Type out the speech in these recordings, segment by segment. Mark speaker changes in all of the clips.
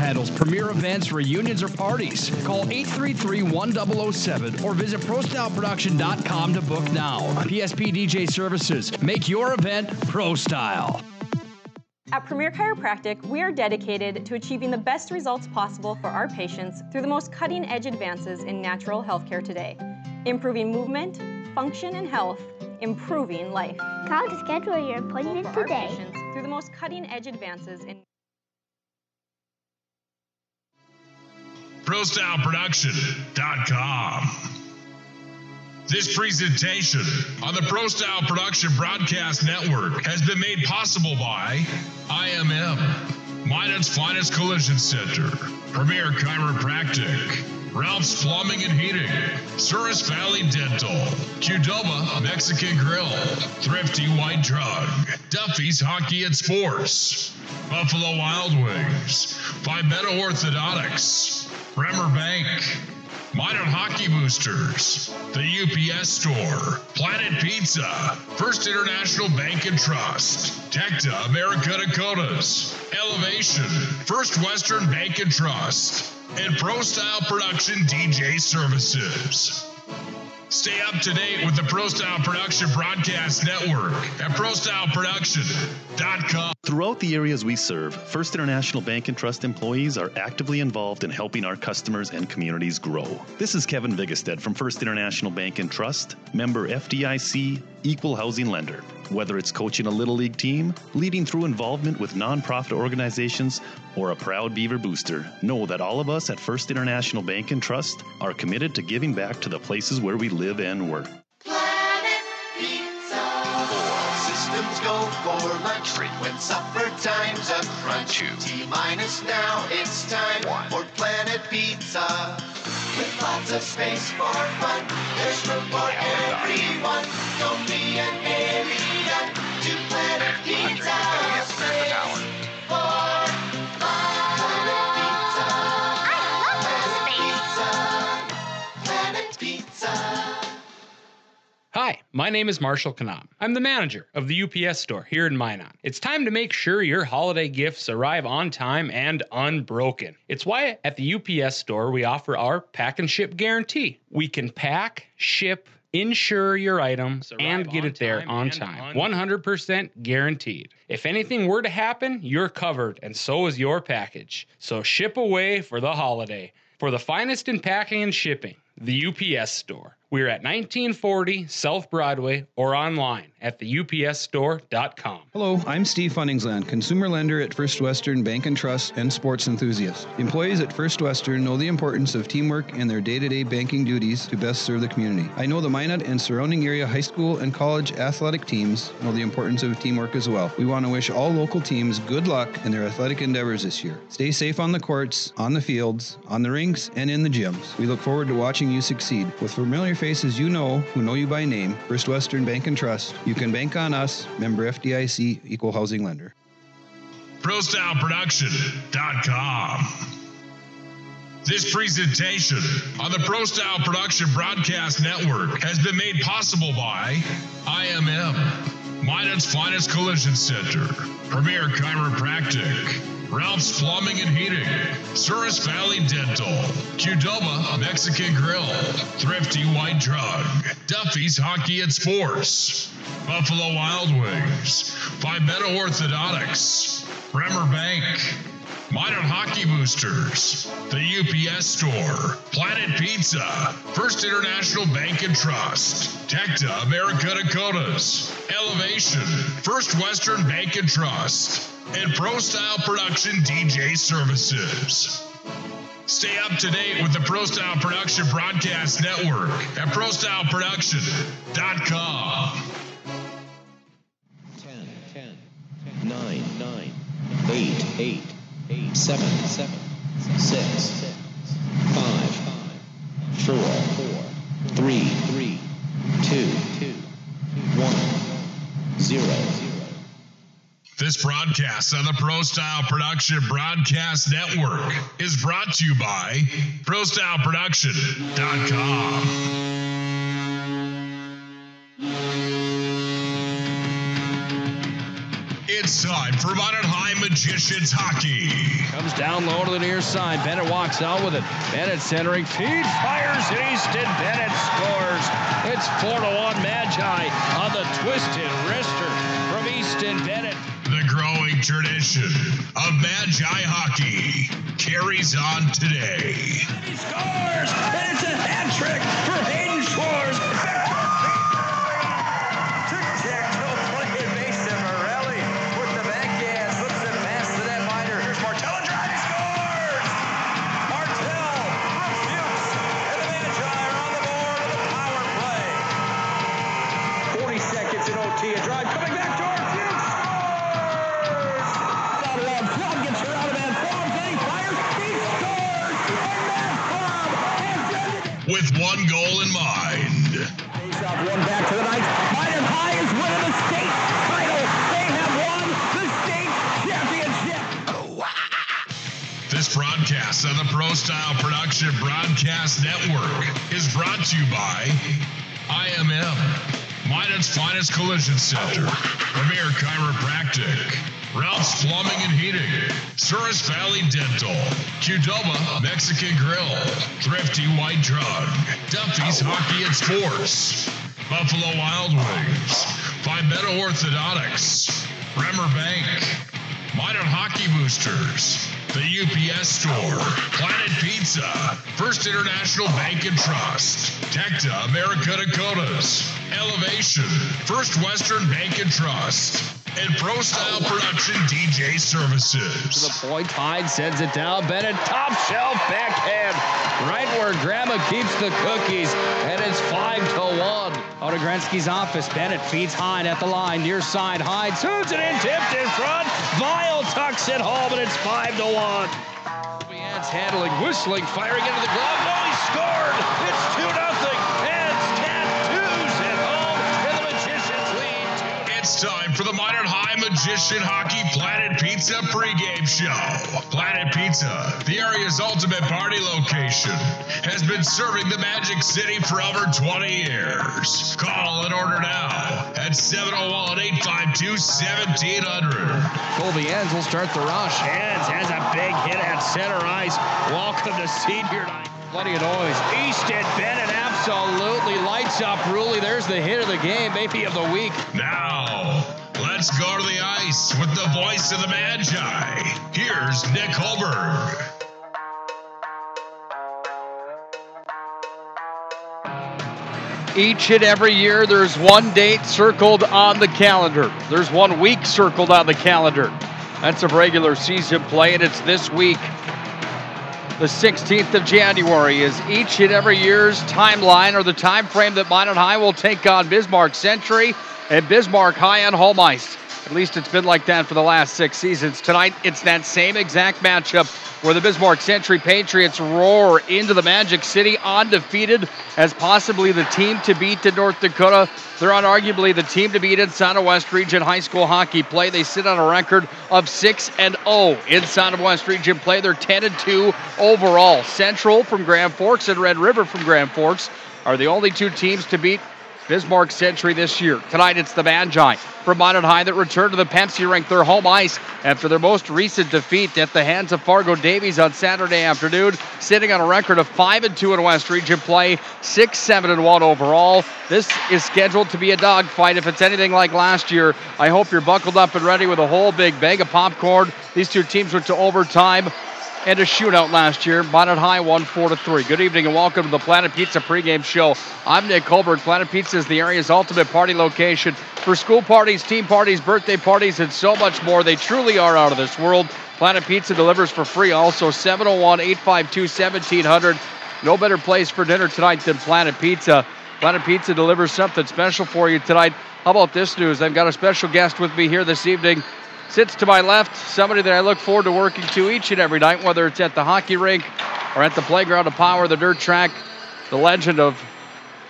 Speaker 1: handles premier events, reunions, or parties. Call 833-1007 or visit ProStyleProduction.com to book now. PSP DJ Services. Make your event Pro Style.
Speaker 2: At Premier Chiropractic, we are dedicated to achieving the best results possible for our patients through the most cutting-edge advances in natural healthcare today. Improving movement, function, and health, improving life.
Speaker 3: Call to schedule your appointment
Speaker 2: for
Speaker 3: today.
Speaker 2: Our patients through the most cutting-edge advances in
Speaker 4: ProStyleProduction.com. This presentation on the Pro Style Production Broadcast Network has been made possible by IMM, Minot's Finest Collision Center, Premier Chiropractic, Ralph's Plumbing and Heating, Souris Valley Dental, Qdoba Mexican Grill, Thrifty White Drug, Duffy's Hockey and Sports, Buffalo Wild Wings, Pimento Orthodontics, Bremer Bank, Minot Hockey Boosters, the UPS Store, Planet Pizza, First International Bank and Trust, Tecta America Dakotas, Elevation, First Western Bank and Trust, and Pro Style Production DJ Services. Stay up to date with the Pro Style Production Broadcast Network at ProStyleProduction.com.
Speaker 5: Throughout the areas we serve, First International Bank and Trust employees are actively involved in helping our customers and communities grow. This is Kevin Vigestead from First International Bank and Trust, member FDIC, equal housing lender. Whether it's coaching a Little League team, leading through involvement with nonprofit organizations, or a proud Beaver booster, know that all of us at First International Bank and Trust are committed to giving back to the places where we live and work.
Speaker 6: Planet Pizza. All systems go for lunch. When supper time's a crunch. T-minus now, it's time for Planet Pizza. With lots of space for fun, there's room for everyone. Don't be an alien to Planet Pizza. Space for fun. Planet Pizza. Planet Pizza.
Speaker 7: Hi, my name is Marshall Kanam. I'm the manager of the UPS store here in Minot. It's time to make sure your holiday gifts arrive on time and unbroken. It's why at the UPS store we offer our pack and ship guarantee. We can pack, ship, insure your items, and get it there on time. 100% guaranteed. If anything were to happen, you're covered, and so is your package. So ship away for the holiday. For the finest in packing and shipping, the UPS store. We're at 1940 South Broadway or online at theupsstore.com.
Speaker 8: Hello, I'm Steve Funningsland, consumer lender at First Western Bank and Trust and sports enthusiast. Employees at First Western know the importance of teamwork in their day-to-day banking duties to best serve the community. I know the Minot and surrounding area high school and college athletic teams know the importance of teamwork as well. We want to wish all local teams good luck in their athletic endeavors this year. Stay safe on the courts, on the fields, on the rinks, and in the gyms. We look forward to watching you succeed. With familiar faces you know, who know you by name, First Western Bank and Trust, you can bank on us, member FDIC, equal housing lender.
Speaker 4: ProStyleProduction.com. This presentation on the Pro Style Production Broadcast Network has been made possible by IMM, Minot's Finest Collision Center, Premier Chiropractic, Ralph's Plumbing and Heating, Souris Valley Dental, Qdoba Mexican Grill, Thrifty White Drug, Duffy's Hockey and Sports, Buffalo Wild Wings, Pimento Orthodontics, Bremer Bank, Minot Hockey Boosters, the UPS Store, Planet Pizza, First International Bank and Trust, Tecta America Dakotas, Elevation, First Western Bank and Trust, and Pro Style Production DJ Services. Stay up to date with the Pro Style Production Broadcast Network at ProStyleProduction.com.
Speaker 9: 10, 9, 8, 7, 6, 5, 4, 3, 2, 1, 0.
Speaker 4: This broadcast on the Pro Style Production Broadcast Network is brought to you by ProStyleProduction.com. It's time for Minot High Magicians Hockey.
Speaker 1: Comes down low to the near side. Bennett walks out with it. Bennett centering. Feed fires it. Easton Bennett scores. It's 4-1 Magi on the twisted wrister from Easton Bennett.
Speaker 4: The growing tradition of Magi Hockey carries on today.
Speaker 1: He scores, and it's a hat trick for Hayden Schwartz.
Speaker 10: Tic-tac-toe play, Mason Morelli with the backhand, slips it past the netminder. Here's Martell and drive, he scores! Martell, Fuchs, and the Magi are on the board with a power play. 40 seconds in OT, a drive coming back toward Fuchs, scores! Out of that, Club gets her out of that, Club, then he fires, he scores! And that Club has done it!
Speaker 4: With one goal in mind.
Speaker 10: Face off one back to the Knights. Minot High is winning the state title. They have won the state championship.
Speaker 4: This broadcast on the Pro Style Production Broadcast Network is brought to you by IMM, Minot's finest collision center, Premier Chiropractic, Ralph's Plumbing and Heating, Souris Valley Dental, Qdoba Mexican Grill, Thrifty White Drug, Duffy's Hockey and Sports, Buffalo Wild Wings, Fibeto Orthodontics, Bremer Bank, Minot Hockey Boosters, the UPS Store, Planet Pizza, First International Bank and Trust, Tecta America Dakotas, Elevation, First Western Bank and Trust, and Pro Style Production DJ Services.
Speaker 1: To the point, Hyde sends it down. Bennett, top shelf backhand, right where Grandma keeps the cookies, and it's 5-1. Out of Gretzky's office, Bennett feeds Hyde at the line, near side. Hyde shoots it in, tipped in front. Vile tucks it home, and it's 5-1. Leanne's handling, whistling, firing into the glove. No, he scored. It's 2-0. Heads, tattoos at home, and the Magicians lead 2-0.
Speaker 4: It's time for the Minot High Magician Hockey Planet Pizza pregame show. Planet Pizza, the area's ultimate party location, has been serving the Magic City for over 20 years. Call and order now at 701-852-1700.
Speaker 1: Colby Enns will start the rush. Enns has a big hit at center ice. Welcome to senior night. Plenty of noise. Easton Bennett absolutely lights up Ruley. There's the hit of the game, maybe of the week.
Speaker 4: Now, let's go to the ice with the voice of the Magi. Here's Nick Hulberg.
Speaker 1: Each and every year, there's one date circled on the calendar. There's 1 week circled on the calendar. That's of regular season play, and it's this week. The 16th of January is each and every year's timeline, or the time frame that Minot High will take on Bismarck Century and Bismarck High on home ice. At least it's been like that for the last 6 seasons. Tonight, it's that same exact matchup where the Bismarck Century Patriots roar into the Magic City undefeated as possibly the team to beat in North Dakota. They're unarguably the team to beat inside of West Region high school hockey play. They sit on a record of 6-0 inside of West Region play. They're 10-2 overall. Central from Grand Forks and Red River from Grand Forks are the only 2 teams to beat Bismarck Century this year. Tonight it's the Magi from Minot High that return to the Pepsi rink, their home ice, after their most recent defeat at the hands of Fargo Davies on Saturday afternoon, sitting on a record of 5-2 in West Region play, 6-7-1 overall. This is scheduled to be a dogfight. If it's anything like last year, I hope you're buckled up and ready with a whole big bag of popcorn. These 2 teams went to overtime and a shootout last year. Minot High won 4-3. Good evening and welcome to the Planet Pizza pregame show. I'm Nick Hulberg. Planet Pizza is the area's ultimate party location for school parties, team parties, birthday parties, and so much more. They truly are out of this world. Planet Pizza delivers for free. Also 701-852-1700. No better place for dinner tonight than Planet Pizza. Planet Pizza delivers something special for you tonight. How about this news? I've got a special guest with me here this evening. Sits to my left, somebody that I look forward to working to each and every night, whether it's at the hockey rink or at the playground of power, the dirt track, the legend of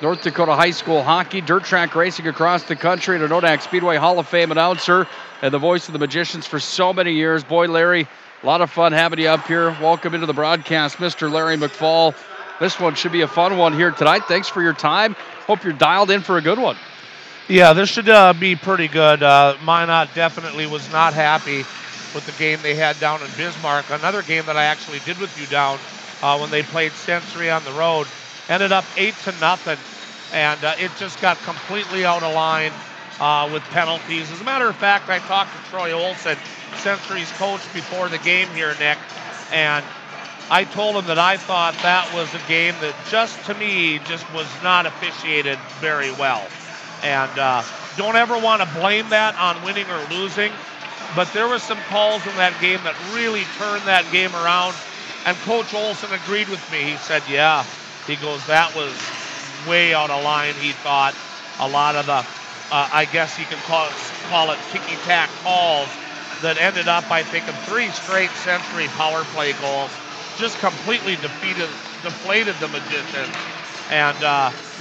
Speaker 1: North Dakota high school hockey, dirt track racing across the country, and a Nodak Speedway Hall of Fame announcer, and the voice of the Magicians for so many years. Boy, Larry, a lot of fun having you up here. Welcome into the broadcast, Mr. Larry McFall. This one should be a fun one here tonight. Thanks for your time. Hope you're dialed in for a good one.
Speaker 11: Yeah, this should be pretty good. Minot definitely was not happy with the game they had down in Bismarck. Another game that I actually did with you down when they played Century on the road. Ended up 8-0, and it just got completely out of line with penalties. As a matter of fact, I talked to Troy Olson, Century's coach, before the game here, Nick, and I told him that I thought that was a game that just to me just was not officiated very well. And don't ever want to blame that on winning or losing, but there were some calls in that game that really turned that game around. And Coach Olson agreed with me. He said, yeah, he goes, that was way out of line, he thought. A lot of the, I guess you can call it ticky-tack calls that ended up, I think, in 3 straight Century power play goals. Just completely deflated the Magicians. And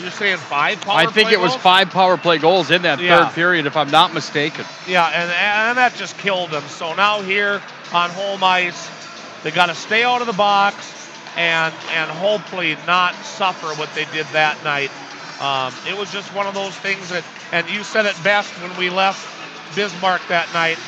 Speaker 11: you're saying 5 power play goals?
Speaker 12: I think it was 5 power play goals in that third period, if I'm not mistaken.
Speaker 11: Yeah, and that just killed them. So now here on home ice, they got to stay out of the box and hopefully not suffer what they did that night. It was just one of those things that, and you said it best when we left Bismarck that night,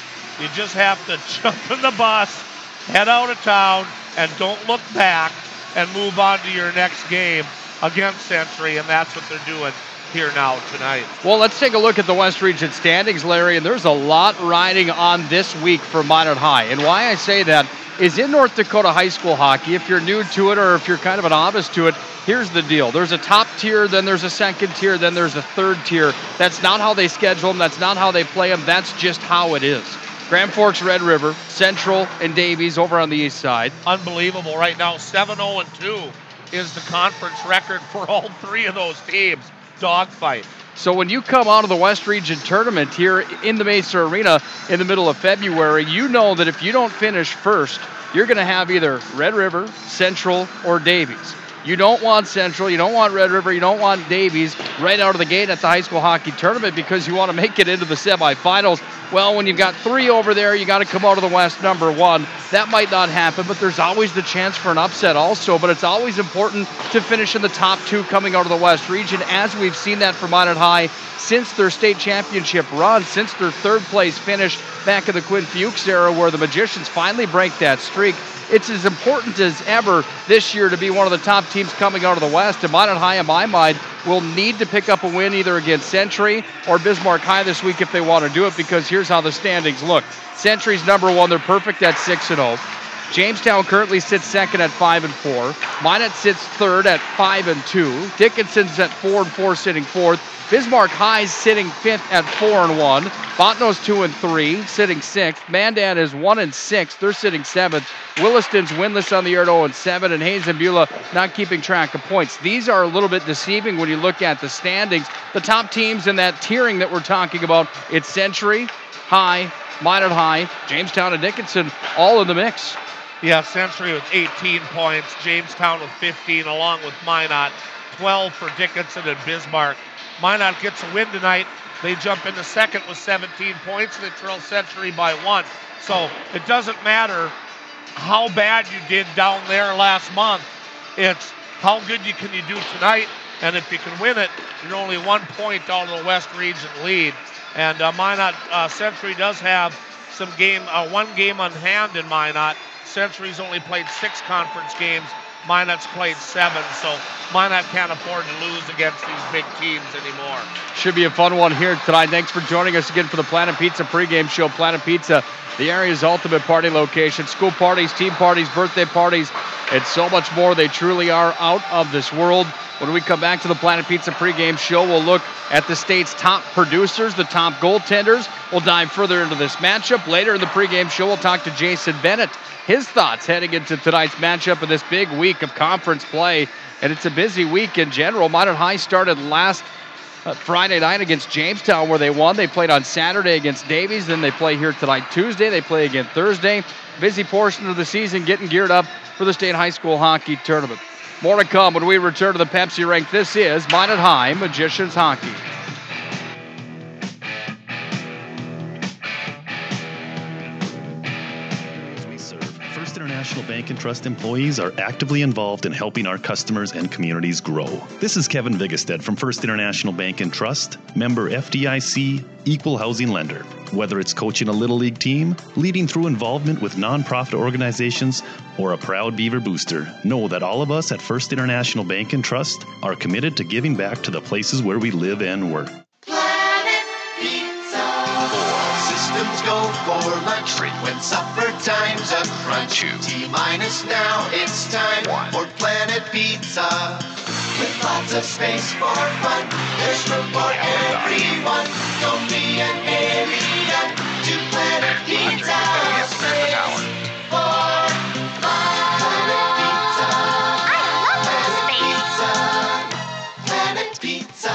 Speaker 11: you just have to jump in the bus, head out of town, and don't look back and move on to your next game against Century, and that's what they're doing here now tonight.
Speaker 12: Well, let's take a look at the West Region standings, Larry, and there's a lot riding on this week for Minot High. And why I say that is in North Dakota high school hockey, if you're new to it or if you're kind of a novice to it, here's the deal. There's a top tier, then there's a second tier, then there's a third tier. That's not how they schedule them. That's not how they play them. That's just how it is. Grand Forks, Red River, Central, and Davies over on the east side.
Speaker 11: Unbelievable right now. 7-0-2 is the conference record for all 3 of those teams. Dogfight.
Speaker 12: So when you come out of the West Region tournament here in the Mesa Arena in the middle of February, you know that if you don't finish first, you're going to have either Red River, Central, or Davies. You don't want Central, you don't want Red River, you don't want Davies right out of the gate at the high school hockey tournament because you want to make it into the semifinals. Well, when you've got 3 over there, you got to come out of the West number 1. That might not happen, but there's always the chance for an upset also. But it's always important to finish in the top 2 coming out of the West region, as we've seen that for Minot High since their state championship run, since their 3rd place finish back in the Quinn Fuchs era where the Magicians finally break that streak. It's as important as ever this year to be one of the top teams coming out of the West. And Minot High, in my mind, will need to pick up a win either against Century or Bismarck High this week if they want to do it, because here's how the standings look. Century's number 1. They're perfect at 6-0. Jamestown currently sits 2nd at 5-4. Minot sits 3rd at 5-2. Dickinson's at 4-4, sitting 4th. Bismarck High's sitting 5th at 4-1. Botno's 2-3, sitting 6th. Mandan is 1-6. They're sitting 7th. Williston's winless on the year at 0-7, and Hayes and Beulah not keeping track of points. These are a little bit deceiving when you look at the standings. The top teams in that tiering that we're talking about, it's Century, High, Minot High, Jamestown, and Dickinson, all in the mix.
Speaker 11: Yeah, Century with 18 points, Jamestown with 15, along with Minot, 12 for Dickinson and Bismarck. Minot gets a win tonight. They jump into second with 17 points. They trail Century by 1. So it doesn't matter how bad you did down there last month. It's how good can you do tonight. And if you can win it, you're only 1 point out of the West Region lead. And Minot Century does have some one game on hand in Minot. Century's only played 6 conference games. Minot's played 7, so Minot can't afford to lose against these big teams anymore.
Speaker 12: Should be a fun one here tonight. Thanks for joining us again for the Planet Pizza pregame show. Planet Pizza, the area's ultimate party location. School parties, team parties, birthday parties, and so much more. They truly are out of this world. When we come back to the Planet Pizza pregame show, we'll look at the state's top producers, the top goaltenders. We'll dive further into this matchup. Later in the pregame show, we'll talk to Jason Bennett. His thoughts heading into tonight's matchup of this big week of conference play. And it's a busy week in general. Minot High started last Friday night against Jamestown where they won. They played on Saturday against Davies. Then they play here tonight Tuesday. They play again Thursday. Busy portion of the season getting geared up for the state high school hockey tournament. More to come when we return to the Pepsi Rink. This is Minot High Magicians Hockey.
Speaker 5: International Bank Bank and Trust employees are actively involved in helping our customers and communities grow. This is Kevin Vigestead from First International Bank and Trust, member FDIC, equal housing lender. Whether it's coaching a Little League team, leading through involvement with nonprofit organizations, or a proud Beaver booster, know that all of us at First International Bank and Trust are committed to giving back to the places where we live and work.
Speaker 6: Planet Pizza. 4 systems go for lunch. When supper time's a crunch. 2 T-minus now it's time 1 for Planet Pizza. With lots of space for fun, there's room for everyone. Don't be an alien to Planet Pizza. Space for fun. Planet Pizza. I love Planet Pizza.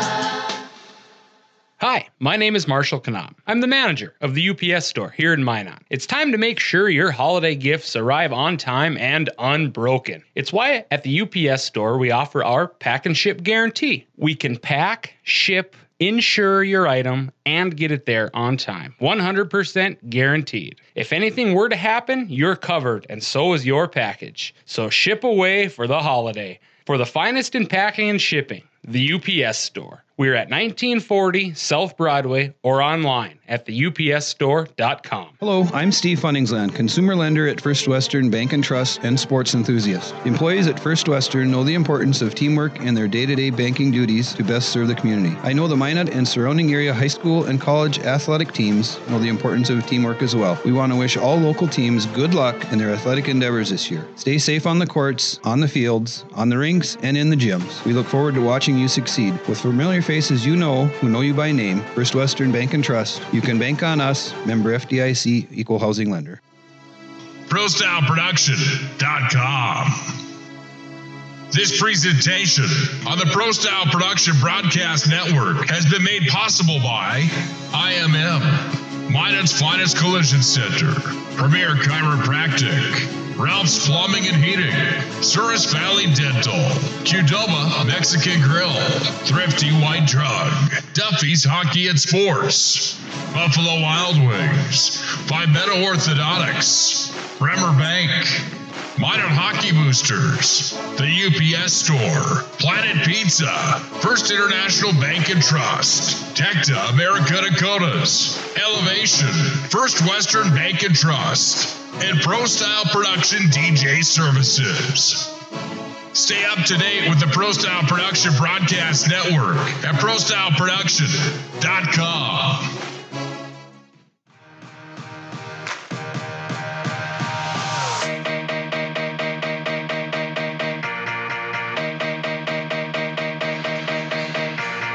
Speaker 7: Hi, my name is Marshall Knop. I'm the manager of the UPS store here in Minot. It's time to make sure your holiday gifts arrive on time and unbroken. It's why at the UPS store we offer our pack and ship guarantee. We can pack, ship, insure your item, and get it there on time. 100% guaranteed. If anything were to happen, you're covered, and so is your package. So ship away for the holiday. For the finest in packing and shipping, the UPS store. We're at 1940 South Broadway or online at theupsstore.com.
Speaker 8: Hello, I'm Steve Funningsland, consumer lender at First Western Bank and Trust and sports enthusiast. Employees at First Western know the importance of teamwork in their day-to-day banking duties to best serve the community. I know the Minot and surrounding area high school and college athletic teams know the importance of teamwork as well. We want to wish all local teams good luck in their athletic endeavors this year. Stay safe on the courts, on the fields, on the rinks, and in the gyms. We look forward to watching you succeed. With familiar faces you know who know you by name, First Western Bank and Trust, you can bank on us, member FDIC, equal housing lender.
Speaker 4: ProStyleProduction.com. This presentation on the Pro Style Production Broadcast Network has been made possible by IMM, Minot's finest collision center, Premier Chiropractic, Ralph's Plumbing and Heating, Souris Valley Dental, Qdoba Mexican Grill, Thrifty White Drug, Duffy's Hockey and Sports, Buffalo Wild Wings, Vibetta Orthodontics, Bremer Bank, Minot Hockey Boosters, the UPS Store, Planet Pizza, First International Bank and Trust, Tecta America Dakotas, Elevation, First Western Bank and Trust, and Pro Style Production DJ Services. Stay up to date with the Pro Style Production Broadcast Network at ProStyleProduction.com.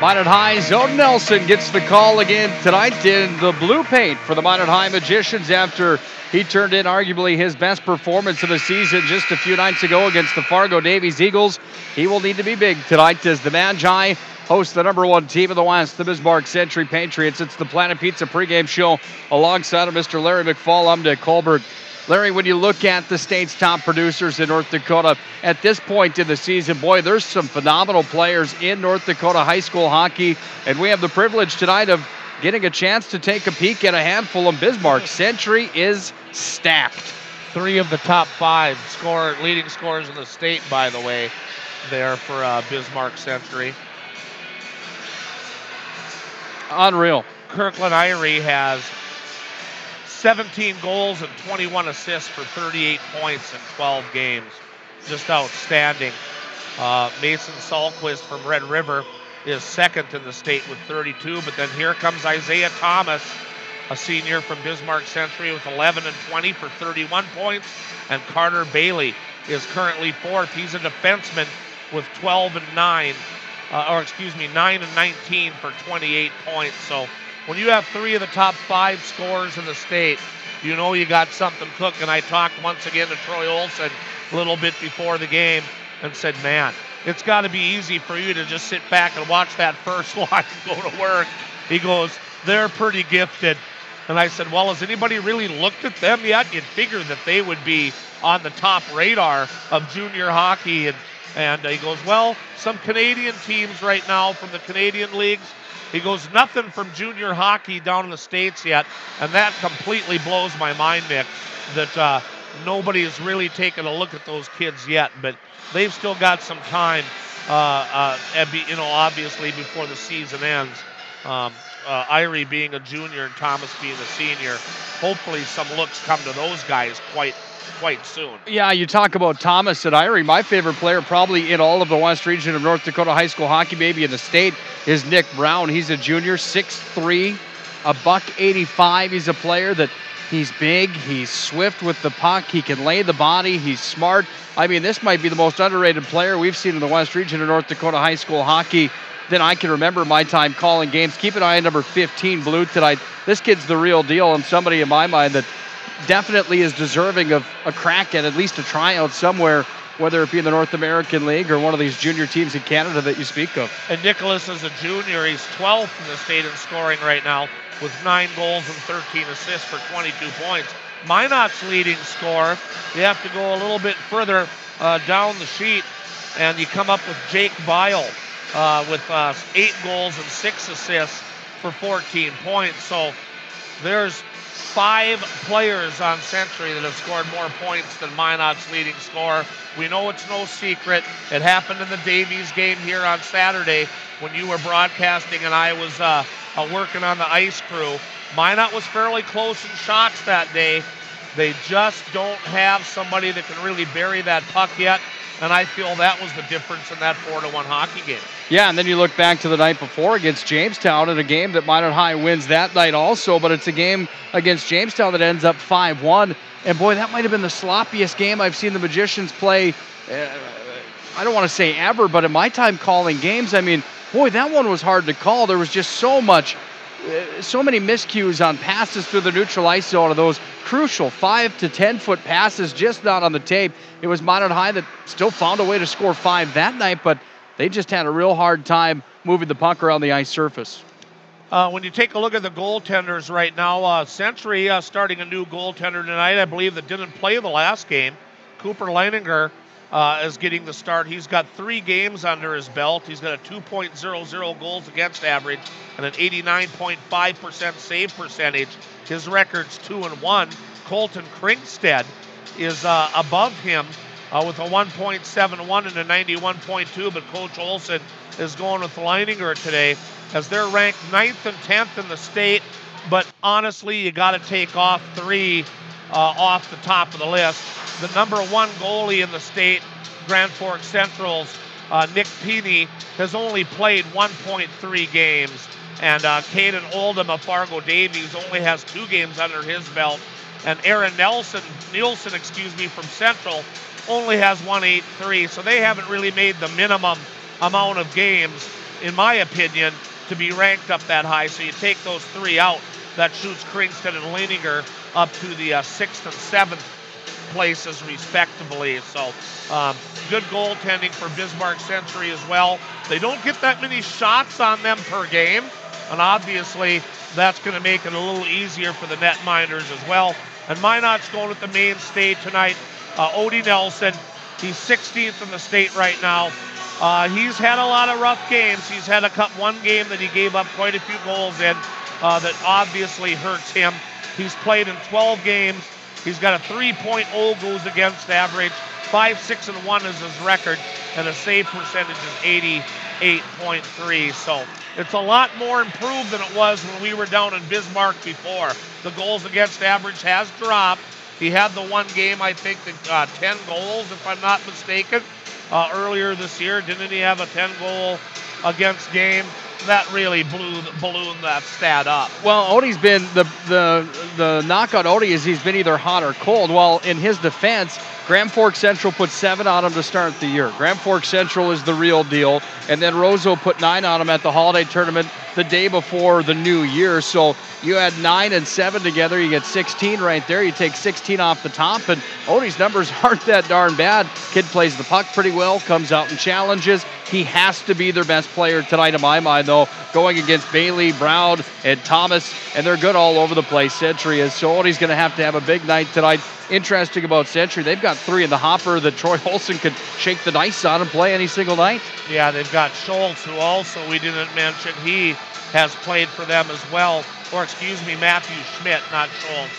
Speaker 12: Minot High's own Nelson gets the call again tonight in the blue paint for the Minot High Magicians after he turned in arguably his best performance of the season just a few nights ago against the Fargo Davies Eagles. He will need to be big tonight as the Magi host the #1 team of the West, the Bismarck Century Patriots. It's the Planet Pizza pregame show alongside of Mr. Larry McFall. I'm Dick Hulberg. Larry, when you look at the state's top producers in North Dakota, at this point in the season, boy, there's some phenomenal players in North Dakota high school hockey, and we have the privilege tonight of getting a chance to take a peek at a handful of Bismarck. Century is stacked.
Speaker 11: 3 of the top 5 leading scorers in the state, by the way, there for Bismarck Century.
Speaker 12: Unreal.
Speaker 11: Kirkland Irie has 17 goals and 21 assists for 38 points in 12 games. Just outstanding. Mason Salquist from Red River is second in the state with 32, but then here comes Isaiah Thomas, a senior from Bismarck Century with 11 and 20 for 31 points, and Carter Bailey is currently 4th. He's a defenseman with 9 and 19 for 28 points. So when you have 3 of the top 5 scorers in the state, you know you got something cooking. I talked once again to Troy Olson a little bit before the game and said, man, it's got to be easy for you to just sit back and watch that first line go to work. He goes, they're pretty gifted. And I said, well, has anybody really looked at them yet? You'd figure that they would be on the top radar of junior hockey. And he goes, well, some Canadian teams right now from the Canadian leagues. He goes, nothing from junior hockey down in the States yet. And that completely blows my mind, Nick, that nobody has really taken a look at those kids yet, but they've still got some time, obviously before the season ends. Irie being a junior and Thomas being a senior. Hopefully some looks come to those guys quite soon.
Speaker 12: Yeah, you talk about Thomas and Irie. My favorite player probably in all of the West region of North Dakota high school hockey, maybe in the state, is Nick Brown. He's a junior, 6'3", $185. He's a player that he's big, he's swift with the puck, he can lay the body, he's smart. I mean, this might be the most underrated player we've seen in the West region of North Dakota high school hockey than I can remember my time calling games. Keep an eye on number 15, Blue, tonight. This kid's the real deal, and somebody in my mind that definitely is deserving of a crack at least a tryout somewhere, whether it be in the North American League or one of these junior teams in Canada that you speak of.
Speaker 11: And Nicholas is a junior. He's 12th in the state in scoring right now with 9 goals and 13 assists for 22 points. Minot's leading scorer, you have to go a little bit further down the sheet, and you come up with Jake Bile with 8 goals and 6 assists for 14 points. So there's 5 players on Century that have scored more points than Minot's leading scorer. We know it's no secret. It happened in the Davies game here on Saturday when you were broadcasting and I was working on the ice crew. Minot was fairly close in shots that day. They just don't have somebody that can really bury that puck yet, and I feel that was the difference in that 4-1 hockey game.
Speaker 12: Yeah, and then you look back to the night before against Jamestown in a game that Minot High wins that night also, but it's a game against Jamestown that ends up 5-1. And boy, that might have been the sloppiest game I've seen the Magicians play, I don't want to say ever, but in my time calling games, I mean, boy, that one was hard to call. There was just so many miscues on passes through the neutral ice zone of those crucial 5 to 10 foot passes just not on the tape. It was Minot High that still found a way to score 5 that night, but they just had a real hard time moving the puck around the ice surface.
Speaker 11: When you take a look at the goaltenders right now, Century starting a new goaltender tonight, I believe, that didn't play the last game. Cooper Leininger is getting the start. He's got 3 games under his belt. He's got a 2.00 goals against average and an 89.5% save percentage. His record's 2-1. Colton Krinkstead is above him with a 1.71 and a 91.2, but Coach Olson is going with Leininger today as they're ranked 9th and 10th in the state, but honestly, you got to take off 3 off the top of the list. The number 1 goalie in the state, Grand Forks Central's Nick Peeney, has only played 1.3 games, and Caden Oldham of Fargo Davies only has 2 games under his belt, and Aaron Nielsen from Central only has 1.83, so they haven't really made the minimum amount of games, in my opinion, to be ranked up that high. So you take those 3 out, that shoots Krinkstead and Leininger up to the 6th and 7th places respectively. So good goaltending for Bismarck Century as well. They don't get that many shots on them per game, and obviously that's going to make it a little easier for the netminders as well. And Minot's going with the mainstay tonight, Odie Nelson. He's 16th in the state right now. He's had a lot of rough games. He's had one game that he gave up quite a few goals in that obviously hurts him. He's played in 12 games. He's got a 3.0 goals against average. 5-6-1 is his record, and a save percentage is 88.3. So it's a lot more improved than it was when we were down in Bismarck before. The goals against average has dropped. He had the one game, I think, that 10 goals, if I'm not mistaken, earlier this year. Didn't he have a 10-goal against game? That really ballooned that stat up.
Speaker 12: Well, Odie's been the knock on Odie is he's been either hot or cold. Well, in his defense, Grand Forks Central put 7 on him to start the year. Grand Forks Central is the real deal. And then Roseau put 9 on him at the holiday tournament the day before the new year. So you had 9 and 7 together. You get 16 right there. You take 16 off the top. And Odie's numbers aren't that darn bad. Kid plays the puck pretty well, comes out and challenges. He has to be their best player tonight, in my mind, though, going against Bailey, Brown, and Thomas. And they're good all over the place, Century is. So Odie's going to have a big night tonight. Interesting about Century, they've got 3 in the hopper that Troy Olson could shake the dice on and play any single night.
Speaker 11: Yeah, they've got Schultz, who also we didn't mention. He has played for them as well. Or excuse me, Matthew Schmidt, not Schultz.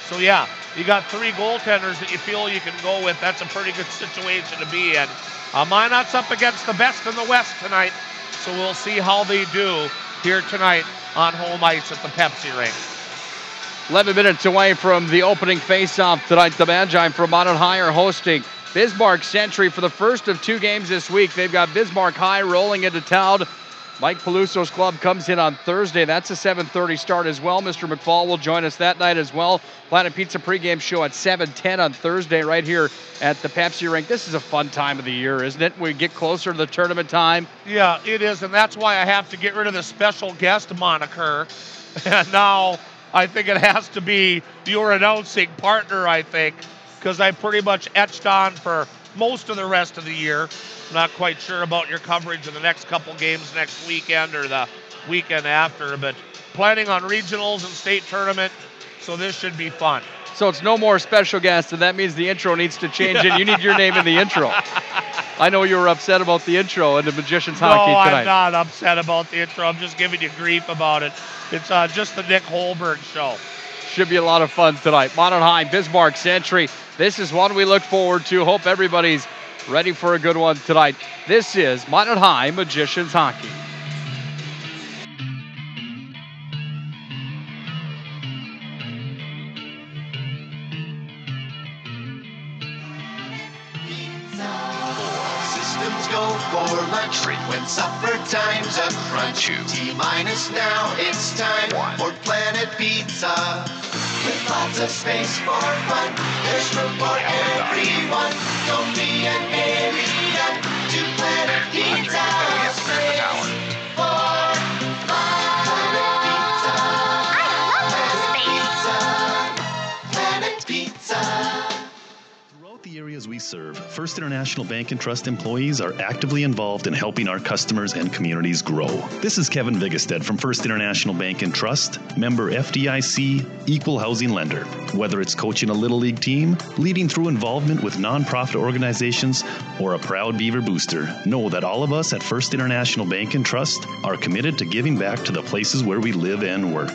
Speaker 11: So yeah, you got 3 goaltenders that you feel you can go with. That's a pretty good situation to be in. Minot's up against the best in the West tonight, so we'll see how they do here tonight on home ice at the Pepsi Rink.
Speaker 12: 11 minutes away from the opening face-off tonight. The Magi from Minot High are hosting Bismarck Century for the first of 2 games this week. They've got Bismarck High rolling into town. Mike Peluso's club comes in on Thursday. That's a 7:30 start as well. Mr. McFall will join us that night as well. Planet Pizza pregame show at 7:10 on Thursday right here at the Pepsi Rink. This is a fun time of the year, isn't it? We get closer to the tournament time.
Speaker 11: Yeah, it is, and that's why I have to get rid of the special guest moniker. And now I think it has to be your announcing partner, I think, because I pretty much etched on for most of the rest of the year. I'm not quite sure about your coverage of the next couple games next weekend or the weekend after, but planning on regionals and state tournament, so this should be fun.
Speaker 12: So it's no more special guests, and that means the intro needs to change, and you need your name in the intro. I know you were upset about the intro and the Magicians Hockey tonight.
Speaker 11: No, I'm not upset about the intro. I'm just giving you grief about it. It's just the Nick Hulberg show.
Speaker 12: Should be a lot of fun tonight. Minot High, Bismarck Century. This is one we look forward to. Hope everybody's ready for a good one tonight. This is Minot High Magicians Hockey.
Speaker 6: Systems go for lunch when supper time's a crunch. T-minus now, it's time for Planet Pizza. With lots of space for fun, there's room for everyone. Don't be an idiot to Planet Pizza. Space for Planet Pizza. I love Planet Pizza.
Speaker 5: Throughout the areas we serve, First International Bank and Trust employees are actively involved in helping our customers and communities grow. This is Kevin Vigestad from First International Bank and Trust, member FDIC, equal housing lender. Whether it's coaching a Little League team, leading through involvement with nonprofit organizations, or a proud Beaver booster, know that all of us at First International Bank and Trust are committed to giving back to the places where we live and work.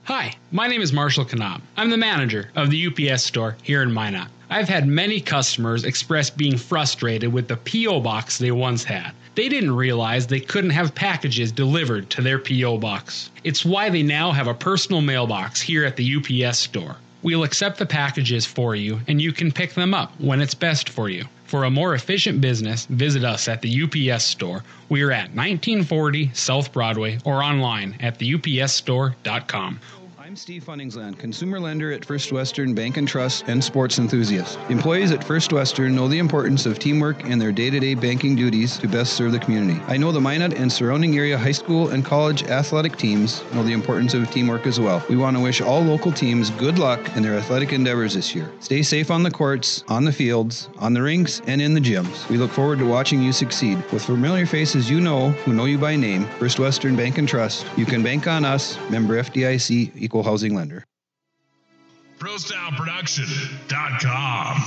Speaker 7: Hi, my name is Marshall Knob. I'm the manager of the UPS store here in Minot. I've had many customers express being frustrated with the P.O. box they once had. They didn't realize they couldn't have packages delivered to their P.O. box. It's why they now have a personal mailbox here at the UPS store. We'll accept the packages for you, and you can pick them up when it's best for you. For a more efficient business, visit us at the UPS store. We are at 1940 South Broadway or online at theupsstore.com.
Speaker 8: I'm Steve Funningsland, consumer lender at First Western Bank and Trust and sports enthusiast. Employees at First Western know the importance of teamwork and their day-to-day banking duties to best serve the community. I know the Minot and surrounding area high school and college athletic teams know the importance of teamwork as well. We want to wish all local teams good luck in their athletic endeavors this year. Stay safe on the courts, on the fields, on the rinks, and in the gyms. We look forward to watching you succeed. With familiar faces you know, who know you by name, First Western Bank and Trust, you can bank on us, member FDIC, equal housing lender.
Speaker 4: ProStyleProduction.com.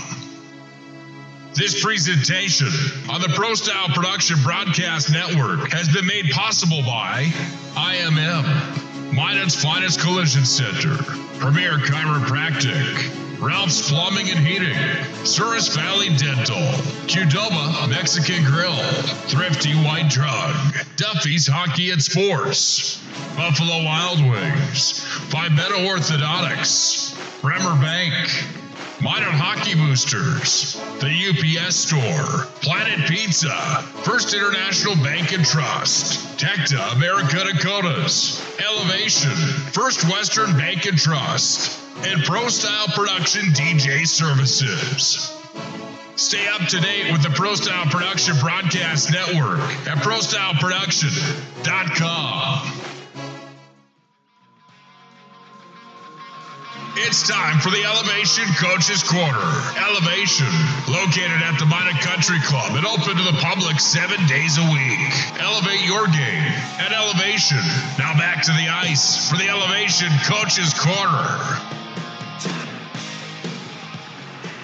Speaker 4: This presentation on the Pro Style Production Broadcast Network has been made possible by IMM, Minot's Finest Collision Center, Premier Chiropractic, Ralph's Plumbing and Heating, Souris Valley Dental, Qdoba Mexican Grill, Thrifty White Drug, Duffy's Hockey and Sports, Buffalo Wild Wings, Pimento Orthodontics, Bremer Bank, Minot Hockey Boosters, the UPS Store, Planet Pizza, First International Bank and Trust, Tecta America Dakotas, Elevation, First Western Bank and Trust, and Pro Style Production DJ Services. Stay up to date with the Pro Style Production Broadcast Network at ProStyleProduction.com. It's time for the Elevation Coaches Corner. Elevation, located at the Minot Country Club and open to the public 7 days a week. Elevate your game at Elevation. Now back to the ice for the Elevation Coaches Corner.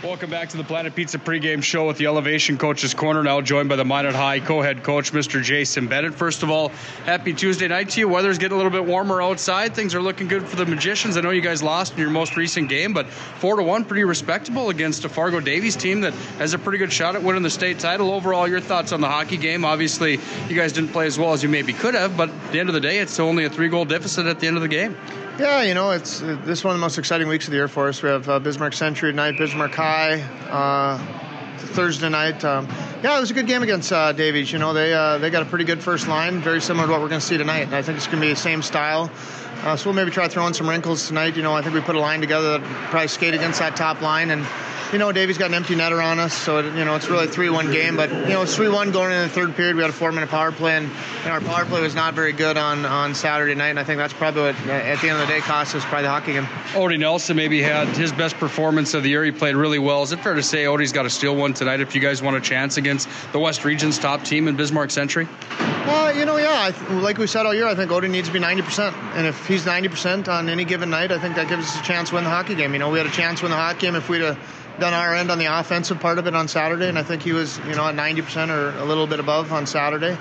Speaker 13: Welcome back to the Planet Pizza pregame show with the Elevation Coaches Corner, now joined by the Minot High co-head coach, Mr. Jason Bennett. First of all, happy Tuesday night to you. Weather's getting a little bit warmer outside. Things are looking good for the Magicians. I know you guys lost in your most recent game, but 4-1, pretty respectable against a Fargo Davies team that has a pretty good shot at winning the state title. Overall, your thoughts on the hockey game? Obviously, you guys didn't play as well as you maybe could have, but at the end of the day, it's only a 3-goal deficit at the end of the game.
Speaker 14: Yeah, it's this is one of the most exciting weeks of the year for us. We have Bismarck Century tonight, Bismarck High Thursday night. It was a good game against Davies. They got a pretty good first line, very similar to what we're going to see tonight. And I think it's going to be the same style. So we'll maybe try throwing some wrinkles tonight. I think we put a line together that probably skate against that top line. And Davies got an empty netter on us, so it's really a 3-1 game. But it's 3-1 going into the third period. We had a 4-minute power play, and our power play was not very good on Saturday night. And I think that's probably what, at the end of the day, cost us probably the hockey game.
Speaker 13: Odie Nelson maybe had his best performance of the year. He played really well. Is it fair to say Odie's got to steal one tonight if you guys want a chance against the West Region's top team in Bismarck Century?
Speaker 14: Like we said all year, I think Odie needs to be 90%. And if he's 90% on any given night, I think that gives us a chance to win the hockey game. We had a chance to win the hockey game if we'd have done our end on the offensive part of it on Saturday, and I think he was, at 90% or a little bit above on Saturday.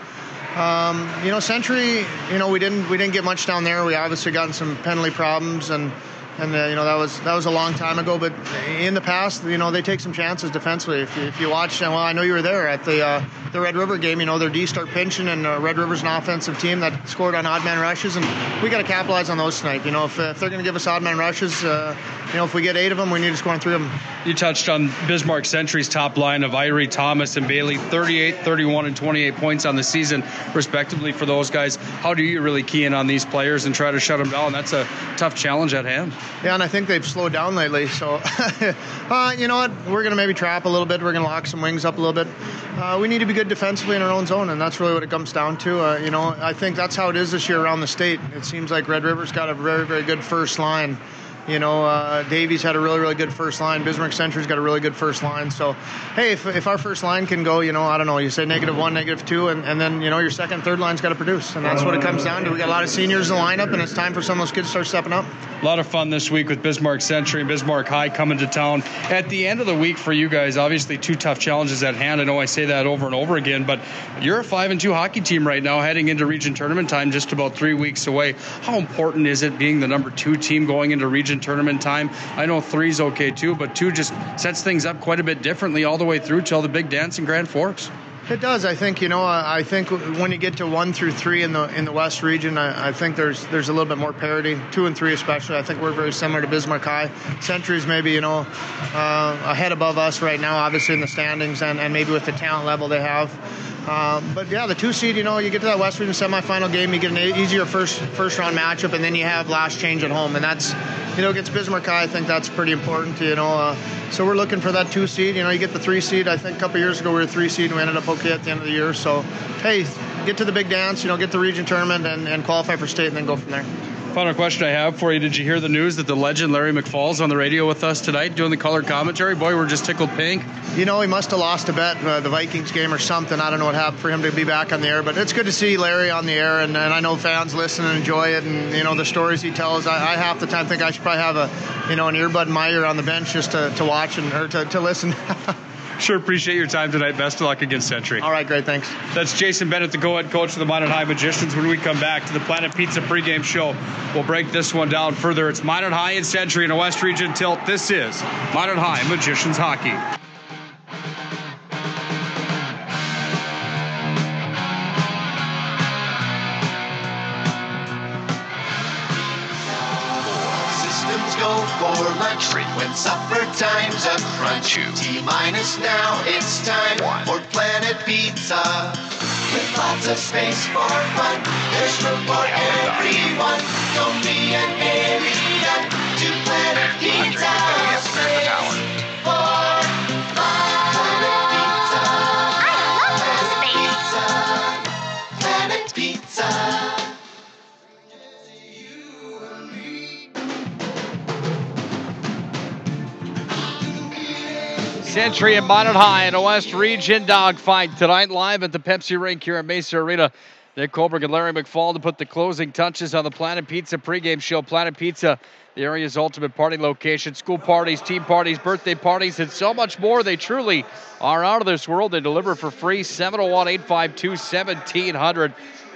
Speaker 14: Century, we didn't get much down there. We obviously got in some penalty problems, and that was a long time ago. But in the past, they take some chances defensively. If you watch, well, I know you were there at the Red River game. Their D start pinching, and Red River's an offensive team that scored on odd man rushes, and we got to capitalize on those tonight. If they're going to give us odd man rushes, if we get 8 of them, we need to score on 3 of them.
Speaker 13: You touched on Bismarck Century's top line of Irie, Thomas, and Bailey, 38, 31, and 28 points on the season, respectively, for those guys. How do you really key in on these players and try to shut them down? That's a tough challenge at hand.
Speaker 14: Yeah, and I think they've slowed down lately. So, you know what? We're going to maybe trap a little bit. We're going to lock some wings up a little bit. We need to be good defensively in our own zone, and that's really what it comes down to. I think that's how it is this year around the state. It seems like Red River's got a very, very good first line. Davies had a really, really good first line. Bismarck Century's got a really good first line. So, hey, if our first line can go, I don't know, you say -1, -2, and then, your second, third line's got to produce. And that's what it comes down to. We got a lot of seniors in the lineup, and it's time for some of those kids to start stepping up.
Speaker 13: A lot of fun this week with Bismarck Century and Bismarck High coming to town. At the end of the week for you guys, obviously 2 tough challenges at hand. I know I say that over and over again, but you're a 5-2 hockey team right now, heading into region tournament time just about 3 weeks away. How important is it being the number 2 team going into region tournament time? I know 3's okay too, but 2 just sets things up quite a bit differently all the way through till the big dance in Grand Forks.
Speaker 14: It does. I think, I think when you get to 1 through 3 in the West region, I think there's a little bit more parity. 2 and 3 especially. I think we're very similar to Bismarck High. Century's maybe, a head above us right now, obviously in the standings and maybe with the talent level they have. But yeah, the 2 seed, you get to that West Region semifinal game, you get an easier first round matchup, and then you have last change at home, and that's, against Bismarck High, I think that's pretty important. So we're looking for that 2 seed. You get the 3 seed. I think a couple years ago we were 3 seed, and we ended up okay at the end of the year. So hey, get to the big dance, get the region tournament and qualify for state, and then go from there.
Speaker 13: Final question I have for you. Did you hear the news that the legend Larry McFall's on the radio with us tonight doing the color commentary? Boy, we're just tickled pink.
Speaker 14: He must have lost a bet, the Vikings game or something. I don't know what happened for him to be back on the air, but it's good to see Larry on the air, and I know fans listen and enjoy it, and, the stories he tells. I half the time think I should probably have an earbud in my ear on the bench just to watch or to listen.
Speaker 13: Sure, appreciate your time tonight. Best of luck against Century.
Speaker 14: All right, great, thanks.
Speaker 13: That's Jason Bennett, the co-head coach of the Minot High Magicians. When we come back to the Planet Pizza pregame show, we'll break this one down further. It's Minot High and Century in a West Region tilt. This is Minot High Magicians Hockey.
Speaker 6: For lunch, when supper time's a crunch. T-minus now, it's time for Planet Pizza. With lots of space for fun, there's room for everyone. Don't be an alien to Planet Pizza. Space for Planet Pizza. I love space. Planet Pizza.
Speaker 12: Century and Minot High in a West Region dogfight tonight, live at the Pepsi Rink here at Mesa Arena. Nick Hulberg and Larry McFall to put the closing touches on the Planet Pizza pregame show. Planet Pizza, the area's ultimate party location. School parties, team parties, birthday parties, and so much more. They truly are out of this world. They deliver for free. 701-852-1700.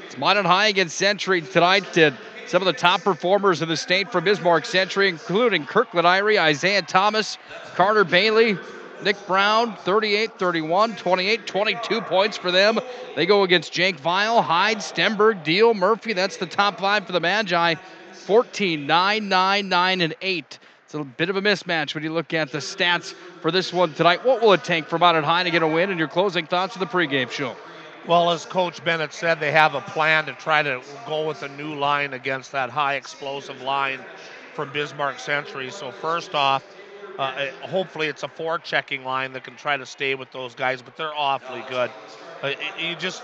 Speaker 12: It's Minot High against Century tonight. And some of the top performers in the state from Bismarck Century, including Kirkland Irie, Isaiah Thomas, Carter Bailey, Nick Brown, 38, 31, 28, 22 points for them. They go against Jake Vile, Hyde, Stenberg, Deal, Murphy. That's the top five for the Magi. 14, 9, 9, 9, and 8. It's a bit of a mismatch when you look at the stats for this one tonight. What will it take for Minot High to get a win? And your closing thoughts of the pregame show?
Speaker 11: Well, as Coach Bennett said, they have a plan to try to go with a new line against that high explosive line from Bismarck Century. So first off, hopefully it's a forechecking line that can try to stay with those guys, but they're awfully good. You just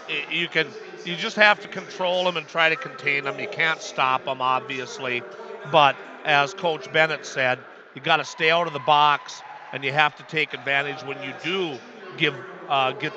Speaker 11: have to control them and try to contain them. You can't stop them, obviously, but as Coach Bennett said, you got to stay out of the box, and you have to take advantage when you do get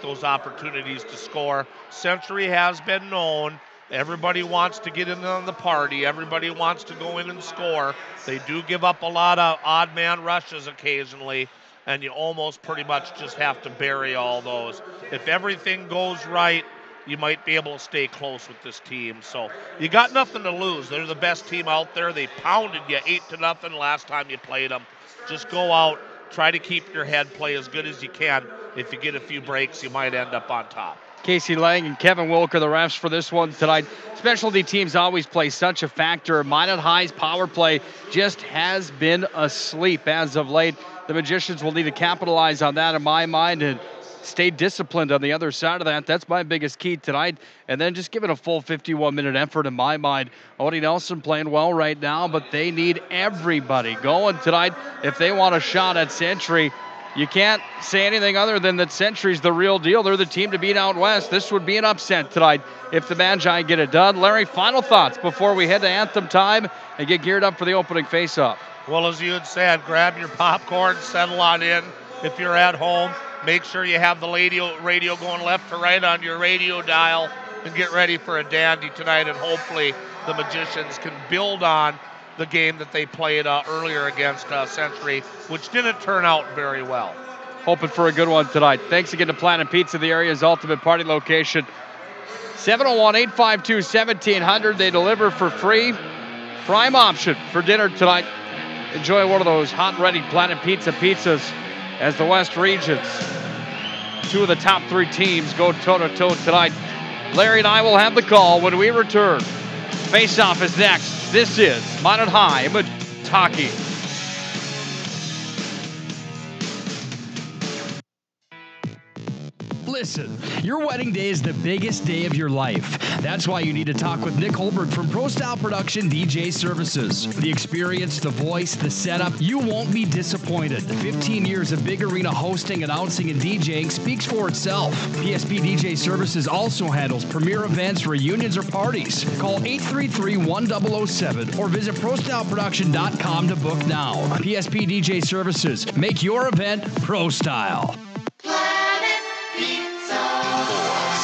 Speaker 11: those opportunities to score. Century has been known. Everybody wants to get in on the party. Everybody wants to go in and score. They do give up a lot of odd man rushes occasionally, and you almost pretty much just have to bury all those. If everything goes right, you might be able to stay close with this team. So you got nothing to lose. They're the best team out there. They pounded you 8-0 last time you played them. Just go out, try to keep your head, play as good as you can. If you get a few breaks, you might end up on top.
Speaker 12: Casey Lang and Kevin Wilk are the refs for this one tonight. Specialty teams always play such a factor. Minot High's power play just has been asleep as of late. The Magicians will need to capitalize on that in my mind and stay disciplined on the other side of that. That's my biggest key tonight. And then just give it a full 51-minute effort in my mind. Odie Nelson playing well right now, but they need everybody going tonight if they want a shot at Century. You can't say anything other than that Century's the real deal. They're the team to beat out west. This would be an upset tonight if the Magi get it done. Larry, final thoughts before we head to anthem time and get geared up for the opening faceoff.
Speaker 11: Well, as you had said, grab your popcorn, settle on in. If you're at home, make sure you have the radio going left to right on your radio dial and get ready for a dandy tonight. And hopefully the Magicians can build on the game that they played earlier against Century, which didn't turn out very well.
Speaker 12: Hoping for a good one tonight. Thanks again to Planet Pizza, the area's ultimate party location. 701-852-1700. They deliver for free. Prime option for dinner tonight. Enjoy one of those hot and ready Planet Pizza pizzas as the West Regions, two of the top three teams, go toe-to-toe tonight. Larry and I will have the call when we return. Face-off is next. This is Minot High Hockey.
Speaker 1: Listen, your wedding day is the biggest day of your life. That's why you need to talk with Nick Hulberg from Pro Style Production DJ Services. The experience, the voice, the setup, you won't be disappointed. 15 years of big arena hosting, announcing, and DJing speaks for itself. PSP DJ Services also handles premier events, reunions, or parties. Call 833-1007 or visit ProStyleProduction.com to book now. PSP DJ Services. Make your event Pro Style.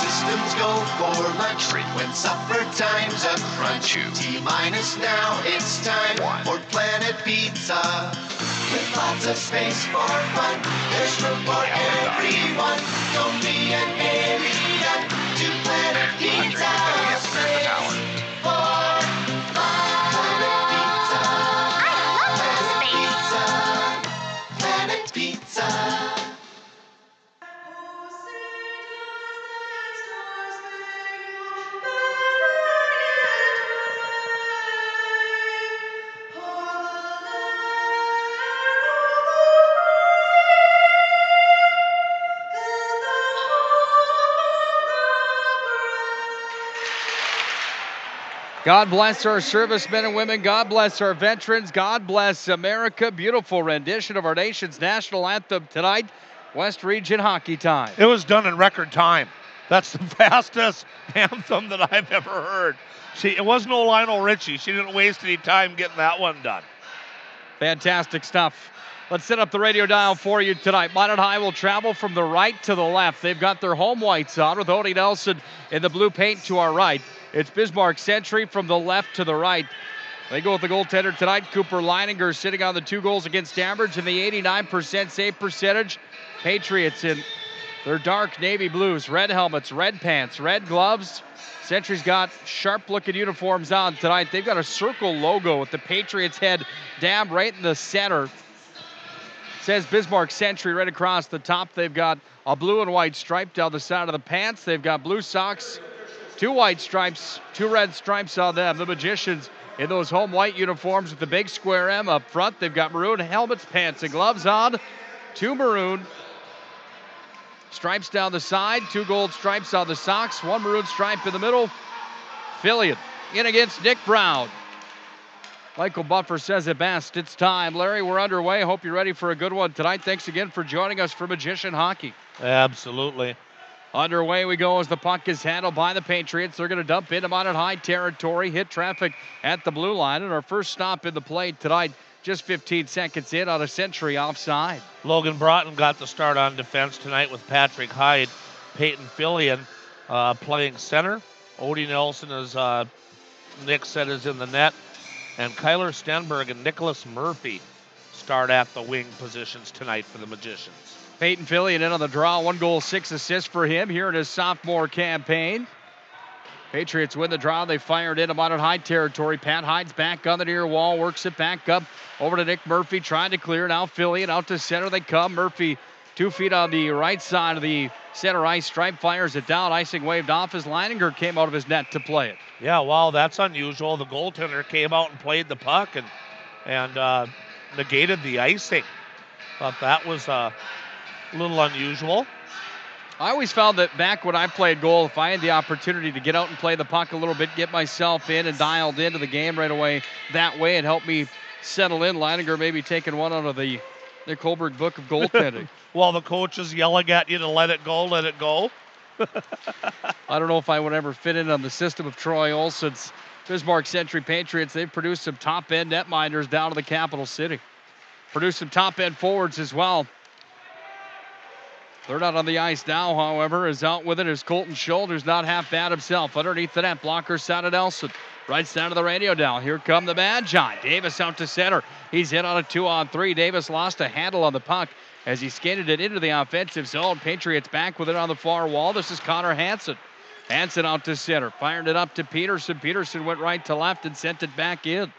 Speaker 6: Systems go for lunch. When supper time's a crunch. T-minus now, it's time for Planet Pizza. With lots of space for fun, there's room for everyone. Don't be an alien to Planet Pizza. Space for Planet Pizza. Planet Pizza.
Speaker 12: God bless our servicemen and women. God bless our veterans. God bless America. Beautiful rendition of our nation's national anthem tonight. West Region Hockey Time.
Speaker 11: It was done in record time. That's the fastest anthem that I've ever heard. It was no Lionel Richie. She didn't waste any time getting that one done.
Speaker 12: Fantastic stuff. Let's set up the radio dial for you tonight. Minot High will travel from the right to the left. They've got their home whites on with Odie Nelson in the blue paint to our right. It's Bismarck Century from the left to the right. They go with the goaltender tonight, Cooper Leininger, sitting on the 2 goals against average and the 89% save percentage. Patriots in their dark navy blues, red helmets, red pants, red gloves. Century's got sharp-looking uniforms on tonight. They've got a circle logo with the Patriots head damned right in the center. It says Bismarck Century right across the top. They've got a blue and white stripe down the side of the pants. They've got blue socks, 2 white stripes, 2 red stripes on them. The Magicians in those home white uniforms with the big square M up front. They've got maroon helmets, pants, and gloves on. 2 maroon stripes down the side, 2 gold stripes on the socks, 1 maroon stripe in the middle. Fillion in against Nick Brown. Michael Buffer says it best. It's time. Larry, we're underway. Hope you're ready for a good one tonight. Thanks again for joining us for Magician Hockey.
Speaker 11: Absolutely.
Speaker 12: Underway we go as the puck is handled by the Patriots. They're going to dump into Minot High territory, hit traffic at the blue line, and our first stop in the play tonight, just 15 seconds in on a Century offside.
Speaker 11: Logan Broughton got the start on defense tonight with Patrick Hyde. Peyton Fillion playing center. Odie Nelson, as Nick said, is in the net. And Kyler Stenberg and Nicholas Murphy start at the wing positions tonight for the Magicians.
Speaker 12: Peyton Fillion in on the draw, 1 goal, 6 assists for him here in his sophomore campaign. Patriots win the draw. They fired into Minot High territory. Pat Hyde's back on the near wall, works it back up over to Nick Murphy, trying to clear. Now Fillion out to center they come. Murphy 2 feet on the right side of the center ice stripe, fires it down. Icing waved off as Leininger came out of his net to play it.
Speaker 11: Yeah, wow, that's unusual. The goaltender came out and played the puck and negated the icing. Thought that was a little unusual.
Speaker 12: I always found that back when I played goal, if I had the opportunity to get out and play the puck a little bit, get myself in and dialed into the game right away, that way it helped me settle in. Leininger maybe taking one out of the Nick Hulberg book of goaltending.
Speaker 11: While the coach is yelling at you to let it go, let it go.
Speaker 12: I don't know if I would ever fit in on the system of Troy Olson's Bismarck Century Patriots. They've produced some top-end netminders down to the capital city. Produced some top-end forwards as well. They're not on the ice now, however. Is out with it is Colton Schultz, who's not half bad himself. Underneath the net, blocker side of Nelson. Right side of the radio down. Here come the Magi. Davis out to center. He's hit on a 2-on-3. Davis lost a handle on the puck as he skated it into the offensive zone. Patriots back with it on the far wall. This is Connor Hansen. Hansen out to center. Fired it up to Peterson. Peterson went right to left and sent it back in.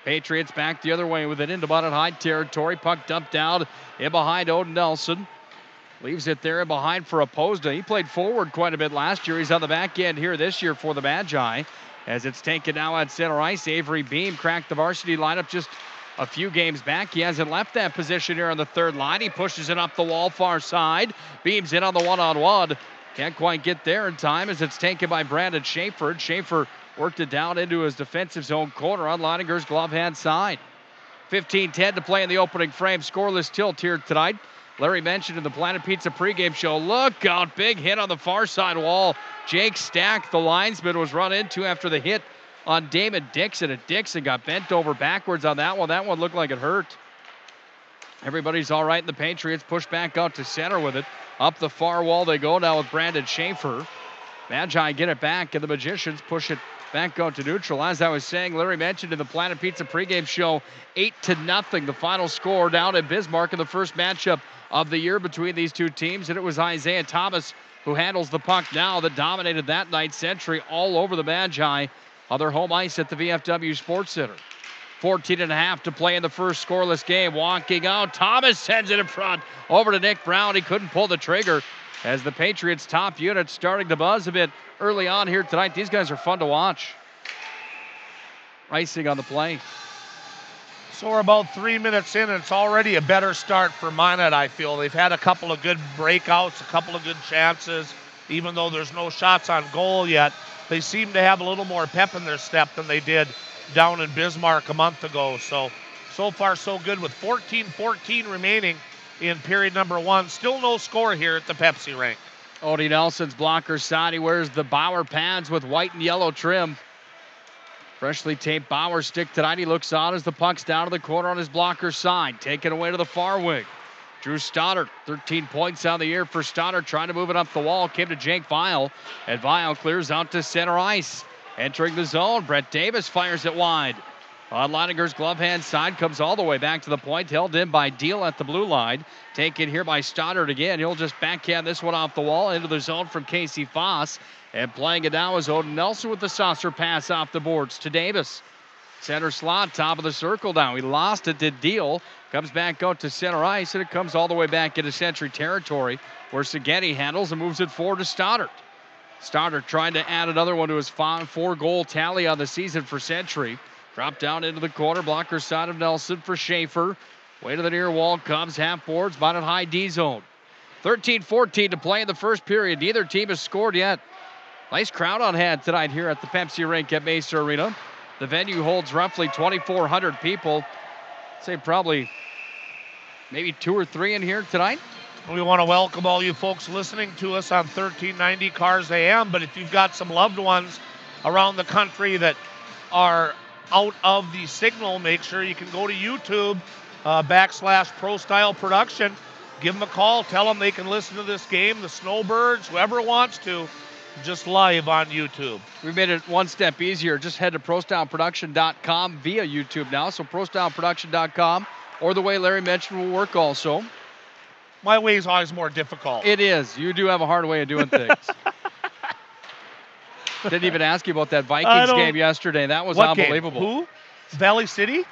Speaker 12: Patriots back the other way with it into Minot High territory. Puck dumped down in behind Odin Nelson. Leaves it there behind for Opposda. He played forward quite a bit last year. He's on the back end here this year for the Magi. As it's taken now at center ice, Avery Beam cracked the varsity lineup just a few games back. He hasn't left that position here on the third line. He pushes it up the wall far side. Beam's in on the one-on-one. Can't quite get there in time as it's taken by Brandon Schaefer. Schaefer worked it down into his defensive zone corner on Leininger's glove hand side. 15-10 to play in the opening frame. Scoreless tilt here tonight. Larry mentioned in the Planet Pizza pregame show, look out, big hit on the far side wall. Jake Stack, the linesman, was run into after the hit on Damon Dixon, and Dixon got bent over backwards on that one. That one looked like it hurt. Everybody's all right, and the Patriots push back out to center with it. Up the far wall they go now with Brandon Schaefer. Magi get it back, and the Magicians push it back out to neutral. As I was saying, Larry mentioned in the Planet Pizza pregame show, 8-0, the final score down in Bismarck in the first matchup of the year between these two teams, and it was Isaiah Thomas who handles the puck now that dominated that night. Century all over the Magi on their home ice at the VFW Sports Center. 14.5 to play in the first scoreless game. Walking out, Thomas sends it in front over to Nick Brown. He couldn't pull the trigger as the Patriots' top unit starting to buzz a bit early on here tonight. These guys are fun to watch. Icing on the play.
Speaker 11: So we're about 3 minutes in, and it's already a better start for Minot, I feel. They've had a couple of good breakouts, a couple of good chances. Even though there's no shots on goal yet, they seem to have a little more pep in their step than they did down in Bismarck a month ago. So far, so good with 14-14 remaining in period number 1. Still no score here at the Pepsi rink.
Speaker 12: Odie Nelson's blocker side. He wears the Bauer pads with white and yellow trim. Freshly taped Bauer stick tonight. He looks on as the puck's down to the corner on his blocker side. Taken away to the far wing. Drew Stoddard, 13 points on the year for Stoddard, trying to move it up the wall. Came to Jake Weil, and Weil clears out to center ice. Entering the zone, Brett Davis fires it wide. On Leininger's glove hand side, comes all the way back to the point, held in by Deal at the blue line. Taken here by Stoddard again. He'll just backhand this one off the wall into the zone from Casey Foss. And playing it now is Odin Nelson with the saucer pass off the boards to Davis. Center slot, top of the circle now. He lost it to Deal. Comes back out to center ice, and it comes all the way back into Century territory where Seghetti handles and moves it forward to Stoddard. Stoddard trying to add another one to his 4-goal tally on the season for Century. Drop down into the corner, blocker side of Nelson for Schaefer. Way to the near wall comes, half boards, Minot High D zone. 13-14 to play in the first period. Neither team has scored yet. Nice crowd on hand tonight here at the Pepsi rink at Mesa Arena. The venue holds roughly 2,400 people. I'd say probably maybe 2 or 3 in here tonight.
Speaker 11: We want to welcome all you folks listening to us on 1390 Cars AM, but if you've got some loved ones around the country that are out of the signal, make sure you can go to YouTube, /Pro Style Production. Give them a call. Tell them they can listen to this game, the Snowbirds, whoever wants to, just live on YouTube.
Speaker 12: We made it one step easier. Just head to ProStyleProduction.com via YouTube now. So ProStyleProduction.com, or the way Larry mentioned, will work also.
Speaker 11: My way is always more difficult.
Speaker 12: It is. You do have a hard way of doing things. Didn't even ask you about that Vikings game yesterday. That was unbelievable.
Speaker 11: Game? Who? Valley City?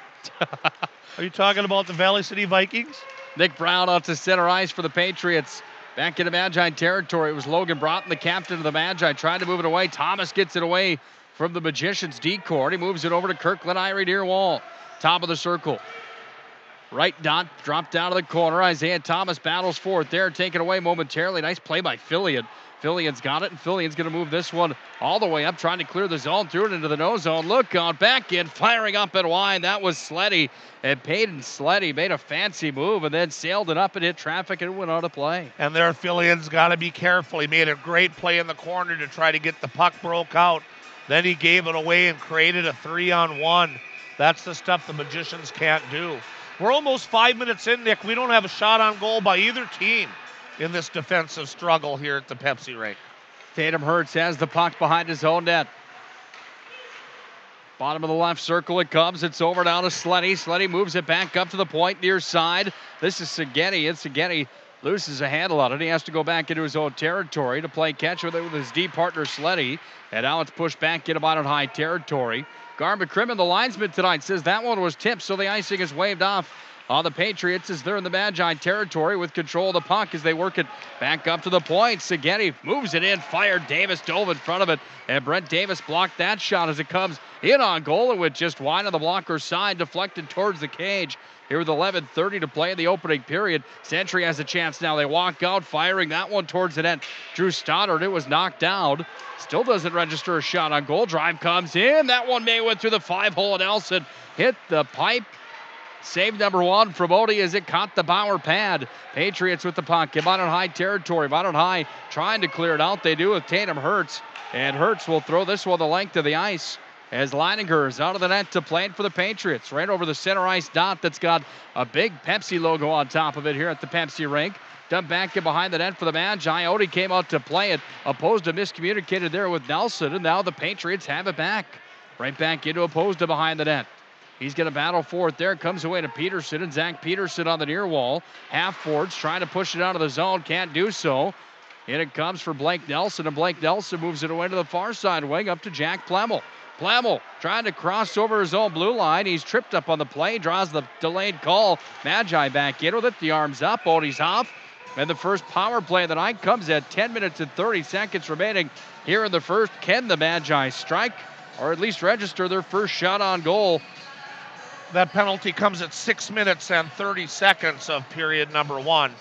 Speaker 11: Are you talking about the Valley City Vikings?
Speaker 12: Nick Brown out to center ice for the Patriots. Back into Magi territory. It was Logan Broughton, the captain of the Magi, trying to move it away. Thomas gets it away from the Magicians' D-court. He moves it over to Kirkland Irie near wall. Top of the circle. Right dot, drop down to the corner. Isaiah Thomas battles for it there, taken away momentarily. Nice play by Fillion. Fillion's got it, and Fillion's going to move this one all the way up, trying to clear the zone, threw it into the no zone. Look out, back in, firing up and wide. That was Sleddy, and Peyton Sleddy made a fancy move and then sailed it up and hit traffic and went out of play.
Speaker 11: And there, Fillion's got to be careful. He made a great play in the corner to try to get the puck broke out. Then he gave it away and created a 3-on-1. That's the stuff the Magicians can't do. We're almost 5 minutes in, Nick. We don't have a shot on goal by either team in this defensive struggle here at the Pepsi rink.
Speaker 12: Tatum Hertz has the puck behind his own net. Bottom of the left circle it comes. It's over down to Sleddy. Sleddy moves it back up to the point near side. This is Seghetti, and Seghetti loses a handle on it. He has to go back into his own territory to play catch with it with his D partner Sleddy. And now it's pushed back into Minot High territory. Gar McCrimmon, the linesman tonight, says that one was tipped, so the icing is waved off on the Patriots as they're in the Magi territory with control of the puck as they work it back up to the point. Seghetti moves it in, fired. Davis dove in front of it, and Brent Davis blocked that shot as it comes in on goal and went just wide on the blocker's side, deflected towards the cage. Here with 11:30 to play in the opening period. Century has a chance now. They walk out, firing that one towards the net. Drew Stoddard, it was knocked down. Still doesn't register a shot on goal. Drive comes in. That one may went through the 5-hole, and Nelson hit the pipe. Save number 1 from Odie as it caught the Bauer pad. Patriots with the puck in Minot High territory. Minot High trying to clear it out. They do with Tatum Hertz. And Hertz will throw this one the length of the ice as Leininger is out of the net to play it for the Patriots. Right over the center ice dot that's got a big Pepsi logo on top of it here at the Pepsi rink. Done back in behind the net for the Magi. Odie came out to play it. Opposed to miscommunicated there with Nelson. And now the Patriots have it back. Right back into opposed to behind the net. He's going to battle for it there. Comes away to Peterson, and Zach Peterson on the near wall. Half-forwards trying to push it out of the zone. Can't do so. And it comes for Blake Nelson, and Blake Nelson moves it away to the far side wing up to Jack Plemmel. Plemmel trying to cross over his own blue line. He's tripped up on the play, draws the delayed call. Magi back in with it. The arms up. Odie's off. And the first power play of the night comes at 10 minutes and 30 seconds remaining here in the first. Can the Magi strike, or at least register their first shot on goal?
Speaker 11: That penalty comes at 6 minutes and 30 seconds of period number 1.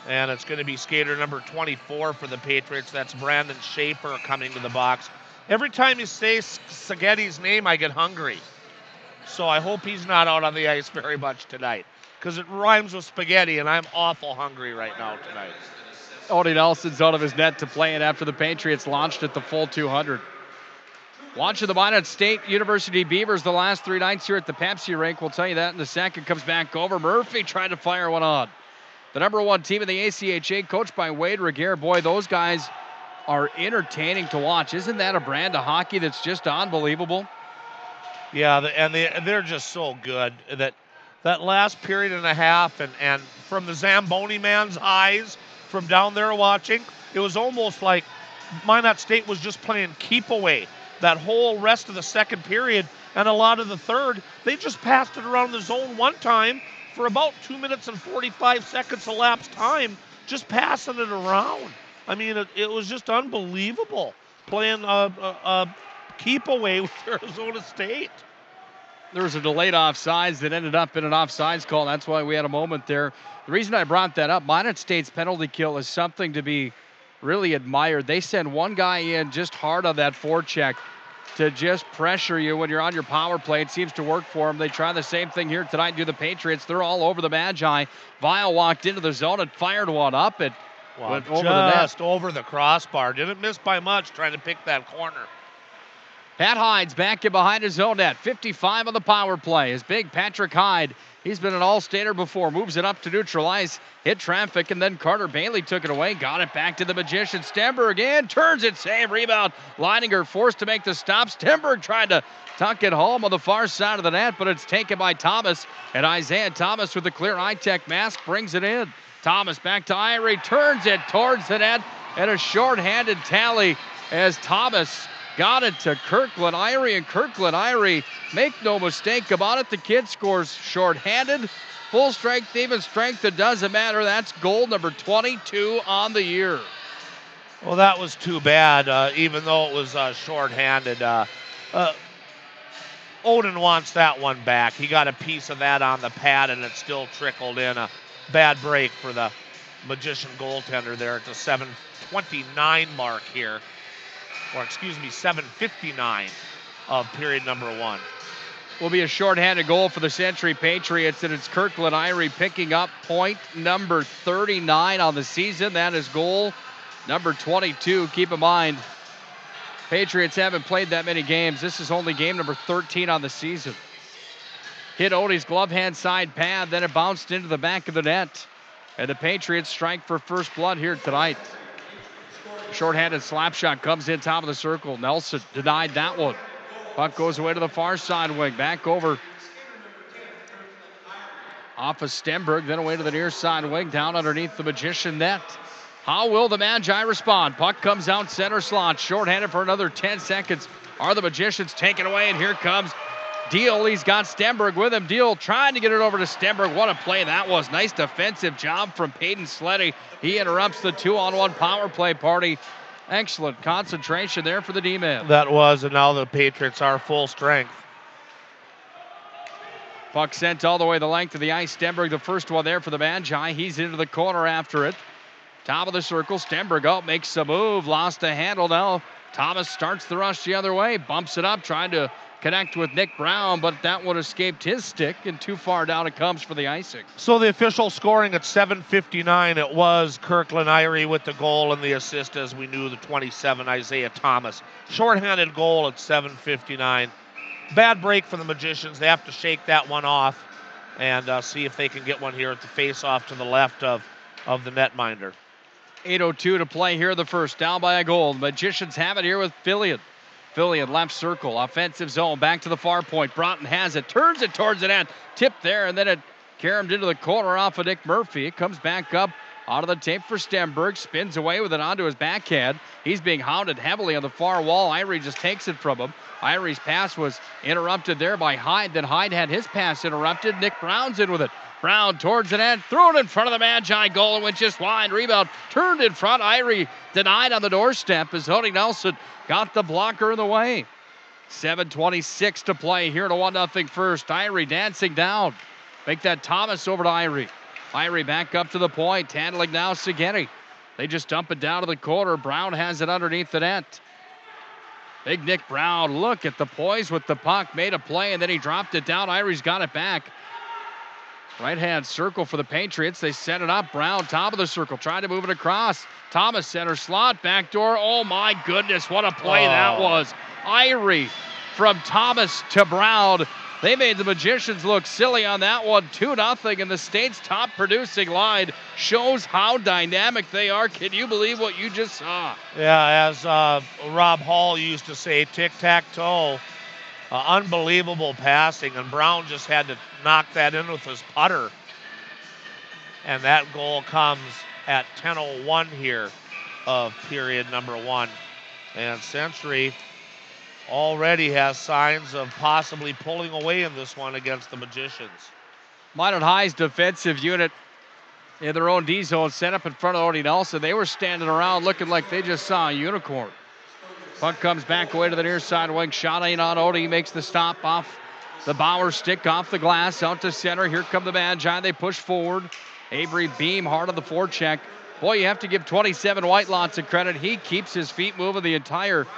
Speaker 11: And it's going to be skater number 24 for the Patriots. That's Brandon Schaefer coming to the box. Every time you say Seghetti's name, I get hungry. So I hope he's not out on the ice very much tonight, because it rhymes with spaghetti, and I'm awful hungry right now tonight.
Speaker 12: Odie Nelson's out of his net to play it after the Patriots launched at the full 200. Watching the Minot State University Beavers the last 3 nights here at the Pepsi rink. We'll tell you that in a second. Comes back over. Murphy tried to fire one on. The number 1 team in the ACHA, coached by Wade Regier. Boy, those guys are entertaining to watch. Isn't that a brand of hockey that's just unbelievable?
Speaker 11: Yeah, they're just so good. That last period and a half, and from the Zamboni man's eyes, from down there watching, it was almost like Minot State was just playing keep away that whole rest of the second period, and a lot of the third. They just passed it around the zone one time for about 2 minutes and 45 seconds elapsed time, just passing it around. I mean, it was just unbelievable playing a keep away with Arizona State.
Speaker 12: There was a delayed offsides that ended up in an offsides call. That's why we had a moment there. The reason I brought that up, Minot State's penalty kill is something to be really admired. They send one guy in just hard on that forecheck to just pressure you when you're on your power play. It seems to work for them. They try the same thing here tonight, do the Patriots. They're all over the Magi. Vial walked into the zone and fired one up. It went over the net.
Speaker 11: Just over the crossbar. Didn't miss by much trying to pick that corner.
Speaker 12: Pat Hyde's back in behind his own net. 55 on the power play. His big Patrick Hyde. He's been an all-stater before. Moves it up to neutralize. Hit traffic, and then Carter Bailey took it away. Got it back to the Magician. Stenberg in. Turns it. Save. Rebound. Leininger forced to make the stop. Stenberg tried to tuck it home on the far side of the net, but it's taken by Thomas. And Isaiah Thomas with the clear eye-tech mask brings it in. Thomas back to Irie. Turns it towards the net. And a short-handed tally as Thomas got it to Kirkland Irie, and Kirkland Irie, make no mistake about it, the kid scores short-handed, full strength, even strength, it doesn't matter. That's goal number 22 on the year.
Speaker 11: Well, that was too bad, even though it was short-handed. Odin wants that one back. He got a piece of that on the pad, and it still trickled in. A bad break for the Magician goaltender there at the 7:29 mark here. Or excuse me, 7:59 of period number 1.
Speaker 12: Will be a shorthanded goal for the Century Patriots, and it's Kirkland Irie picking up point number 39 on the season. That is goal number 22. Keep in mind, Patriots haven't played that many games. This is only game number 13 on the season. Hit Odie's glove hand side pad, then it bounced into the back of the net. And the Patriots strike for first blood here tonight. Short-handed slap shot comes in top of the circle. Nelson denied that one. Puck goes away to the far side wing. Back over off of Stenberg, then away to the near side wing, down underneath the Magician net. How will the Magi respond? Puck comes out center slot. Short-handed for another 10 seconds. Are the Magicians taken away? And here comes Deal. He's got Stenberg with him. Deal trying to get it over to Stenberg. What a play that was. Nice defensive job from Peyton Sleddy. He interrupts the 2-on-1 power play party. Excellent concentration there for the D-man.
Speaker 11: That was, and now the Patriots are full strength.
Speaker 12: Puck sent all the way the length of the ice. Stenberg, the first one there for the Magi. He's into the corner after it. Top of the circle. Stenberg out, makes a move. Lost the handle now. Thomas starts the rush the other way. Bumps it up, trying to connect with Nick Brown, but that one escaped his stick, and too far down it comes for the icing.
Speaker 11: So the official scoring at 7:59, it was Kirkland Irie with the goal and the assist, as we knew, the 27, Isaiah Thomas. Shorthanded goal at 7:59. Bad break for the Magicians. They have to shake that one off and see if they can get one here at the face-off to the left of the netminder.
Speaker 12: 8:02 to play here, the first, down by a goal. The Magicians have it here with Fillion. Fillion left circle, offensive zone, back to the far point. Broughton has it, turns it towards the net, tipped there, and then it caromed into the corner off of Nick Murphy. It comes back up out of the tape for Stenberg, spins away with it onto his backhand. He's being hounded heavily on the far wall. Irie just takes it from him. Irie's pass was interrupted there by Hyde. Then Hyde had his pass interrupted. Nick Brown's in with it. Brown towards the net, threw it in front of the Magi goal and went just wide. Rebound turned in front. Irie denied on the doorstep as Honey Nelson got the blocker in the way. 7:26 to play here to 1-0 first. Irie dancing down. Make that Thomas over to Irie. Irie back up to the point. Handling now Seghetti. They just dump it down to the corner. Brown has it underneath the net. Big Nick Brown, look at the poise with the puck. Made a play and then he dropped it down. Irie's got it back. Right-hand circle for the Patriots. They set it up. Brown, top of the circle, trying to move it across. Thomas, center slot, back door. Oh, my goodness, what a play that was. Irie from Thomas to Brown. They made the Magicians look silly on that one, 2-0, and the state's top producing line shows how dynamic they are. Can you believe what you just saw?
Speaker 11: Yeah, as Rob Hall used to say, tic-tac-toe. Unbelievable passing, and Brown just had to knock that in with his putter. And that goal comes at 10:01 here of period number 1. And Century already has signs of possibly pulling away in this one against the Magicians.
Speaker 12: Minot High's defensive unit in their own D zone set up in front of Odie Nelson. They were standing around looking like they just saw a unicorn. Puck comes back away to the near side wing. Shot ain't on Odie. He makes the stop off the Bauer stick, off the glass, out to center. Here come the Magi. They push forward. Avery Beam hard on the forecheck. Boy, you have to give 27 White lots of credit. He keeps his feet moving the entire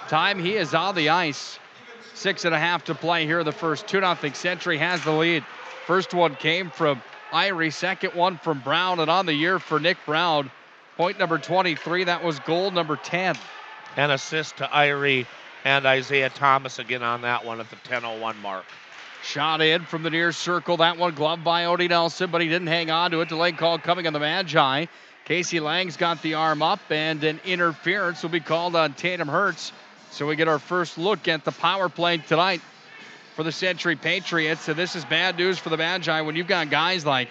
Speaker 12: time he is on the ice. 6.5 to play here in the first. 2-0. Century has the lead. First one came from Irie. Second one from Brown. And on the year for Nick Brown, point number 23. That was goal number 10.
Speaker 11: An assist to Irie and Isaiah Thomas again on that one at the 10:01 mark.
Speaker 12: Shot in from the near circle. That one gloved by Odie Nelson, but he didn't hang on to it. Delay call coming on the Magi. Casey Lang's got the arm up, and an interference will be called on Tatum Hertz. So we get our first look at the power play tonight for the Century Patriots. And this is bad news for the Magi when you've got guys like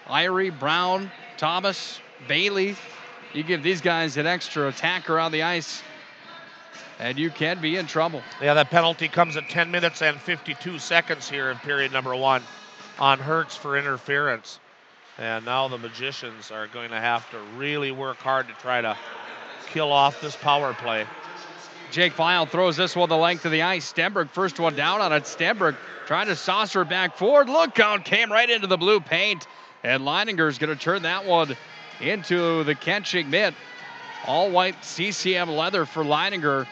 Speaker 12: Irie, Brown, Thomas, Bailey. You give these guys an extra attacker on the ice, and you can be in trouble.
Speaker 11: Yeah, that penalty comes at 10 minutes and 52 seconds here in period number 1 on Hertz for interference. And now the Magicians are going to have to really work hard to try to kill off this power play.
Speaker 12: Jake File throws this one the length of the ice. Stenberg first one down on it. Stenberg trying to saucer it back forward. Look out, came right into the blue paint. And Leininger's going to turn that one into the catching mitt. All white CCM leather for Leininger.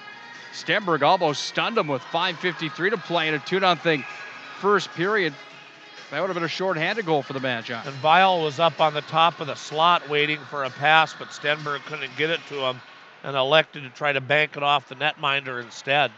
Speaker 12: Stenberg almost stunned him with 5:53 to play in a 2-0 first period. That would have been a short-handed goal for the Magi.
Speaker 11: And Vial was up on the top of the slot waiting for a pass, but Stenberg couldn't get it to him and elected to try to bank it off the netminder instead.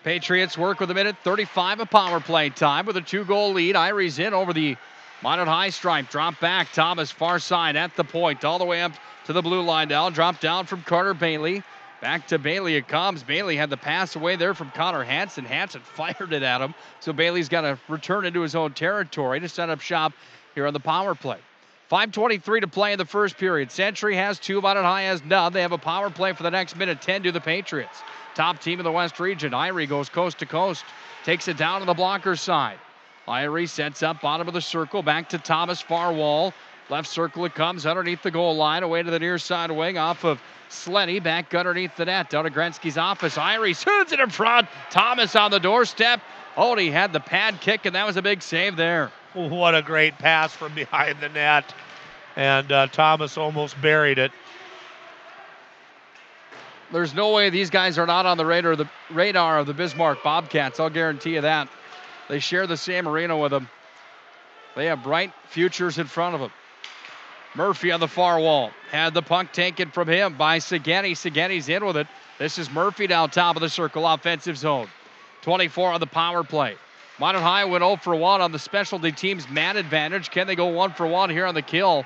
Speaker 12: Patriots work with a minute 35 of power play time with a 2-goal lead. Irie's in over the Minot High stripe. Drop back. Thomas far side at the point. All the way up to the blue line now. Drop down from Carter Bailey. Back to Bailey it comes. Bailey had the pass away there from Connor Hansen. Hansen fired it at him. So Bailey's got to return into his own territory to set up shop here on the power play. 5:23 to play in the first period. Century has 2. Minot High has none. They have a power play for the next minute 10 to the Patriots. Top team in the West region. Irie goes coast to coast. Takes it down on the blocker side. Irie sets up bottom of the circle. Back to Thomas, far wall. Left circle it comes underneath the goal line. Away to the near side wing off of Sletty. Back underneath the net. Down to Gretzky's office. Irie shoots it in front. Thomas on the doorstep. Odie had the pad kick, and that was a big save there.
Speaker 11: What a great pass from behind the net. And Thomas almost buried it.
Speaker 12: There's no way these guys are not on the radar of the Bismarck Bobcats. I'll guarantee you that. They share the same arena with them. They have bright futures in front of them. Murphy on the far wall. Had the puck taken from him by Segeni. Segeni's in with it. This is Murphy down top of the circle, offensive zone. 24 on the power play. Minot High went 0 for 1 on the specialty team's man advantage. Can they go 1 for 1 here on the kill?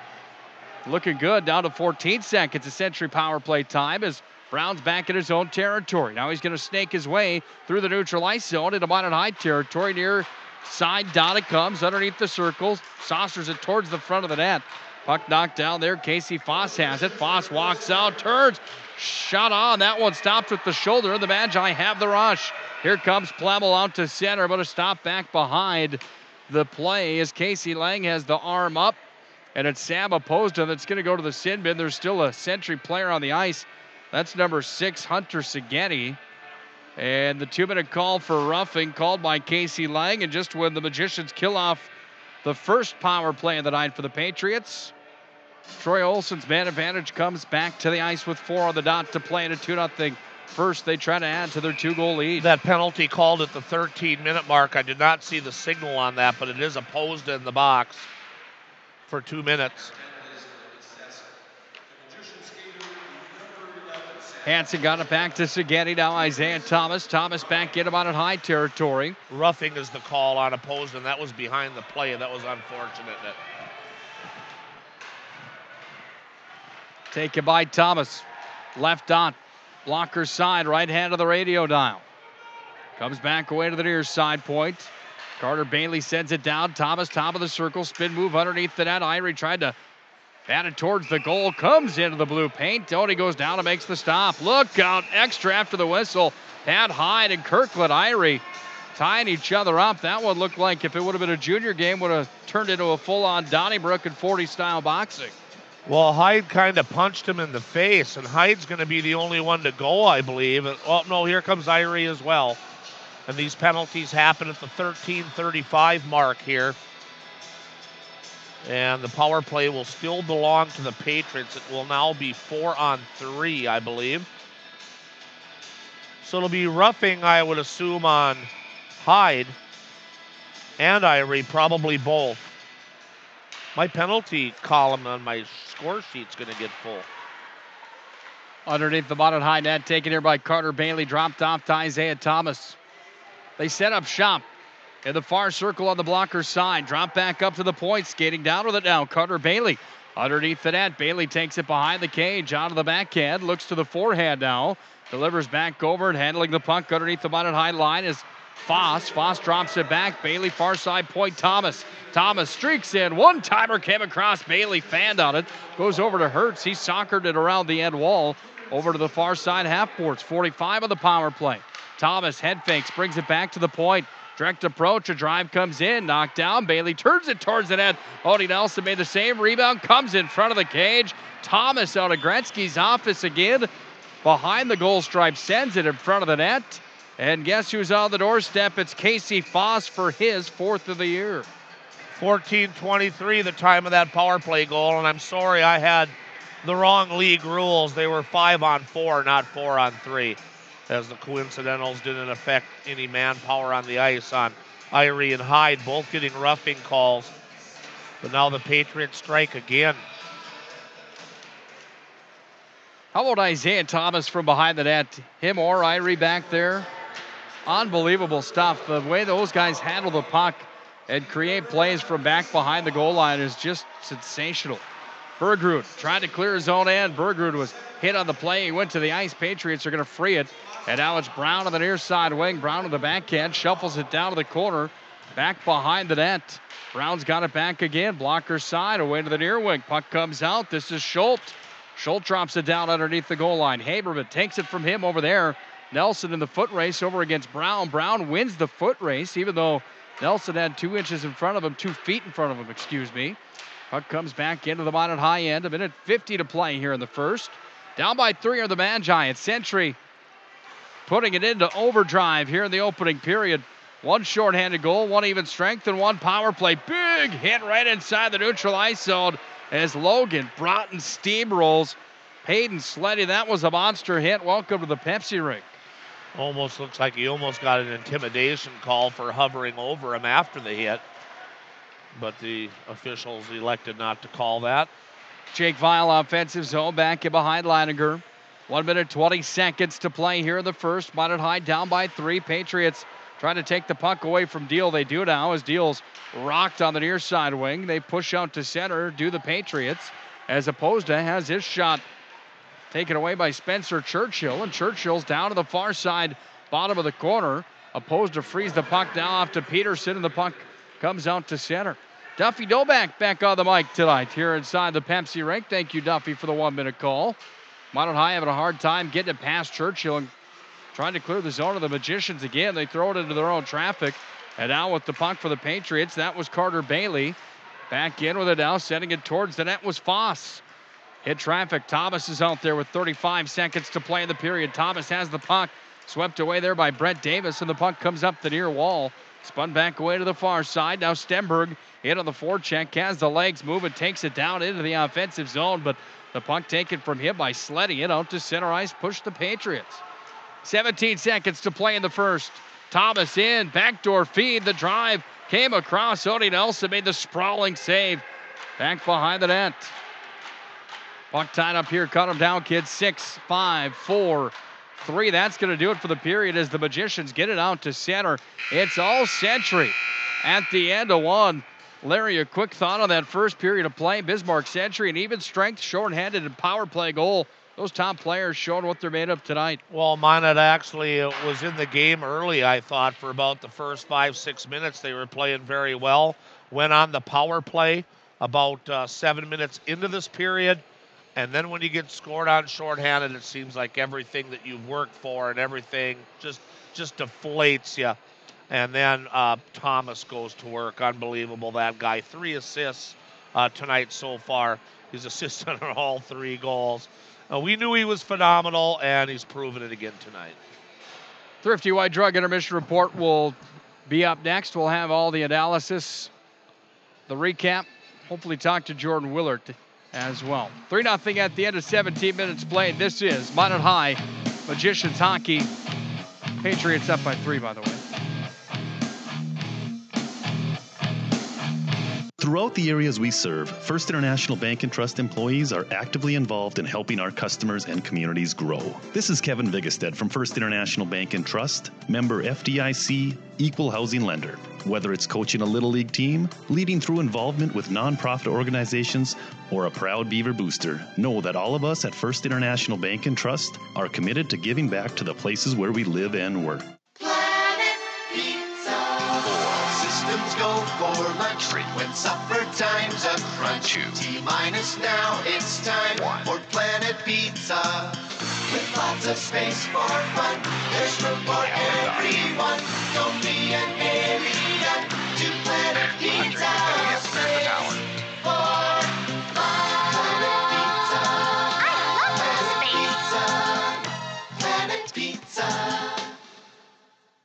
Speaker 12: Looking good. Down to 14 seconds of Century power play time as Brown's back in his own territory. Now he's going to snake his way through the neutral ice zone into Minot High territory. Near side dot it comes underneath the circles. Saucers it towards the front of the net. Puck knocked down there. Casey Foss has it. Foss walks out, turns, shot on. That one stopped with the shoulder. The Magi have the rush. Here comes Plemmel out to center, but a stop back behind the play as Casey Lang has the arm up. And it's Sam Oposta that's going to go to the sin bin. There's still a Century player on the ice. That's number 6, Hunter Segeni. And the 2-minute call for roughing called by Casey Lang. And just when the Magicians kill off the first power play of the night for the Patriots, Troy Olson's man advantage comes back to the ice with 4 on the dot to play in a 2-0 first. They try to add to their 2-goal lead.
Speaker 11: That penalty called at the 13-minute mark. I did not see the signal on that, but it is opposed in the box for 2 minutes.
Speaker 12: Hansen got it back to Seghetti. Now Isaiah Thomas. Thomas back in him on high territory.
Speaker 11: Roughing is the call on opposed, and that was behind the play. That was unfortunate.
Speaker 12: Taken by Thomas. Left dot. Blocker side, right hand of the radio dial. Comes back away to the near side point. Carter Bailey sends it down. Thomas, top of the circle. Spin move underneath the net. Irie tried to bat it towards the goal. Comes into the blue paint. Tony goes down and makes the stop. Look out. Extra after the whistle. Pat Hyde and Kirkland Irie tying each other up. That one looked like if it would have been a junior game, would have turned into a full-on Donnybrook and 40 style boxing.
Speaker 11: Well, Hyde kind of punched him in the face, and Hyde's going to be the only one to go, I believe. Oh, no, here comes Irie as well. And these penalties happen at the 13:35 mark here. And the power play will still belong to the Patriots. It will now be 4-on-3, I believe. So it'll be roughing, I would assume, on Hyde and Irie, probably both. My penalty column on my score sheet's going to get full.
Speaker 12: Underneath the bottom high net, taken here by Carter Bailey, dropped off to Isaiah Thomas. They set up shop in the far circle on the blocker side. Drop back up to the point, skating down with it now. Carter Bailey underneath the net. Bailey takes it behind the cage, out of the backhand, looks to the forehand now. Delivers back over and handling the puck underneath the bottom high line is Foss. Foss drops it back. Bailey far side point. Thomas. Thomas streaks in. One-timer came across. Bailey fanned on it. Goes over to Hertz. He soccered it around the end wall. Over to the far side half boards. 45 on the power play. Thomas head fakes. Brings it back to the point. Direct approach. A drive comes in. Knocked down. Bailey turns it towards the net. Odie Nelson made the same rebound. Comes in front of the cage. Thomas out of Gretzky's office again. Behind the goal stripe. Sends it in front of the net. And guess who's on the doorstep? It's Casey Foss for his 4th of the year.
Speaker 11: 14:23 the time of that power play goal, and I'm sorry I had the wrong league rules. They were 5-on-4, not 4-on-3, as the coincidentals didn't affect any manpower on the ice on Irie and Hyde, both getting roughing calls. But now the Patriots strike again.
Speaker 12: How about Isaiah Thomas from behind the net? Him or Irie back there? Unbelievable stuff. The way those guys handle the puck and create plays from back behind the goal line is just sensational. Bergrud tried to clear his own end. Bergrud was hit on the play. He went to the ice. Patriots are going to free it. And now it's Brown on the near side wing. Brown on the backhand. Shuffles it down to the corner. Back behind the net. Brown's got it back again. Blocker side away to the near wing. Puck comes out. This is Schultz. Schultz drops it down underneath the goal line. Haberman takes it from him over there. Nelson in the foot race over against Brown. Brown wins the foot race, even though Nelson had 2 inches in front of him, 2 feet in front of him, excuse me. Puck comes back into the Minot high end. 1:50 to play here in the first. Down by 3 are the Man Giants. Century putting it into overdrive here in the opening period. 1 shorthanded goal, 1 even strength, and 1 power play. Big hit right inside the neutral ice zone as Logan Broughton steamrolls Hayden Sleddy. That was a monster hit. Welcome to the Pepsi rink.
Speaker 11: Almost looks like he almost got an intimidation call for hovering over him after the hit. But the officials elected not to call that.
Speaker 12: Jake Vial offensive zone back in behind Leininger. 1:20 to play here in the first. Minot High down by 3. Patriots trying to take the puck away from Deal. They do now as Deal's rocked on the near side wing. They push out to center, do the Patriots, as opposed to has his shot taken away by Spencer Churchill, and Churchill's down to the far side, bottom of the corner. Opposed to freeze the puck now off to Peterson, and the puck comes out to center. Duffy Doback back on the mic tonight here inside the Pepsi rink. Thank you, Duffy, for the 1-minute call. Minot High having a hard time getting it past Churchill and trying to clear the zone of the Magicians again. They throw it into their own traffic. And now with the puck for the Patriots, that was Carter Bailey. Back in with it now, sending it towards the net was Foss. Hit traffic. Thomas is out there with 35 seconds to play in the period. Thomas has the puck. Swept away there by Brett Davis, and the puck comes up the near wall. Spun back away to the far side. Now Stenberg in on the forecheck. Has the legs, move and takes it down into the offensive zone, but the puck taken from him by Sleddy and out to center ice. Push the Patriots. 17 seconds to play in the first. Thomas in. Backdoor feed. The drive came across. Odie Nelson made the sprawling save. Back behind the net. Puck tied up here, cut him down, kids. 6, 5, 4, 3. That's going to do it for the period as the Magicians get it out to center. It's all Century at the end of one. Larry, a quick thought on that first period of play. Bismarck Century, an even strength, shorthanded, and power play goal. Those top players showing what they're made of tonight.
Speaker 11: Well, Minot actually was in the game early, I thought, for about the first 5-6 minutes. They were playing very well. Went on the power play about 7 minutes into this period. And then when you get scored on shorthanded, it seems like everything that you've worked for and everything just deflates you. And then Thomas goes to work. Unbelievable, that guy. 3 assists tonight so far. He's assisted on all 3 goals. We knew he was phenomenal, and he's proven it again tonight.
Speaker 12: Thrifty White Drug Intermission Report will be up next. We'll have all the analysis, the recap, hopefully talk to Jordan Willard as well. 3-0 at the end of 17 minutes played. This is Minot High Magicians Hockey. Patriots up by 3, by the way.
Speaker 5: Throughout the areas we serve, First International Bank and Trust employees are actively involved in helping our customers and communities grow. This is Kevin Vigestad from First International Bank and Trust, member FDIC, equal housing lender. Whether it's coaching a Little League team, leading through involvement with nonprofit organizations, or a proud Beaver booster, know that all of us at First International Bank and Trust are committed to giving back to the places where we live and work.
Speaker 6: Systems go for lunch when supper time's a crunch. T-minus now, it's time for Planet Pizza. With lots of space for fun, there's room for everyone. Don't be an alien to Planet Pizza. Space for fun. Planet Pizza. Planet Pizza.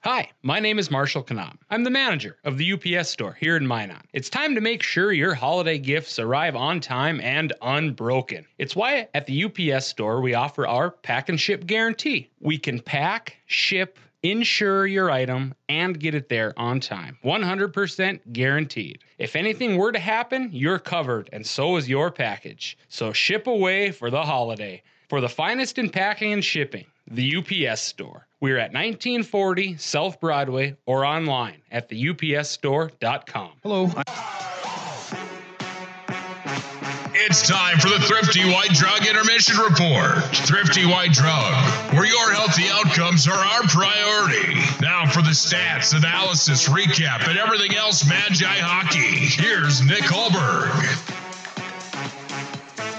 Speaker 7: Hi, my name is Marshall Kanam. I'm the manager of the UPS store here in Minot. It's time to make sure your holiday gifts arrive on time and unbroken. It's why at the UPS store we offer our pack and ship guarantee. We can pack, ship, insure your item, and get it there on time. 100% guaranteed. If anything were to happen, you're covered, and so is your package. So ship away for the holiday. For the finest in packing and shipping, the UPS store. We're at 1940 South Broadway or online at theupsstore.com.
Speaker 8: Hello.
Speaker 4: It's time for the Thrifty White Drug Intermission Report. Thrifty White Drug, where your healthy outcomes are our priority. Now for the stats, analysis, recap, and everything else Magi Hockey. Here's Nick Hulberg.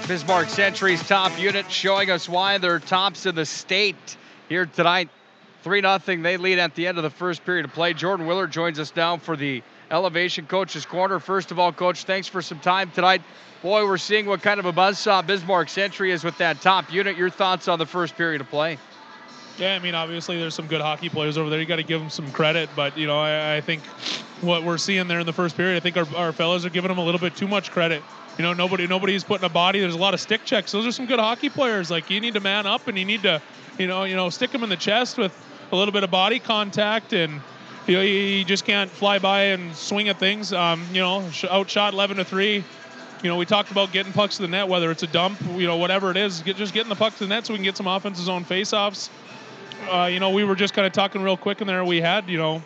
Speaker 12: Bismarck Century's top unit showing us why they're tops in the state here tonight. 3-0. They lead at the end of the first period of play. Jordan Willard joins us now for the Elevation Coach's Corner. First of all, Coach, thanks for some time tonight. Boy, we're seeing what kind of a buzzsaw Bismarck Century is with that top unit. Your thoughts on the first period of play?
Speaker 15: Yeah, I mean, obviously there's some good hockey players over there. You got to give them some credit, but, you know, I think what we're seeing there in the first period, I think our fellas are giving them a little bit too much credit. You know, nobody's putting a body. There's a lot of stick checks. Those are some good hockey players. Like, you need to man up and you need to, you know, stick them in the chest with a little bit of body contact, and you just can't fly by and swing at things. Outshot 11-3. You know, we talked about getting pucks to the net, whether it's a dump, you know, whatever it is, just getting the puck to the net so we can get some offensive zone faceoffs. We were just kind of talking real quick in there. We had, 2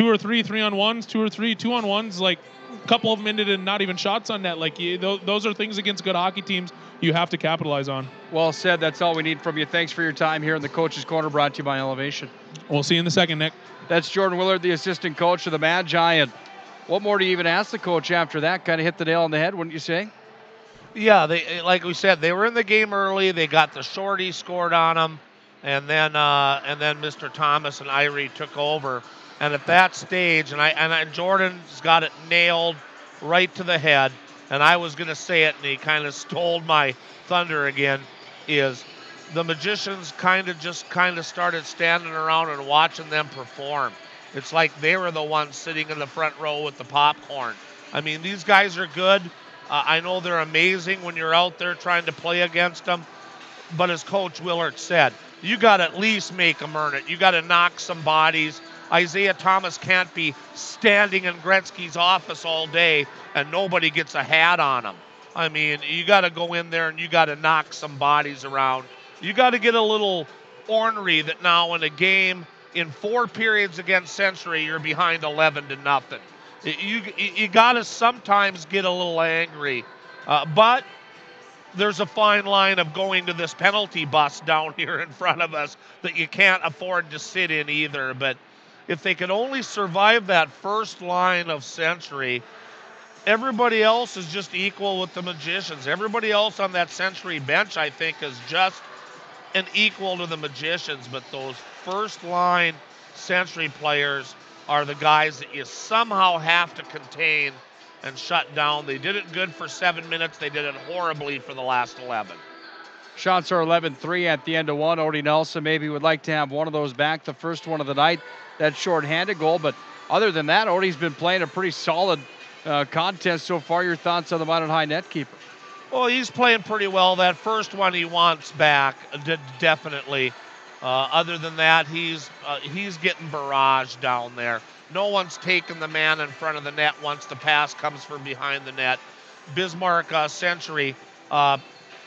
Speaker 15: or 3 3-on-1s, 2 or 3 2-on-1s, like a couple of them ended in not even shots on net. Like, those are things against good hockey teams you have to capitalize on.
Speaker 12: Well said. That's all we need from you. Thanks for your time here in the Coach's Corner, brought to you by Elevation.
Speaker 15: We'll see you in the second, Nick.
Speaker 12: That's Jordan Willard, the assistant coach of the Magi. And what more do you even ask the coach after that? Kind of hit the nail on the head, wouldn't you say?
Speaker 11: Yeah, they, like we said, they were in the game early. They got the shorty scored on them, and then Mr. Thomas and Irie took over. And at that stage, and Jordan's got it nailed right to the head. And I was going to say it, and he kind of stole my thunder again, is the Magicians kind of started standing around and watching them perform. It's like they were the ones sitting in the front row with the popcorn. I mean, these guys are good. I know they're amazing when you're out there trying to play against them. But as Coach Willard said, you got to at least make them earn it. You got to knock some bodies. Isaiah Thomas can't be standing in Gretzky's office all day and nobody gets a hat on him. I mean, you got to go in there and you got to knock some bodies around. You got to get a little ornery that now in a game in 4 periods against Century, you're behind 11-0. You got to sometimes get a little angry. But there's a fine line of going to this penalty bus down here in front of us that you can't afford to sit in either. But if they could only survive that first line of Century, everybody else is just equal with the Magicians. Everybody else on that Century bench, I think, is just an equal to the Magicians. But those first line Century players are the guys that you somehow have to contain and shut down. They did it good for 7 minutes. They did it horribly for the last 11.
Speaker 12: Shots are 11-3 at the end of one. Odie Nelson maybe would like to have one of those back, the first one of the night, that short-handed goal. But other than that, Odie's been playing a pretty solid contest so far. Your thoughts on the Minot High net keeper?
Speaker 11: Well, he's playing pretty well. That first one he wants back, definitely. Other than that, he's getting barraged down there. No one's taking the man in front of the net once the pass comes from behind the net. Bismarck Century, the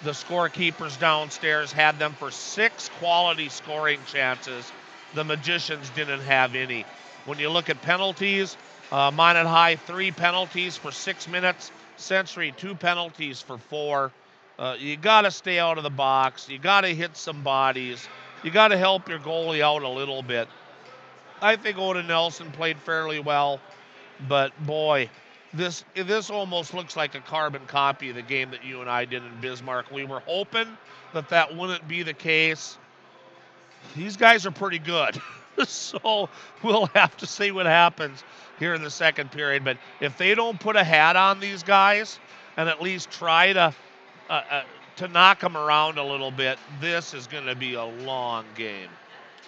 Speaker 11: scorekeepers downstairs had them for 6 quality scoring chances. The Magicians didn't have any. When you look at penalties, Minot High 3 penalties for 6 minutes. Century 2 penalties for 4. You got to stay out of the box. You got to hit some bodies. You got to help your goalie out a little bit. I think Oda Nelson played fairly well, but boy, this almost looks like a carbon copy of the game that you and I did in Bismarck. We were hoping that wouldn't be the case. These guys are pretty good, so we'll have to see what happens here in the second period. But if they don't put a hat on these guys and at least try to knock them around a little bit, this is going to be a long game.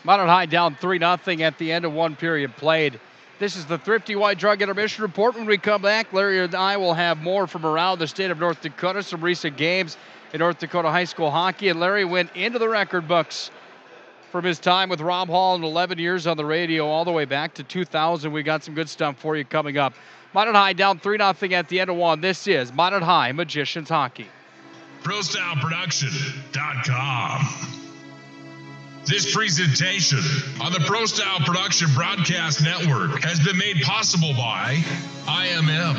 Speaker 12: Minot High down 3-0 at the end of one period played. This is the Thrifty White Drug Intermission Report. When we come back, Larry and I will have more from around the state of North Dakota, some recent games in North Dakota high school hockey. And Larry went into the record books from his time with Rob Hall and 11 years on the radio all the way back to 2000. We got some good stuff for you coming up. Minot High down 3-0 at the end of one. This is Minot High Magicians Hockey.
Speaker 4: ProStyleProduction.com. This presentation on the Pro Style Production Broadcast Network has been made possible by IMM,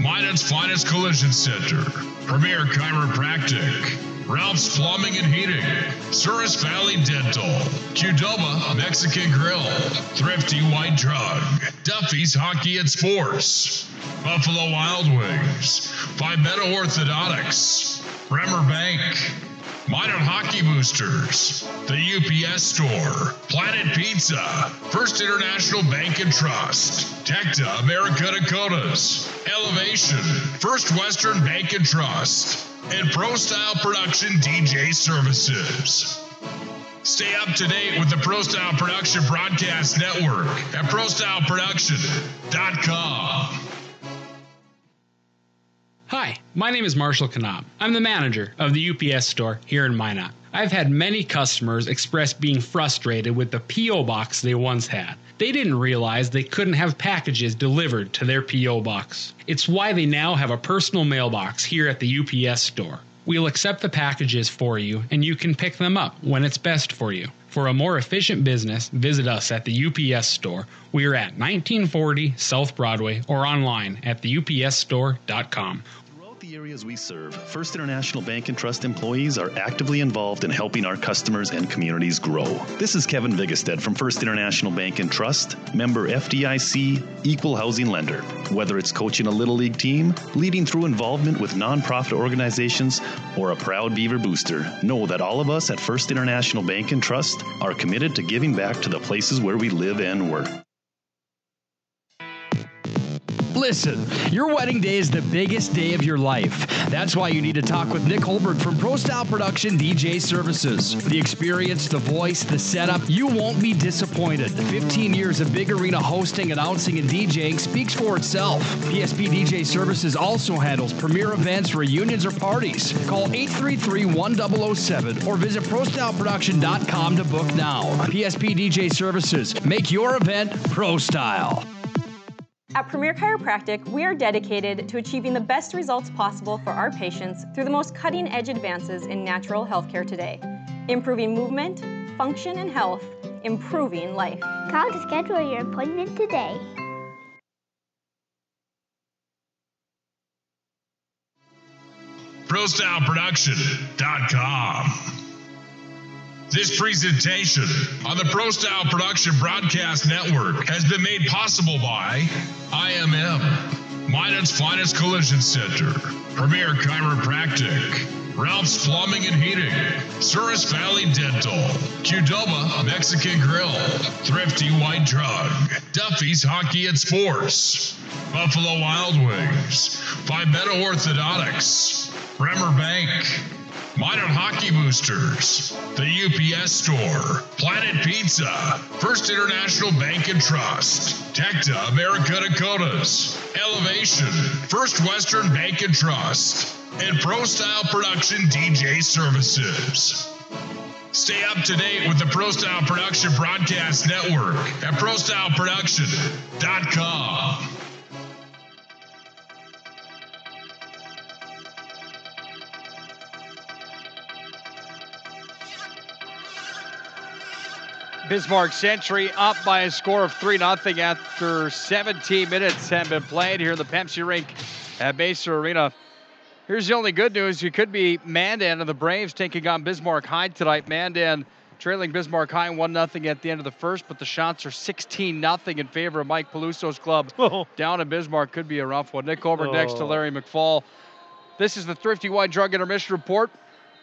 Speaker 4: Minot's Finest Collision Center, Premier Chiropractic, Ralph's Plumbing and Heating, Souris Valley Dental, Qdoba Mexican Grill, Thrifty White Drug, Duffy's Hockey and Sports, Buffalo Wild Wings, Pimento Orthodontics, Bremer Bank, Minot Hockey Boosters, the UPS Store, Planet Pizza, First International Bank and Trust, Tecta America Dakotas, Elevation, First Western Bank and Trust, and Pro Style Production DJ Services. Stay up to date with the Pro Style Production Broadcast Network at ProStyleProduction.com.
Speaker 7: Hi, my name is Marshall Knob. I'm the manager of the UPS store here in Minot. I've had many customers express being frustrated with the P.O. box they once had. They didn't realize they couldn't have packages delivered to their P.O. box. It's why they now have a personal mailbox here at the UPS store. We'll accept the packages for you, and you can pick them up when it's best for you. For a more efficient business, visit us at the UPS store. We are at 1940 South Broadway or online at theupsstore.com.
Speaker 5: Throughout the areas we serve, First International Bank and Trust employees are actively involved in helping our customers and communities grow. This is Kevin Vigestad from First International Bank and Trust, member FDIC, equal housing lender. Whether it's coaching a Little League team, leading through involvement with nonprofit organizations, or a proud Beaver booster, know that all of us at First International Bank and Trust are committed to giving back to the places where we live and work.
Speaker 1: Listen, your wedding day is the biggest day of your life. That's why you need to talk with Nick Hulberg from Pro Style Production DJ Services. The experience, the voice, the setup, you won't be disappointed. 15 years of big arena hosting, announcing, and DJing speaks for itself. PSP DJ Services also handles premier events, reunions, or parties. Call 833-1007 or visit ProStyleProduction.com to book now. PSP DJ Services. Make your event Pro Style.
Speaker 2: At Premier Chiropractic, we are dedicated to achieving the best results possible for our patients through the most cutting-edge advances in natural healthcare today, improving movement, function, and health, improving life.
Speaker 3: Call to schedule your appointment today.
Speaker 4: ProStyleProduction.com. This presentation on the Pro Style Production Broadcast Network has been made possible by IMM, Minot's Finest Collision Center, Premier Chiropractic, Ralph's Plumbing and Heating, Souris Valley Dental, Qdoba Mexican Grill, Thrifty White Drug, Duffy's Hockey and Sports, Buffalo Wild Wings, Pimento Orthodontics, Bremer Bank, Minot Hockey Boosters, the UPS Store, Planet Pizza, First International Bank and Trust, Tecta America Dakotas, Elevation, First Western Bank and Trust, and Pro Style Production DJ Services. Stay up to date with the Pro Style Production Broadcast Network at ProStyleProduction.com.
Speaker 12: Bismarck Century up by a score of 3-0 after 17 minutes have been played here in the Pepsi Rink at Mesa Arena. Here's the only good news. You could be Mandan and the Braves taking on Bismarck High tonight. Mandan trailing Bismarck High 1-0 at the end of the first, but the shots are 16-0 in favor of Mike Peluso's club. Down in Bismarck could be a rough one. Nick Hulberg next to Larry McFall. This is the Thrifty White Drug Intermission Report.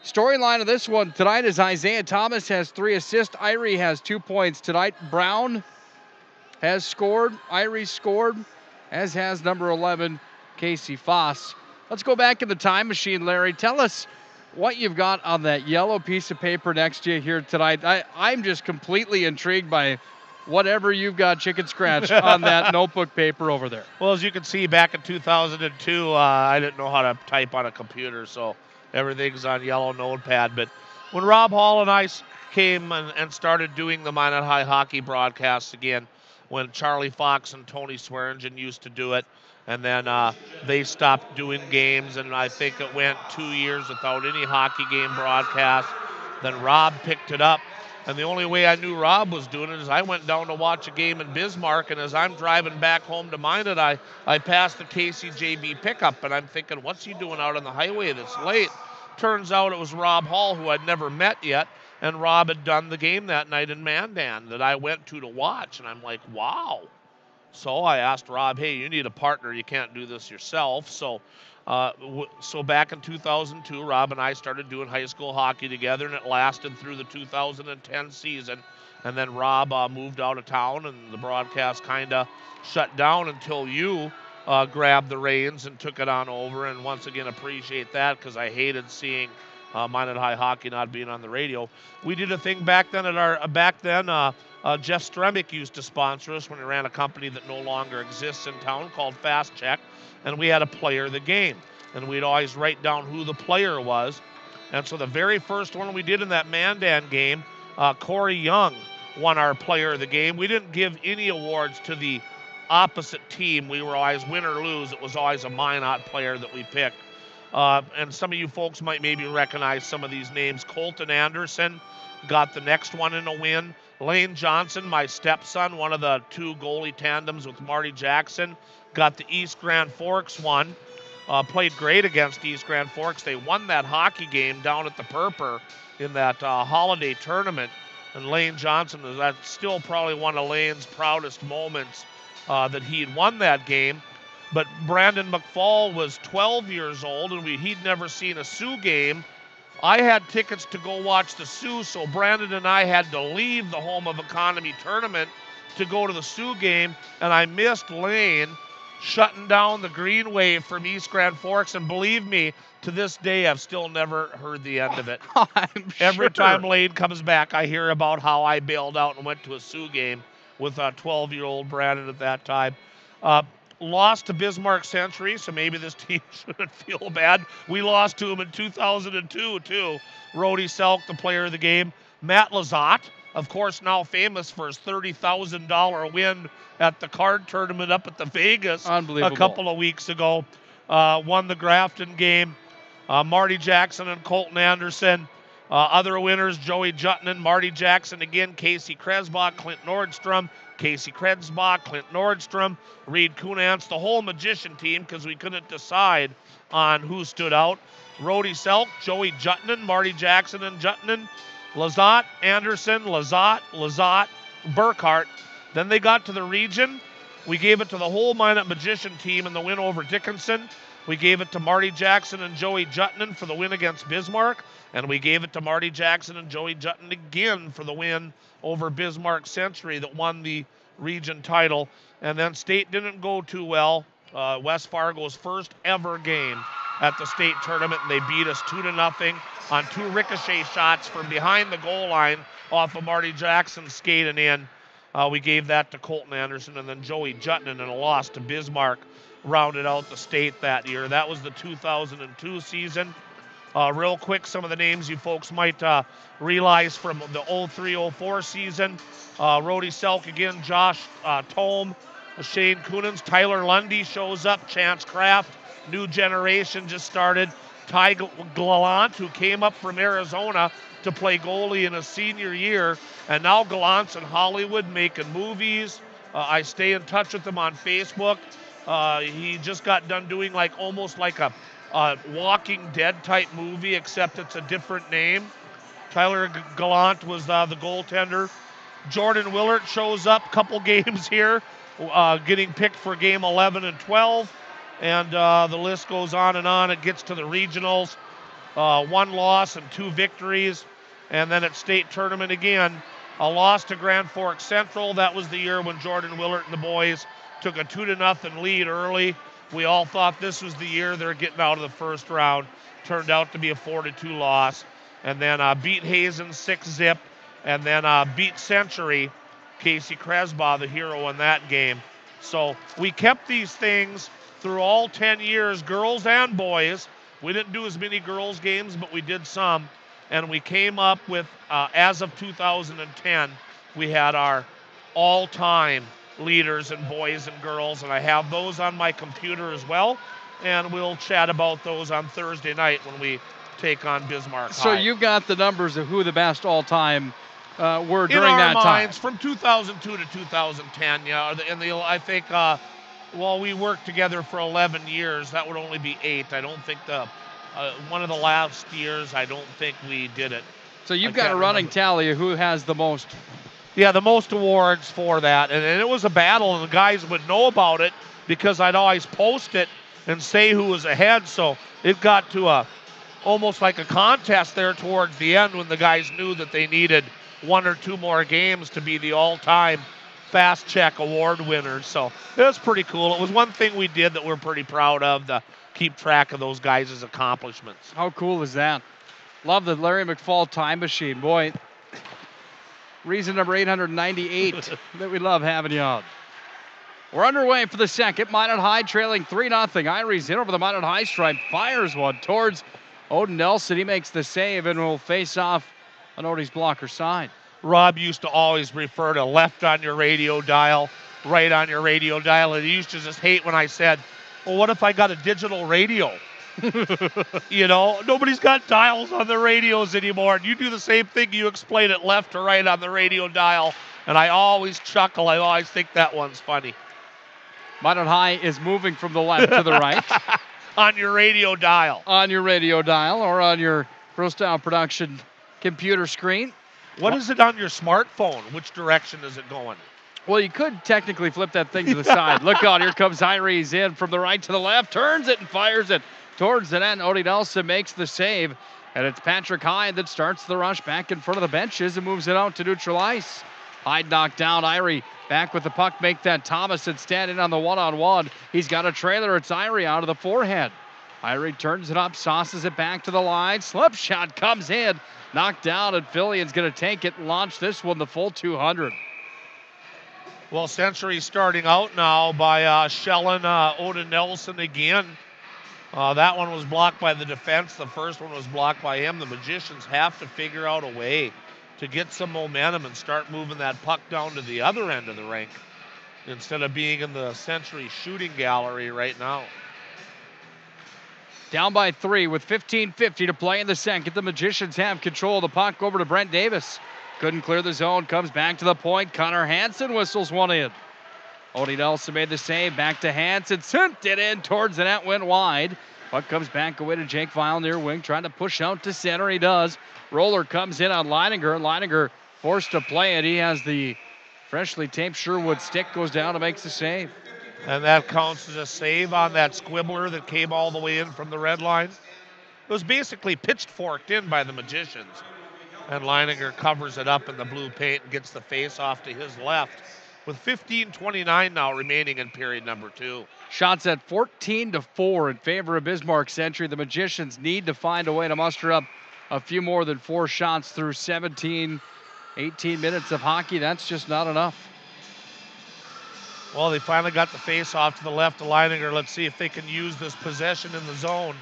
Speaker 12: Storyline of this one tonight is Isaiah Thomas has 3 assists. Irie has 2 points tonight. Brown has scored. Irie scored, as has number 11, Casey Foss. Let's go back in the time machine, Larry. Tell us what you've got on that yellow piece of paper next to you here tonight. I'm just completely intrigued by whatever you've got chicken scratch on that notebook paper over there.
Speaker 11: Well, as you can see, back in 2002, I didn't know how to type on a computer, so everything's on yellow notepad. But when Rob Hall and I came and started doing the Minot High hockey broadcasts again, when Charlie Fox and Tony Swearingen used to do it, and then they stopped doing games, and I think it went 2 years without any hockey game broadcast. Then Rob picked it up, and the only way I knew Rob was doing it is I went down to watch a game in Bismarck, and as I'm driving back home to Minot, I passed the KCJB pickup, and I'm thinking, what's he doing out on the highway this late? Turns out it was Rob Hall, who I'd never met yet, and Rob had done the game that night in Mandan that I went to watch, and I'm like, wow. So I asked Rob, hey, you need a partner. You can't do this yourself. So back in 2002, Rob and I started doing high school hockey together, and it lasted through the 2010 season. And then Rob moved out of town, and the broadcast kind of shut down until you grabbed the reins and took it on over. And once again, appreciate that, because I hated seeing Minot High hockey not being on the radio. We did a thing back then Jeff Stremick used to sponsor us when he ran a company that no longer exists in town called Fast Check, and we had a player of the game, and we'd always write down who the player was. And so the very first one we did in that Mandan game, Corey Young won our player of the game. We didn't give any awards to the opposite team. We were always win or lose. It was always a Minot player that we picked. And some of you folks might maybe recognize some of these names. Colton Anderson got the next one in a win. Lane Johnson, my stepson, one of the 2 goalie tandems with Marty Jackson, got the East Grand Forks one. Played great against East Grand Forks. They won that hockey game down at the Purper in that holiday tournament. And Lane Johnson, that's still probably one of Lane's proudest moments that he had won that game. But Brandon McFall was 12 years old, and he'd never seen a Sioux game. I had tickets to go watch the Sioux, so Brandon and I had to leave the Home of Economy tournament to go to the Sioux game, and I missed Lane shutting down the green wave from East Grand Forks, and believe me, to this day, I've still never heard the end of it. Every time Lane comes back, I hear about how I bailed out and went to a Sioux game with a 12-year-old Brandon at that time. Lost to Bismarck Century, so maybe this team shouldn't feel bad. We lost to him in 2002, too. Rhodey Selk, the player of the game. Matt Lazat of course, now famous for his $30,000 win at the card tournament up at the Vegas a couple of weeks ago. Won the Grafton game. Marty Jackson and Colton Anderson. Other winners, Joey Jutton, Marty Jackson again, Casey Kresbach, Clint Nordstrom, Casey Kresbach, Clint Nordstrom, Reed Kunance, the whole Magician team, because we couldn't decide on who stood out. Rody Selk, Joey Jutton, Marty Jackson and Jutton, Lazat, Anderson, Lazat, Burkhart. Then they got to the region. We gave it to the whole Minot Magician team in the win over Dickinson. We gave it to Marty Jackson and Joey Jutton for the win against Bismarck. And we gave it to Marty Jackson and Joey Jutton again for the win over Bismarck Century that won the region title. And then state didn't go too well. West Fargo's first ever game at the state tournament, and they beat us 2-0 on 2 ricochet shots from behind the goal line off of Marty Jackson skating in. We gave that to Colton Anderson, and then Joey Jutton in a loss to Bismarck rounded out the state that year. That was the 2002 season. Real quick, some of the names you folks might realize from the 03-04 season. Rody Selk again, Josh Tome, Shane Coonans, Tyler Lundy shows up, Chance Kraft, new generation just started. Ty Gallant, who came up from Arizona to play goalie in his senior year, and now Gallant's in Hollywood making movies. I stay in touch with him on Facebook. He just got done doing almost like a Walking Dead type movie, except it's a different name. Tyler Gallant was the goaltender. Jordan Willert shows up, couple games here, getting picked for game 11 and 12. And the list goes on and on. It gets to the regionals, 1 loss and 2 victories. And then at state tournament again, a loss to Grand Forks Central. That was the year when Jordan Willert and the boys took a 2-0 lead early. We all thought this was the year they're getting out of the first round. Turned out to be a 4-2 loss. And then beat Hazen 6-0. And then beat Century. Casey Kresbach, the hero in that game. So we kept these things through all 10 years, girls and boys. We didn't do as many girls games, but we did some. And we came up with, as of 2010, we had our all-time leaders in boys and girls, and I have those on my computer as well. And we'll chat about those on Thursday night when we take on Bismarck High.
Speaker 12: So you've got the numbers of who the best all-time were during
Speaker 11: in our
Speaker 12: that
Speaker 11: minds,
Speaker 12: time.
Speaker 11: from 2002 to 2010, yeah. And I think, well, we worked together for 11 years. That would only be 8. I don't think one of the last years, I don't think we did it.
Speaker 12: So you've got a running tally of who has the most.
Speaker 11: Yeah, the most awards for that. And it was a battle, and the guys would know about it because I'd always post it and say who was ahead. So it got to almost like a contest there towards the end when the guys knew that they needed 1 or 2 more games to be the all-time Fast Check Award winners. So it was pretty cool. It was one thing we did that we're pretty proud of, to keep track of those guys' accomplishments.
Speaker 12: How cool is that? Love the Larry McFall time machine. Boy, reason number 898 that we love having you on. We're underway for the second. Minot High trailing 3-0. Irie's in over the Minot High stripe, fires one towards Odin Nelson. He makes the save and will face off on Odie's blocker side.
Speaker 11: Rob used to always refer to left on your radio dial, right on your radio dial. And he used to just hate when I said, well, what if I got a digital radio? You know, nobody's got dials on the radios anymore. And you do the same thing. You explain it left or right on the radio dial. And I always chuckle. I always think that one's funny.
Speaker 12: Minot High is moving from the left to the right.
Speaker 11: On your radio dial.
Speaker 12: On your radio dial or on your Pro Style Production computer screen.
Speaker 11: What is it on your smartphone? Which direction is it going?
Speaker 12: Well, you could technically flip that thing to the side. Look out, here comes Iries in from the right to the left, turns it and fires it towards the net. Odie Nelson makes the save, and it's Patrick Hyde that starts the rush back in front of the benches and moves it out to neutral ice. Hyde knocked down. Irie back with the puck, make that Thomas instead in on the one-on-one. He's got a trailer. It's Irie out of the forehead. Irie turns it up, sauces it back to the line. Slip shot comes in, knocked down, and Fillion's going to take it and launch this one the full 200.
Speaker 11: Well, Century starting out now by shelling Odin Nelson again. That one was blocked by the defense. The first one was blocked by him. The Magicians have to figure out a way to get some momentum and start moving that puck down to the other end of the rink instead of being in the Century shooting gallery right now.
Speaker 12: Down by 3 with 15:50 to play in the second. The Magicians have control of the puck over to Brent Davis. Couldn't clear the zone, comes back to the point. Connor Hansen whistles one in. Odie Nelson made the save, back to Hansen, sent it in towards the net, went wide. Puck comes back away to Jake Vile near wing, trying to push out to center, he does. Roller comes in on Leininger, and Leininger forced to play it. He has the freshly taped Sherwood stick, goes down and makes the save.
Speaker 11: And that counts as a save on that squibbler that came all the way in from the red line. It was basically pitched forked in by the Magicians. And Leininger covers it up in the blue paint and gets the face off to his left with 15:29 now remaining in period number 2.
Speaker 12: Shots at 14-4 in favor of Bismarck Century. The Magicians need to find a way to muster up a few more than 4 shots through 18 minutes of hockey. That's just not enough.
Speaker 11: Well, they finally got the face off to the left of Leininger. Let's see if they can use this possession in the zone.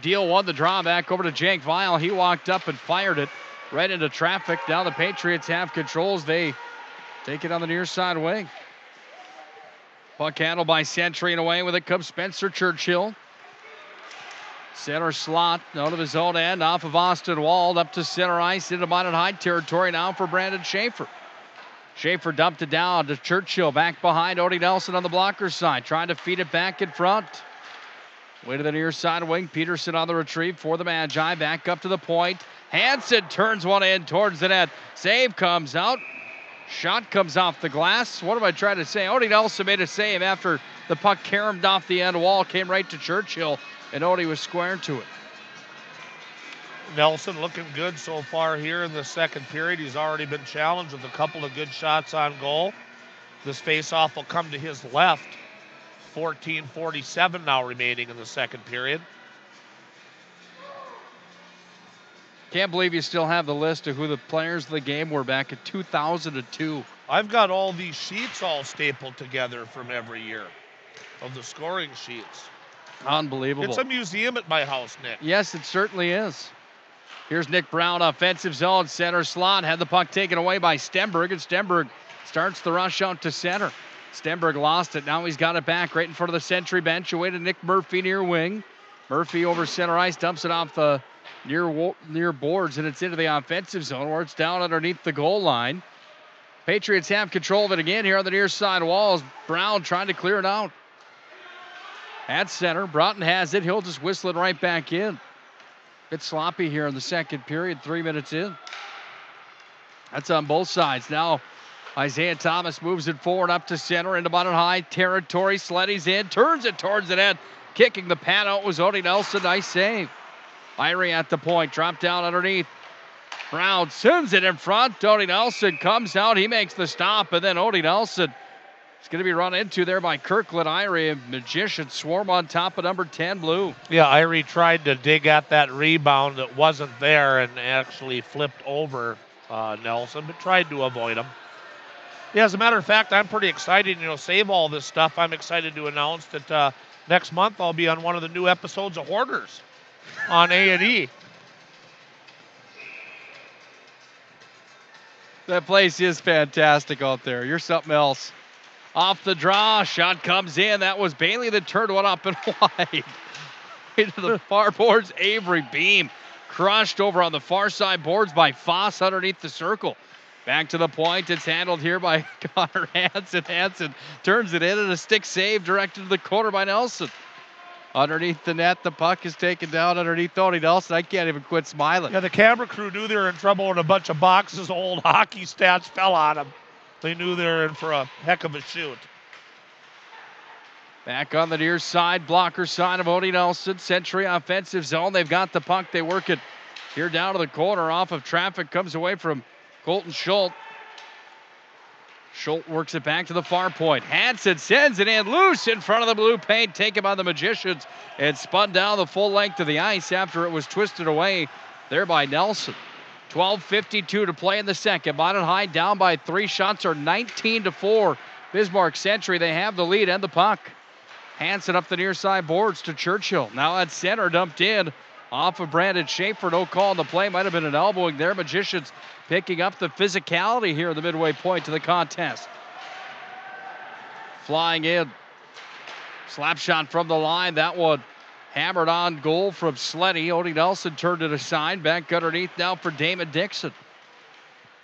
Speaker 12: Deal won the draw back over to Jake Vile. He walked up and fired it right into traffic. Now the Patriots have controls. They take it on the near side wing. Puck handled by Century, and away with it comes Spencer Churchill. Center slot out of his own end, off of Austin Wald, up to center ice, into Minot High territory now for Brandon Schaefer. Schaefer dumped it down to Churchill, back behind Odie Nelson on the blocker side, trying to feed it back in front. Way to the near side wing, Peterson on the retrieve for the Magi, back up to the point. Hansen turns one in towards the net. Save comes out. Shot comes off the glass. What am I trying to say? Odie Nelson made a save after the puck caromed off the end wall, came right to Churchill, and Odie was squaring to it.
Speaker 11: Nelson looking good so far here in the second period. He's already been challenged with a couple of good shots on goal. This faceoff will come to his left. 14:47 now remaining in the second period.
Speaker 12: Can't believe you still have the list of who the players of the game were back in 2002.
Speaker 11: I've got all these sheets all stapled together from every year of the scoring sheets.
Speaker 12: Unbelievable.
Speaker 11: It's a museum at my house, Nick.
Speaker 12: Yes, it certainly is. Here's Nick Brown, offensive zone, center slot. Had the puck taken away by Stenberg, and Stenberg starts the rush out to center. Stenberg lost it. Now he's got it back right in front of the Century bench. Away to Nick Murphy near wing. Murphy over center ice, dumps it off the near boards, and it's into the offensive zone where it's down underneath the goal line. Patriots have control of it again here on the near side walls. Brown trying to clear it out. At center, Broughton has it. He'll just whistle it right back in. Bit sloppy here in the second period, 3 minutes in. That's on both sides. Now Isaiah Thomas moves it forward up to center into Minot High territory. Sleddy's in, turns it towards the net. Kicking the pad out was Odie Nelson. Nice save. Irie at the point, dropped down underneath. Brown sends it in front. Odie Nelson comes out. He makes the stop, and then Odie Nelson is going to be run into there by Kirkland Irie. Magician swarm on top of number 10, Blue.
Speaker 11: Yeah, Irie tried to dig at that rebound that wasn't there and actually flipped over Nelson, but tried to avoid him. Yeah, as a matter of fact, I'm pretty excited, save all this stuff. I'm excited to announce that next month I'll be on one of the new episodes of Hoarders on A&E.
Speaker 12: That place is fantastic out there. You're something else. Off the draw, shot comes in. That was Bailey that turned one up and wide. Into the far boards, Avery Beam crushed over on the far side boards by Foss underneath the circle. Back to the point. It's handled here by Connor Hansen. Hansen turns it in, and a stick save directed to the corner by Nelson. Underneath the net, the puck is taken down underneath Odie Nelson. I can't even quit smiling.
Speaker 11: Yeah, the camera crew knew they were in trouble when a bunch of boxes of old hockey stats fell on them. They knew they were in for a heck of a shoot.
Speaker 12: Back on the near side, blocker side of Odie Nelson. Century offensive zone. They've got the puck. They work it here down to the corner. Off of traffic, comes away from Colton Schultz. Schultz works it back to the far point. Hansen sends it in loose in front of the blue paint, taken by the Magicians, and spun down the full length of the ice after it was twisted away there by Nelson. 12:52 to play in the second. Minot High down by 3. Shots are 19-4. Bismarck Century, they have the lead and the puck. Hansen up the near side boards to Churchill. Now at center, dumped in off of Brandon Schaefer. No call on the play. Might have been an elbowing there. Magicians picking up the physicality here at the midway point to the contest. Flying in. Slap shot from the line. That one hammered on goal from Sleddy. Odie Nelson turned it aside. Back underneath now for Damon Dixon.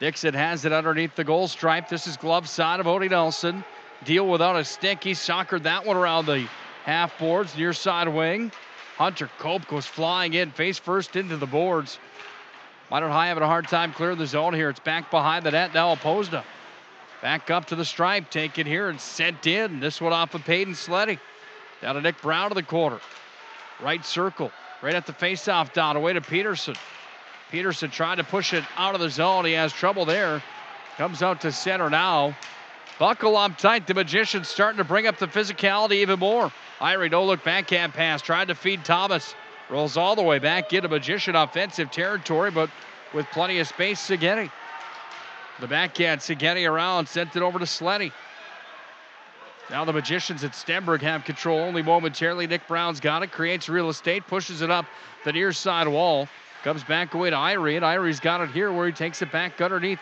Speaker 12: Dixon has it underneath the goal stripe. This is glove side of Odie Nelson. Deal without a stick. He soccered that one around the half boards, near side wing. Hunter Cope goes flying in, face first into the boards. Minot High having a hard time clearing the zone here. It's back behind the net now. Opposed back up to the stripe, taken here and sent in. This one off of Peyton Sleddy. Down to Nick Brown to the corner. Right circle, right at the faceoff dot, away to Peterson. Peterson trying to push it out of the zone. He has trouble there. Comes out to center now. Buckle up tight. The Magicians starting to bring up the physicality even more. Irie, no look backhand pass. Tried to feed Thomas. Rolls all the way back into Magician offensive territory, but with plenty of space, Seghetti. The backhand, Seghetti around, sent it over to Sleddy. Now the Magicians at Stenberg have control only momentarily. Nick Brown's got it, creates real estate, pushes it up the near side wall. Comes back away to Irie, and Irie's got it here where he takes it back underneath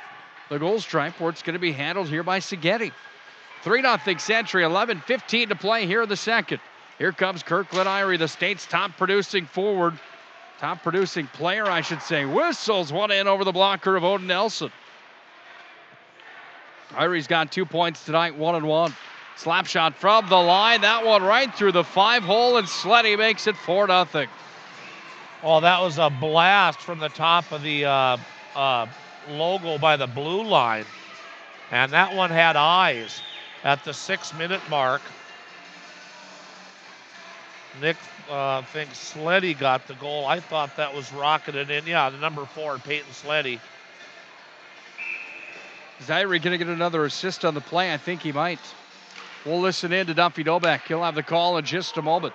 Speaker 12: the goal stripe, where it's going to be handled here by Seghetti. 3-0 Century, 11:15 to play here in the second. Here comes Kirkland Irie, the state's top producing forward. Top producing player, I should say. Whistles one in over the blocker of Odin Nelson. Irie's got 2 points tonight, 1-1. Slap shot from the line. That one right through the 5-hole, and Sleddy makes it 4-0.
Speaker 11: Oh, that was a blast from the top of the logo by the blue line. And that one had eyes at the 6-minute mark. Nick thinks Sleddy got the goal. I thought that was rocketed in. Yeah, the number 4, Peyton Sleddy.
Speaker 12: Is Irie going to get another assist on the play? I think he might. We'll listen in to Duffy Dobeck. He'll have the call in just a moment.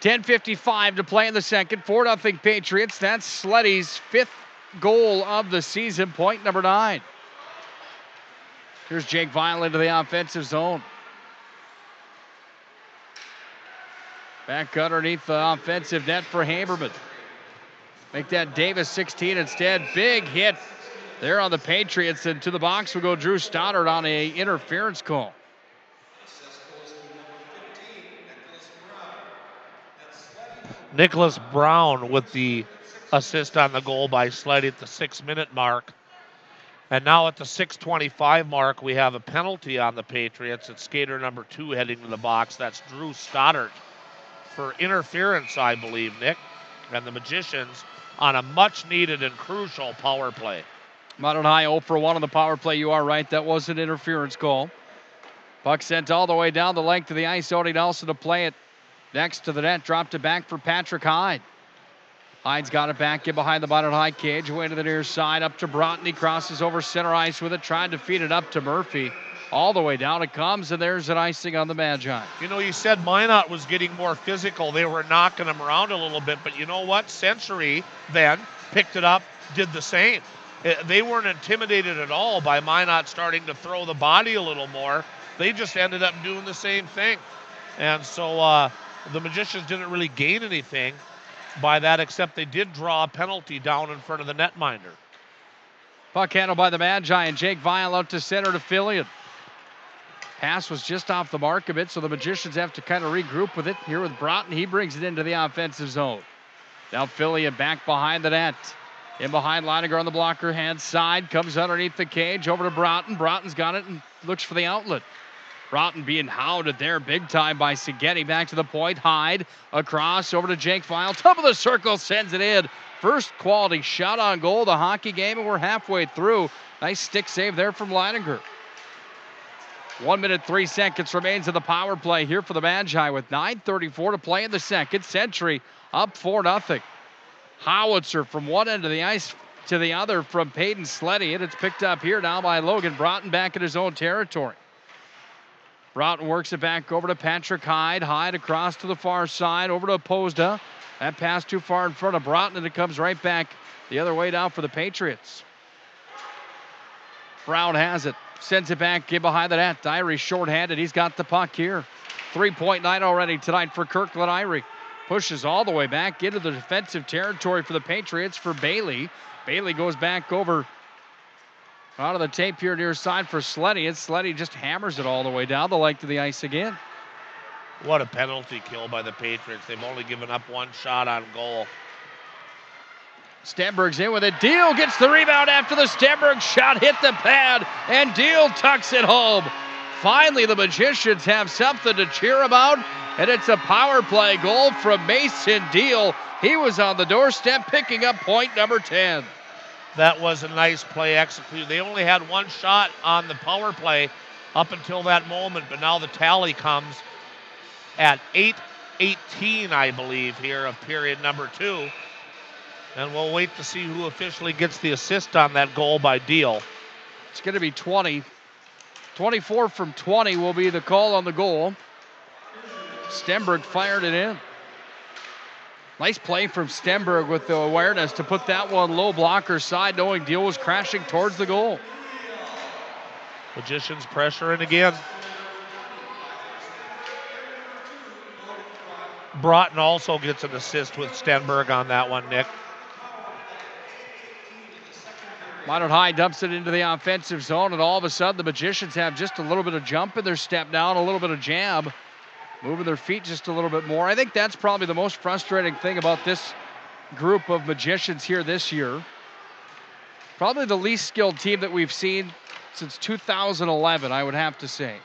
Speaker 12: 10:55 to play in the second. 4-0 Patriots. That's Sleddy's 5th goal of the season. Point number 9. Here's Jake Vial into the offensive zone. Back underneath the offensive net for Haberman. Make that Davis 16 instead. Big hit there on the Patriots, and to the box will go Drew Stoddard on a interference call.
Speaker 11: Nicholas Brown with the assist on the goal by Sleddy at the 6-minute mark. And now at the 6:25 mark, we have a penalty on the Patriots. It's skater number 2 heading to the box. That's Drew Stoddard for interference, I believe, Nick. And the Magicians on a much-needed and crucial power play.
Speaker 12: Minot High 0 for 1 on the power play. You are right. That was an interference call. Puck sent all the way down the length of the ice. Odie Nelson to play it next to the net. Dropped it back for Patrick Hyde. Hyde's got it back in behind the Minot High cage. Away to the near side. Up to Broughton. He crosses over center ice with it. Trying to feed it up to Murphy. All the way down it comes, and there's an icing on the Magi.
Speaker 11: You know, you said Minot was getting more physical. They were knocking him around a little bit, but you know what? Century then picked it up, did the same. They weren't intimidated at all by Minot starting to throw the body a little more. They just ended up doing the same thing. And so the Magicians didn't really gain anything by that, except they did draw a penalty down in front of the netminder.
Speaker 12: Puck handled by the Magi, and Jake Vial out to center to Fillion. Pass was just off the mark a bit, so the Magicians have to kind of regroup with it. Here with Broughton, he brings it into the offensive zone. Now Fillion back behind the net. In behind Leininger on the blocker, hand side, comes underneath the cage, over to Broughton. Broughton's got it and looks for the outlet. Broughton being hounded there big time by Seghetti. Back to the point, Hyde, across, over to Jake Vial. Top of the circle, sends it in. First quality shot on goal of the hockey game, and we're halfway through. Nice stick save there from Leininger. 1 minute, 3 seconds remains of the power play here for the Magi with 9:34 to play in the second. Century up 4-0. Howitzer from one end of the ice to the other from Peyton Sleddy, and it's picked up here now by Logan Broughton back in his own territory. Broughton works it back over to Patrick Hyde. Hyde across to the far side, over to Opposda. That pass too far in front of Broughton, and it comes right back the other way down for the Patriots. Brown has it. Sends it back in behind the net. Irie shorthanded. He's got the puck here. 3.9 already tonight for Kirkland Irie. Pushes all the way back into the defensive territory for the Patriots for Bailey. Bailey goes back over out of the tape here near side for Sleddy, and Sleddy just hammers it all the way down the length of the ice again.
Speaker 11: What a penalty kill by the Patriots. They've only given up one shot on goal.
Speaker 12: Stenberg's in with it. Deal gets the rebound after the Stenberg shot hit the pad, and Deal tucks it home. Finally, the Magicians have something to cheer about, and it's a power play goal from Mason Deal. He was on the doorstep picking up point number 10.
Speaker 11: That was a nice play executed. They only had one shot on the power play up until that moment, but now the tally comes at 8:18, I believe, here of period number 2. And we'll wait to see who officially gets the assist on that goal by Deal.
Speaker 12: It's going to be 20. 24 from 20 will be the call on the goal. Stenberg fired it in. Nice play from Stenberg with the awareness to put that one low blocker side, knowing Deal was crashing towards the goal.
Speaker 11: Magicians pressuring again. Broughton also gets an assist with Stenberg on that one, Nick.
Speaker 12: Minot High dumps it into the offensive zone, and all of a sudden the Magicians have just a little bit of jump in their step down, a little bit of jab, moving their feet just a little bit more. I think that's probably the most frustrating thing about this group of Magicians here this year. Probably the least skilled team that we've seen since 2011, I would have to say.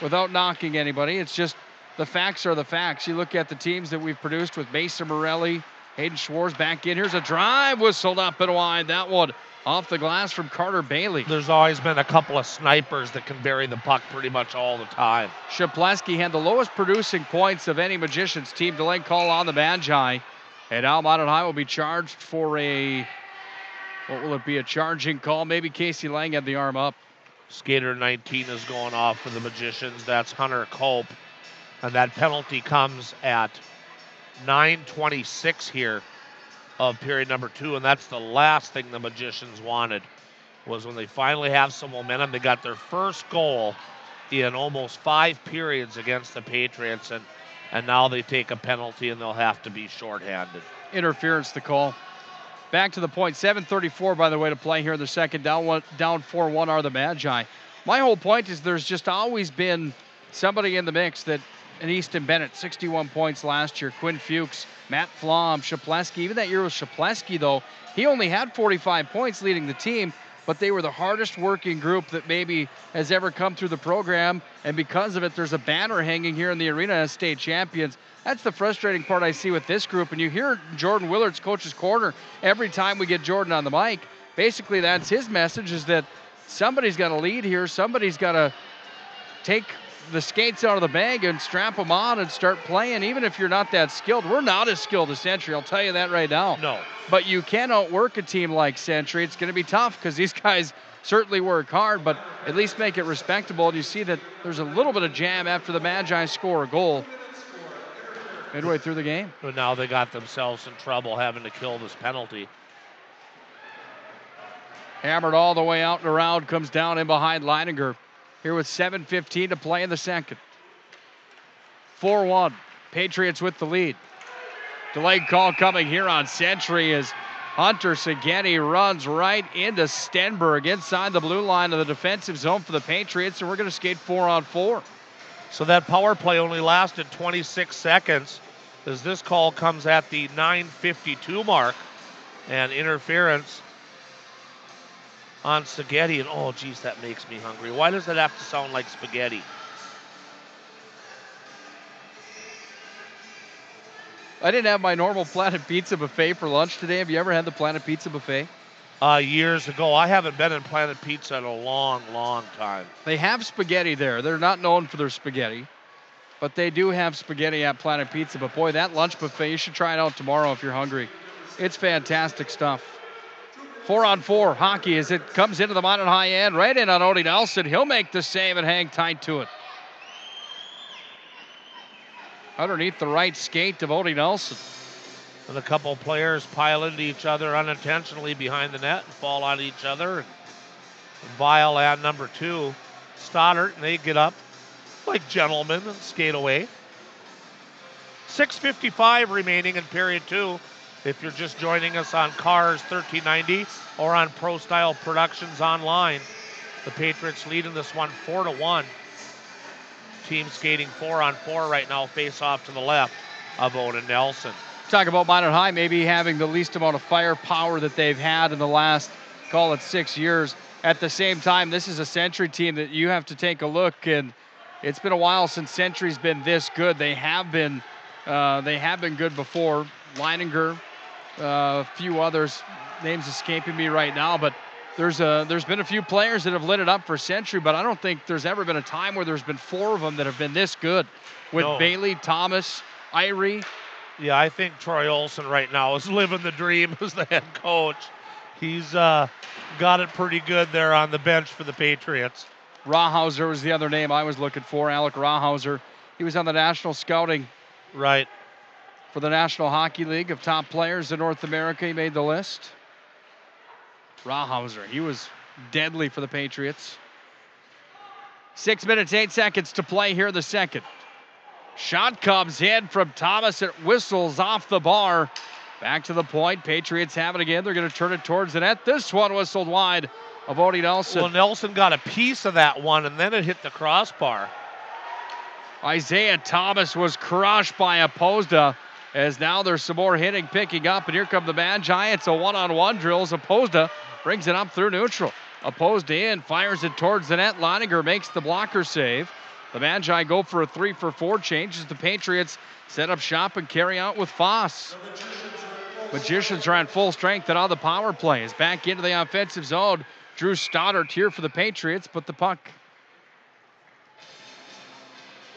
Speaker 12: Without knocking anybody, it's just the facts are the facts. You look at the teams that we've produced with Mason Morelli, Hayden Schwartz back in. Here's a drive whistled up and wide. That one off the glass from Carter Bailey.
Speaker 11: There's always been a couple of snipers that can bury the puck pretty much all the time.
Speaker 12: Shapleski had the lowest producing points of any Magicians team. Delay call on the Magi. And now Minot High will be charged for a, what will it be, a charging call? Maybe Casey Lang had the arm up.
Speaker 11: Skater 19 is going off for the Magicians. That's Hunter Cope. And that penalty comes at 9:26 here of period number 2, and that's the last thing the Magicians wanted, was when they finally have some momentum. They got their first goal in almost 5 periods against the Patriots, and now they take a penalty and they'll have to be shorthanded.
Speaker 12: Interference the call. Back to the point. 7:34, by the way, to play here in the second. Down 4-1 are the Magi. My whole point is there's just always been somebody in the mix that, and Easton Bennett, 61 points last year. Quinn Fuchs, Matt Flom, Shapleski. Even that year with Shapleski, though, he only had 45 points leading the team, but they were the hardest working group that maybe has ever come through the program. And because of it, there's a banner hanging here in the arena as state champions. That's the frustrating part I see with this group. And you hear Jordan Willard's coach's corner every time we get Jordan on the mic. Basically, that's his message, is that somebody's got to lead here. Somebody's got to take the skates out of the bag and strap them on and start playing, even if you're not that skilled. We're not as skilled as Century, I'll tell you that right now.
Speaker 11: No.
Speaker 12: But you can outwork a team like Century. It's going to be tough because these guys certainly work hard, but at least make it respectable. And you see that there's a little bit of jam after the Magi score a goal midway through the game.
Speaker 11: But now they got themselves in trouble having to kill this penalty.
Speaker 12: Hammered all the way out and around, comes down in behind Leininger. Here with 7:15 to play in the second. 4-1. Patriots with the lead. Delayed call coming here on Century as Hunter Segeni runs right into Stenberg inside the blue line of the defensive zone for the Patriots, and we're going to skate 4-on-4.
Speaker 11: So that power play only lasted 26 seconds as this call comes at the 9:52 mark, and interference on Spaghetti, and oh geez, that makes me hungry. Why does it have to sound like spaghetti?
Speaker 12: I didn't have my normal Planet Pizza buffet for lunch today. Have you ever had the Planet Pizza buffet?
Speaker 11: Years ago. I haven't been in Planet Pizza in a long, long time.
Speaker 12: They have spaghetti there. They're not known for their spaghetti, but they do have spaghetti at Planet Pizza. But boy, that lunch buffet, you should try it out tomorrow if you're hungry. It's fantastic stuff. 4-on-4 hockey as it comes into the Minot High end, right in on Odie Nelson. He'll make the save and hang tight to it. Underneath the right skate of Odie Nelson.
Speaker 11: And a couple players pile into each other unintentionally behind the net and fall on each other. Vile and number 2, Stoddard, and they get up like gentlemen and skate away. 6:55 remaining in period 2. If you're just joining us on Cars 1390 or on Pro Style Productions online, the Patriots lead in this one 4-1. Team skating 4-on-4 right now, face off to the left of Odin Nelson.
Speaker 12: Talk about Minot High maybe having the least amount of firepower that they've had in the last, call it 6 years. At the same time, this is a Century team that you have to take a look, and it's been a while since Century's been this good. They have been good before. Leininger, a few others, names escaping me right now, but there's been a few players that have lit it up for Century, but I don't think there's ever been a time where there's been 4 of them that have been this good. With Bailey, Thomas, Irie.
Speaker 11: Yeah, I think Troy Olsen right now is living the dream as the head coach. He's got it pretty good there on the bench for the Patriots.
Speaker 12: Rawhauser was the other name I was looking for, Alec Rawhauser. He was on the national scouting.
Speaker 11: Right.
Speaker 12: For the National Hockey League of top players in North America. He made the list. Rawhauser, he was deadly for the Patriots. 6 minutes, 8 seconds to play here in the second. Shot comes in from Thomas. It whistles off the bar. Back to the point. Patriots have it again. They're going to turn it towards the net. This one whistled wide of Odie Nelson.
Speaker 11: Well, Nelson got a piece of that one, and then it hit the crossbar.
Speaker 12: Isaiah Thomas was crushed by Opposda, as now there's some more hitting picking up, and here come the Magi. It's a one-on-one drill as Opposda brings it up through neutral. Opposed in, fires it towards the net. Leininger makes the blocker save. The Magi go for a 3-for-4 change as the Patriots set up shop and carry out with Foss. Magicians are on full strength and on the power play. Is back into the offensive zone. Drew Stoddart here for the Patriots, but the puck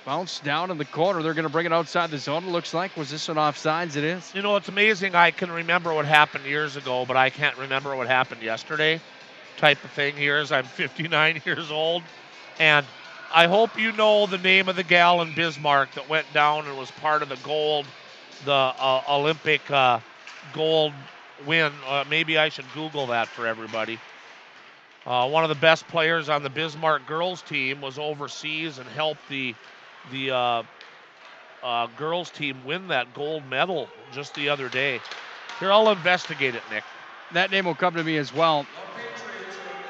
Speaker 12: bounced down in the corner. They're going to bring it outside the zone, it looks like. Was this an offsides? It is.
Speaker 11: You know, it's amazing. I can remember what happened years ago, but I can't remember what happened yesterday type of thing here as I'm 59 years old. And I hope you know the name of the gal in Bismarck that went down and was part of the gold, the Olympic gold win. Maybe I should Google that for everybody. One of the best players on the Bismarck girls team was overseas and helped the girls team win that gold medal just the other day. Here, I'll investigate it, Nick.
Speaker 12: That name will come to me as well.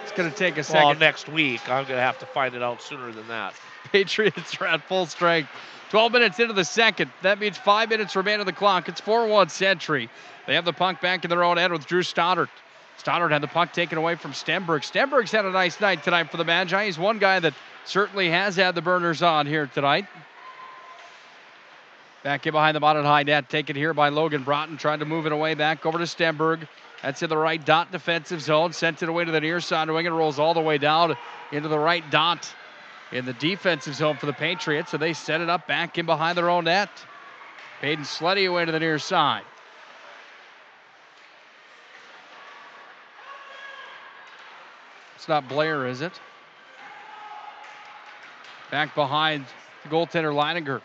Speaker 12: It's going to take a second.
Speaker 11: Well, next week. I'm going to have to find it out sooner than that.
Speaker 12: Patriots are at full strength. 12 minutes into the second. That means 5 minutes remain on the clock. It's 4-1 Century. They have the puck back in their own end with Drew Stoddart. Stoddart had the puck taken away from Stenberg. Stenberg's had a nice night tonight for the Magi. He's one guy that certainly has had the burners on here tonight. Back in behind the Minot High net. Taken here by Logan Broughton. Trying to move it away back over to Stenberg. That's in the right dot defensive zone. Sent it away to the near side wing and rolls all the way down into the right dot in the defensive zone for the Patriots. So they set it up back in behind their own net. Peyton Sleddy away to the near side. It's not Blair, is it? Back behind the goaltender Leininger.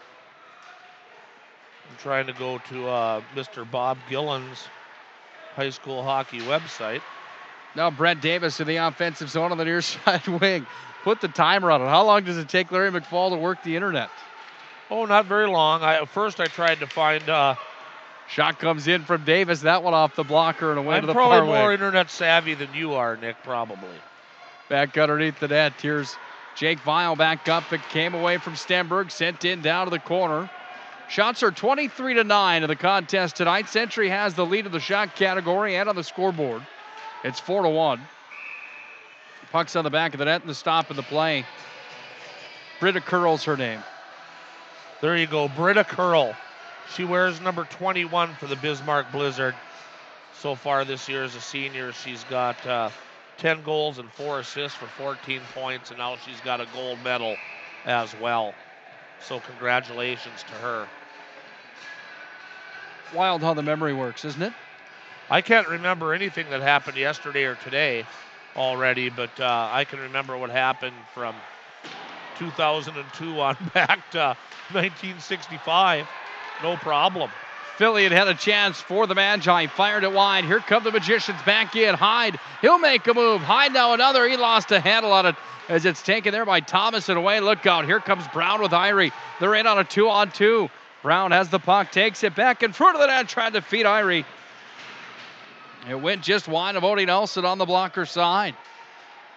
Speaker 11: I'm trying to go to Mr. Bob Gillen's high school hockey website.
Speaker 12: Now Brett Davis in the offensive zone on the near side wing. Put the timer on it. How long does it take Larry McFall to work the internet?
Speaker 11: Oh, not very long. First I tried to find...
Speaker 12: Shot comes in from Davis. That one off the blocker and away to the far
Speaker 11: wing. I'm probably more
Speaker 12: wing.
Speaker 11: internet savvy than you are, Nick, probably.
Speaker 12: Back underneath the net. Here's Jake Vial back up. It came away from Stenberg. Sent in down to the corner. Shots are 23-9 in the contest tonight. Century has the lead in the shot category and on the scoreboard. It's 4-1. Puck's on the back of the net and the stop of the play. Britta Curl's her name.
Speaker 11: There you go, Britta Curl. She wears number 21 for the Bismarck Blizzard. So far this year as a senior, she's got 10 goals and 4 assists for 14 points, and now she's got a gold medal as well. So congratulations to her.
Speaker 12: Wild how the memory works, isn't it?
Speaker 11: I can't remember anything that happened yesterday or today already, but I can remember what happened from 2002 on back to 1965. No problem.
Speaker 12: Philly had a chance for the Magi. Fired it wide. Here come the Magicians back in. Hyde, he'll make a move. Hyde now another. He lost a handle on it as it's taken there by Thomas and away. Look out. Here comes Brown with Irie. They're in on a 2-on-2. Brown has the puck, takes it back in front of the net, trying to feed Irie. It went just wide of Odie Nelson on the blocker side.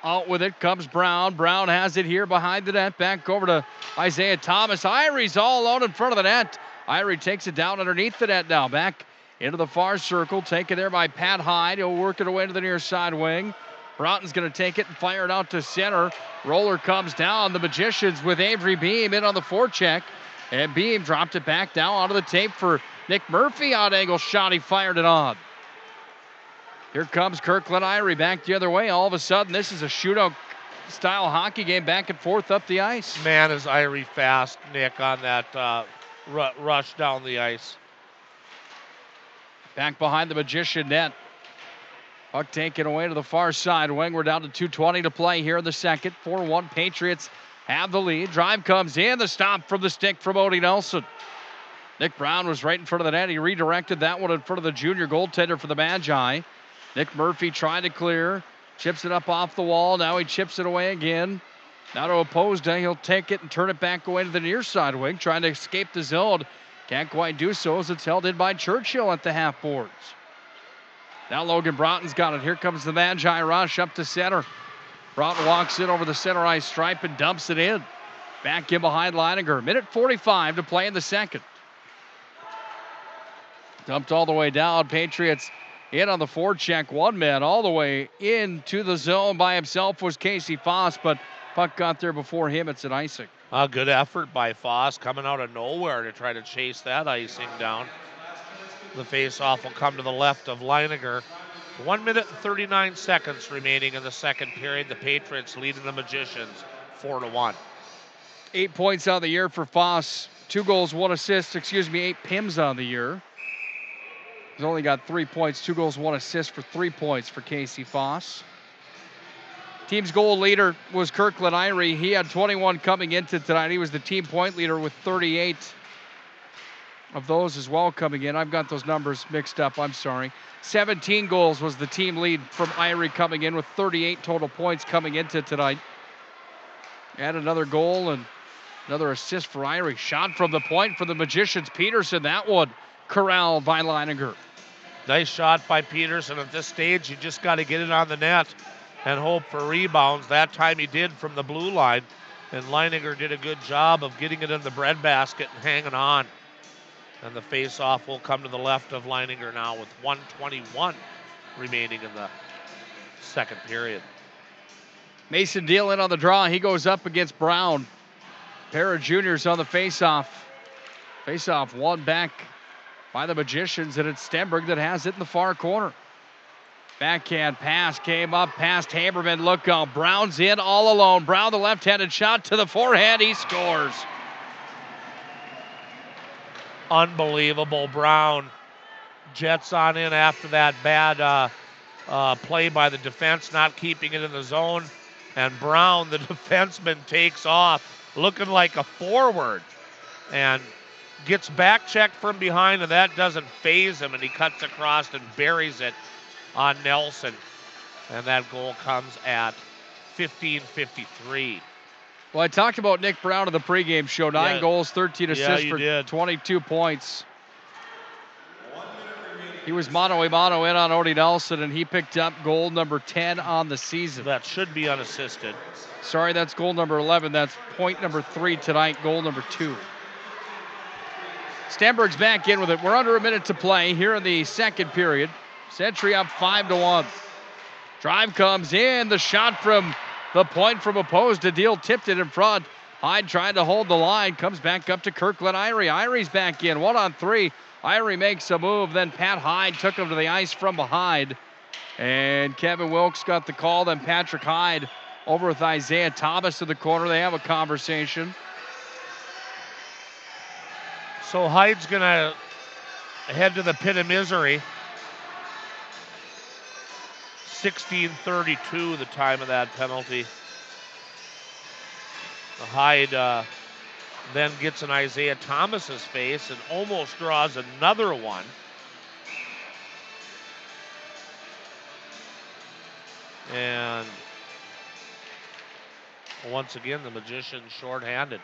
Speaker 12: Out with it comes Brown. Brown has it here behind the net. Back over to Isaiah Thomas. Irie's all alone in front of the net. Irie takes it down underneath the net now. Back into the far circle. Taken there by Pat Hyde. He'll work it away to the near side wing. Broughton's going to take it and fire it out to center. Roller comes down. The Magicians with Avery Beam in on the forecheck. And Beam dropped it back down onto the tape for Nick Murphy. Odd angle shot. He fired it on. Here comes Kirkland Irie back the other way. All of a sudden, this is a shootout style hockey game back and forth up the ice.
Speaker 11: Man, is Irie fast, Nick, on that rush down the ice.
Speaker 12: Back behind the Magician net. Puck taken away to the far side wing. We're down to 2:20 to play here in the second. 4-1 Patriots have the lead. Drive comes in. The stop from the stick from Odie Nelson. Nick Brown was right in front of the net. He redirected that one in front of the junior goaltender for the Magi. Nick Murphy trying to clear. Chips it up off the wall. Now he chips it away again. Now to Opposda. He'll take it and turn it back away to the near side wing. Trying to escape the zone. Can't quite do so as it's held in by Churchill at the half boards. Now Logan Broughton's got it. Here comes the Magi rush up to center. Broughton walks in over the center ice stripe and dumps it in. Back in behind Leininger. Minute 45 to play in the second. Dumped all the way down. Patriots in on the forecheck. One man all the way into the zone by himself was Casey Foss, but puck got there before him. It's an icing.
Speaker 11: A good effort by Foss coming out of nowhere to try to chase that icing down. The face-off will come to the left of Leininger. 1 minute and 39 seconds remaining in the second period. The Patriots leading the Magicians 4-1.
Speaker 12: 8 points on the year for Foss. 2 goals, 1 assist, 8 PIMs on the year. He's only got 3 points, 2 goals, 1 assist for 3 points for Casey Foss. Team's goal leader was Kirkland Irie. He had 21 coming into tonight. He was the team point leader with 38 of those as well coming in. I've got those numbers mixed up, I'm sorry. 17 goals was the team lead from Irie coming in with 38 total points coming into tonight. Add another goal and another assist for Irie. Shot from the point for the Magicians. Peterson, that one corralled by Leininger.
Speaker 11: Nice shot by Peterson. At this stage, you just got to get it on the net and hope for rebounds. That time he did from the blue line, and Leininger did a good job of getting it in the breadbasket and hanging on. And the face-off will come to the left of Leininger now with 1:21 remaining in the second period.
Speaker 12: Mason Deal in on the draw. He goes up against Brown. Pair of juniors on the face-off. Face-off won back by the Magicians, and it's Stenberg that has it in the far corner. Backhand pass came up past Haberman. Look out. Brown's in all alone. Brown, the left-handed shot to the forehand. He scores.
Speaker 11: Unbelievable. Brown jets on in after that bad play by the defense, not keeping it in the zone. And Brown, the defenseman, takes off looking like a forward and gets back checked from behind, and that doesn't faze him, and he cuts across and buries it on Nelson. And that goal comes at 15:53.
Speaker 12: Well, I talked about Nick Brown in the pregame show. 9 goals, 13 assists for
Speaker 11: did.
Speaker 12: 22 points. He was mano-a-mano in on Odie Nelson, and he picked up goal number 10 on the season.
Speaker 11: That should be unassisted.
Speaker 12: Sorry, that's goal number 11. That's point number 3 tonight, goal number 2. Stenberg's back in with it. We're under a minute to play here in the second period. Century up 5-1. Drive comes in. The shot from the point from Opposda. Deal tipped it in front. Hyde trying to hold the line. Comes back up to Kirkland Irie. Irie's back in. 1-on-3. Irie makes a move. Then Pat Hyde took him to the ice from behind. And Kevin Wilkes got the call. Then Patrick Hyde over with Isaiah Thomas in the corner. They have a conversation.
Speaker 11: So Hyde's going to head to the pit of misery. 16:32 the time of that penalty. Hyde then gets in Isaiah Thomas's face and almost draws another one. And once again, the Magicians shorthanded.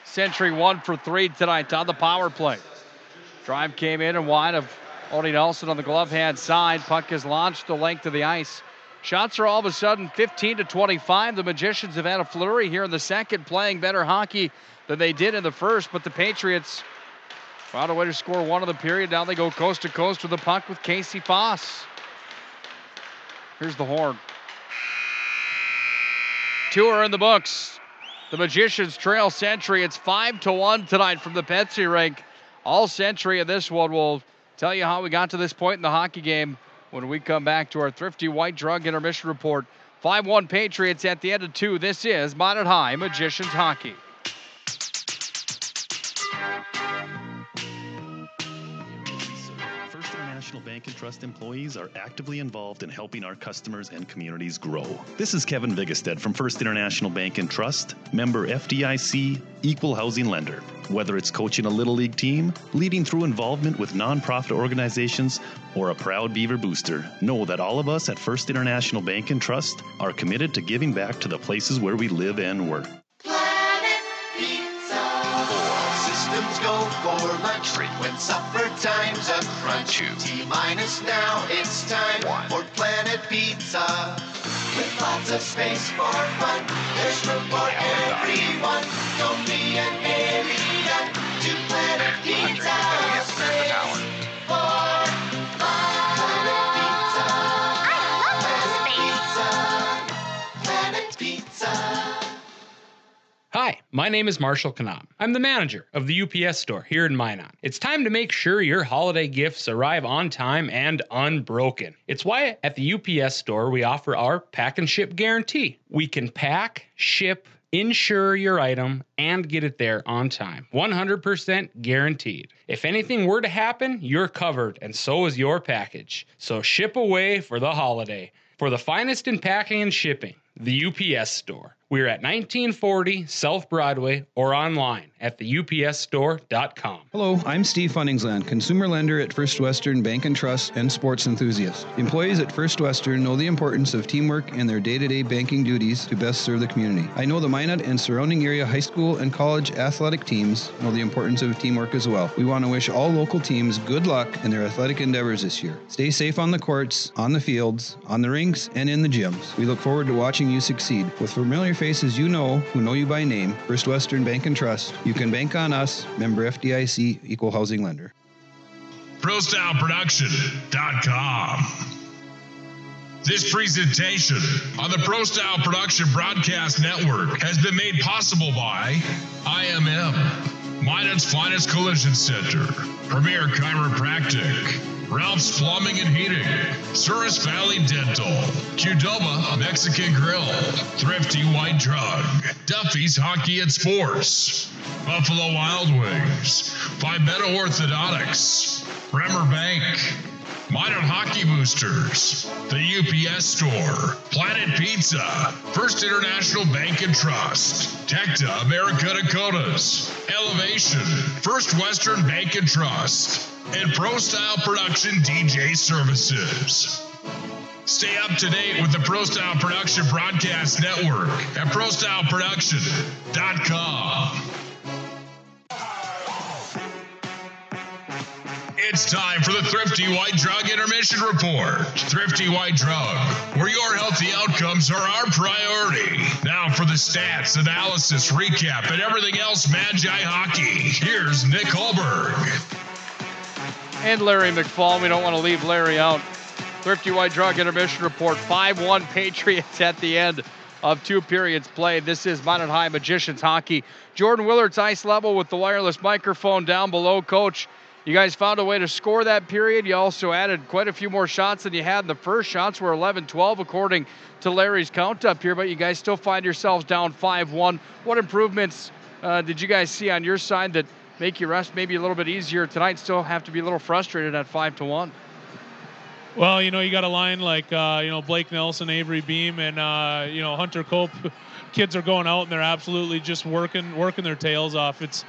Speaker 12: Century 1 for 3 tonight on the power play. Drive came in and wide of Odie Nelson on the glove hand side. Puck is launched the length of the ice. Shots are all of a sudden 15-25. The Magicians have had a flurry here in the second, playing better hockey than they did in the first, but the Patriots found a way to score one in the period. Now they go coast to coast with the puck with Casey Foss. Here's the horn. 2 are in the books. The Magicians trail Century. It's 5-1 tonight from the Pepsi rink. All Century in this one. Will tell you how we got to this point in the hockey game when we come back to our Thrifty White Drug intermission report. 5-1 Patriots at the end of 2. This is Minot High Magicians hockey.
Speaker 5: First International Bank and Trust employees are actively involved in helping our customers and communities grow. This is Kevin Vigestad from First International Bank and Trust, member FDIC, equal housing lender. Whether it's coaching a Little League team, leading through involvement with nonprofit organizations, or a proud Beaver booster, know that all of us at First International Bank and Trust are committed to giving back to the places where we live and work.
Speaker 6: Planet Pizza. 4 systems go for lunch. Frequent supper time's a crunch. 2 T-minus now, it's time 1 for Planet Pizza. With lots of space for fun, there's room for everyone. Don't be an alien to Planet Pizza. Space for fun. Planet Pizza. I love Planet Pizza. Planet Pizza.
Speaker 7: Hi, my name is Marshall Knop. I'm the manager of the UPS store here in Minot. It's time to make sure your holiday gifts arrive on time and unbroken. It's why at the UPS store we offer our pack and ship guarantee. We can pack, ship, insure your item, and get it there on time. 100% guaranteed. If anything were to happen, you're covered, and so is your package. So ship away for the holiday. For the finest in packing and shipping, the UPS store. We're at 1940 South Broadway or online at theupsstore.com.
Speaker 8: Hello, I'm Steve Funningsland, consumer lender at First Western Bank and Trust and sports enthusiast. Employees at First Western know the importance of teamwork in their day-to-day banking duties to best serve the community. I know the Minot and surrounding area high school and college athletic teams know the importance of teamwork as well. We want to wish all local teams good luck in their athletic endeavors this year. Stay safe on the courts, on the fields, on the rinks, and in the gyms. We look forward to watching you succeed. With familiar faces you know, who know you by name, First Western Bank and Trust, you can bank on us, member FDIC, equal housing lender.
Speaker 4: ProStyleProduction.com. This presentation on the ProStyle Production Broadcast Network has been made possible by IMM, Minot's Finest Collision Center, Premier Chiropractic, Ralph's Plumbing and Heating, Souris Valley Dental, Qdoba Mexican Grill, Thrifty White Drug, Duffy's Hockey and Sports, Buffalo Wild Wings, Pimento Orthodontics, Bremer Bank, Minot Hockey Boosters, the UPS Store, Planet Pizza, First International Bank and Trust, Tecta America Dakotas, Elevation, First Western Bank and Trust, and Pro Style Production DJ Services. Stay up to date with the Pro Style Production Broadcast Network at ProStyleProduction.com. It's time for the Thrifty White Drug Intermission Report. Thrifty White Drug, where your healthy outcomes are our priority. Now for the stats, analysis, recap, and everything else Magi Hockey. Here's Nick Hulberg.
Speaker 12: And Larry McFall. We don't want to leave Larry out. Thrifty White Drug Intermission Report. 5-1 Patriots at the end of 2 periods played. This is Minot High Magicians hockey. Jordan Willard's ice level with the wireless microphone down below. Coach, you guys found a way to score that period. You also added quite a few more shots than you had in the first. Shots were 11-12 according to Larry's count up here, but you guys still find yourselves down 5-1. What improvements did you guys see on your side that make your rest maybe a little bit easier tonight, still have to be a little frustrated at 5-1?
Speaker 15: Well, you got a line like, Blake Nelson, Avery Beam, and, Hunter Cope. Kids are going out and they're absolutely just working their tails off. It's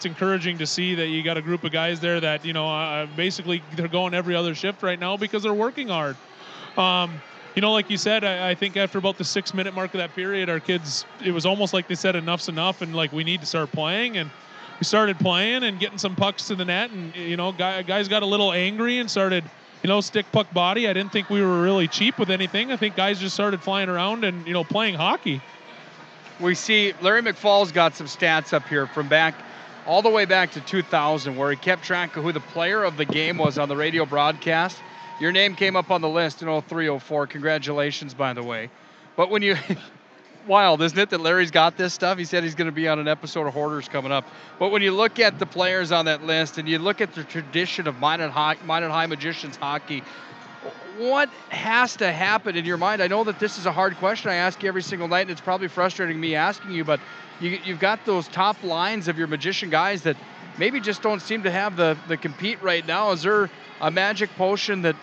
Speaker 15: encouraging to see that you got a group of guys there that, basically they're going every other shift right now because they're working hard. like you said, I think after about the 6-minute mark of that period, our kids, it was almost like they said enough's enough and like we need to start playing. And we started playing and getting some pucks to the net. And, guys got a little angry and started, stick puck body. I didn't think we were really cheap with anything. I think guys just started flying around and, playing hockey.
Speaker 12: We see Larry McFall's got some stats up here from all the way back to 2000 where he kept track of who the player of the game was on the radio broadcast. Your name came up on the list in 03-04. Congratulations, by the way. But when you... Wild, isn't it, that Larry's got this stuff? He said he's going to be on an episode of Hoarders coming up. But when you look at the players on that list and you look at the tradition of Minot High Magicians hockey, what has to happen in your mind? I know that this is a hard question I ask you every single night, and it's probably frustrating me asking you, but you've got those top lines of your Magician guys that maybe just don't seem to have the compete right now. Is there a magic potion that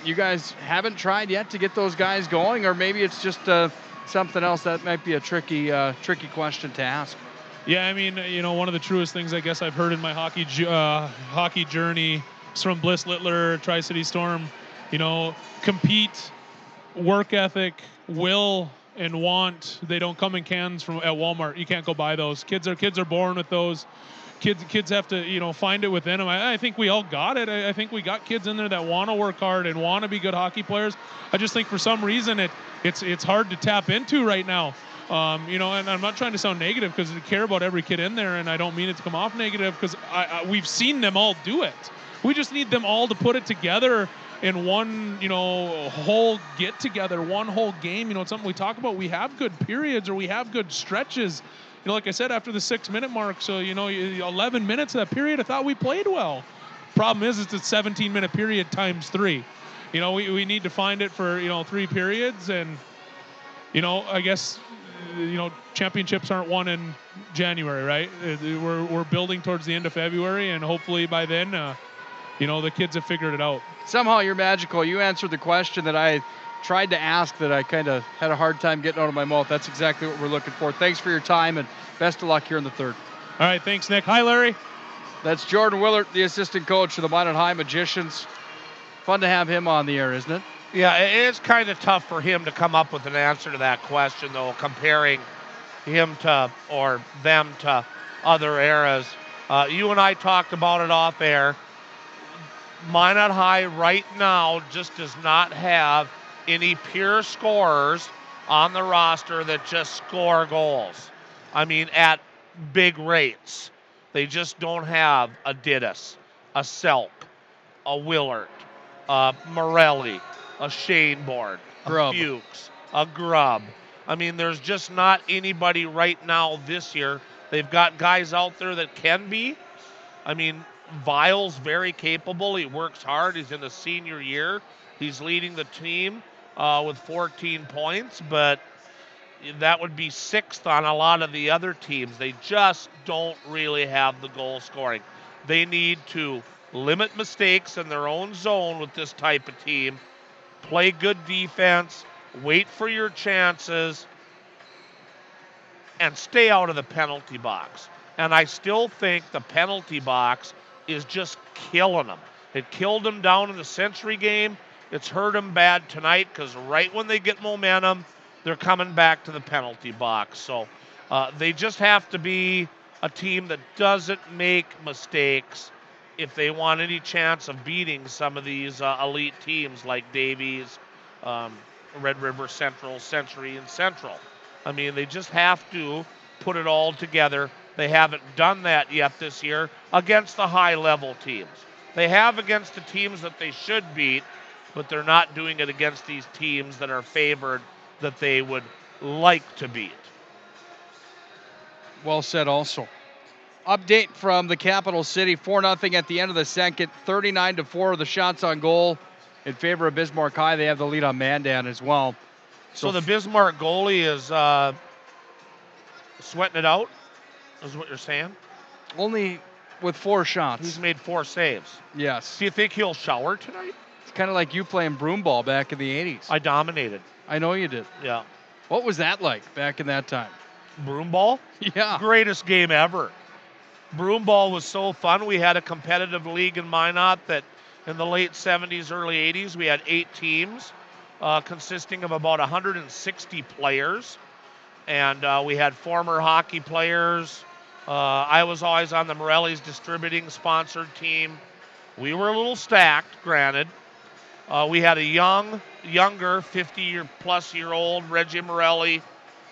Speaker 12: you guys haven't tried yet to get those guys going, or maybe it's just something else? That might be a tricky question to ask.
Speaker 15: Yeah, I mean, one of the truest things I guess I've heard in my hockey journey is from Bliss Littler, Tri-City Storm. Compete, work ethic, will, and want. They don't come in cans at Walmart. You can't go buy those. Kids are born with those. Kids have to, find it within them. I think we all got it. I think we got kids in there that want to work hard and want to be good hockey players. I just think for some reason it's hard to tap into right now. And I'm not trying to sound negative because I care about every kid in there, and I don't mean it to come off negative because we've seen them all do it. We just need them all to put it together in one, whole get together, one whole game. It's something we talk about. We have good periods or we have good stretches. Like I said, after the 6-minute mark, so 11 minutes of that period, I thought we played well. Problem is, it's a 17-minute period times 3. We need to find it for 3 periods, and I guess championships aren't won in January, right? We're building towards the end of February, and hopefully by then, the kids have figured it out.
Speaker 12: Somehow you're magical. You answered the question that I tried to ask that I kind of had a hard time getting out of my mouth. That's exactly what we're looking for. Thanks for your time, and best of luck here in the third.
Speaker 15: All right, thanks, Nick. Hi, Larry.
Speaker 12: That's Jordan Willert, the assistant coach of the Minot High Magicians. Fun to have him on the air, isn't it?
Speaker 11: Yeah, it is kind of tough for him to come up with an answer to that question, though, comparing him to, or them to, other eras. You and I talked about it off air. Minot High right now just does not have any pure scorers on the roster that just score goals. I mean, at big rates. They just don't have a Dittus, a Selk, a Willert, a Morelli, a Shaneborn, a Fuchs, a Grubb. I mean, there's just not anybody right now this year. They've got guys out there that can be. I mean, Vile's very capable. He works hard. He's in the senior year. He's leading the team with 14 points, but that would be 6th on a lot of the other teams. They just don't really have the goal scoring. They need to limit mistakes in their own zone with this type of team, play good defense, wait for your chances, and stay out of the penalty box. And I still think the penalty box is just killing them. It killed them down in the Century game. It's hurt them bad tonight because right when they get momentum, they're coming back to the penalty box. So they just have to be a team that doesn't make mistakes if they want any chance of beating some of these elite teams like Davies, Red River Central, Century, and Central. I mean, they just have to put it all together. They haven't done that yet this year against the high-level teams. They have against the teams that they should beat, but they're not doing it against these teams that are favored that they would like to beat.
Speaker 12: Well said also. Update from the capital city, 4-0 at the end of the second, 39-4 the shots on goal in favor of Bismarck High. They have the lead on Mandan as well.
Speaker 11: So the Bismarck goalie is sweating it out, is what you're saying?
Speaker 12: Only with 4 shots.
Speaker 11: He's made 4 saves.
Speaker 12: Yes.
Speaker 11: Do you think he'll shower tonight?
Speaker 12: It's kind of like you playing broom ball back in the 80s.
Speaker 11: I dominated.
Speaker 12: I know you did.
Speaker 11: Yeah.
Speaker 12: What was that like back in that time?
Speaker 11: Broom ball?
Speaker 12: Yeah.
Speaker 11: Greatest game ever. Broom ball was so fun. We had a competitive league in Minot that in the late 70s, early 80s, we had 8 teams. consisting of about 160 players. And we had former hockey players. I was always on the Morelli's distributing sponsored team. We were a little stacked, granted. We had a younger 50-plus-year-old Reggie Morelli,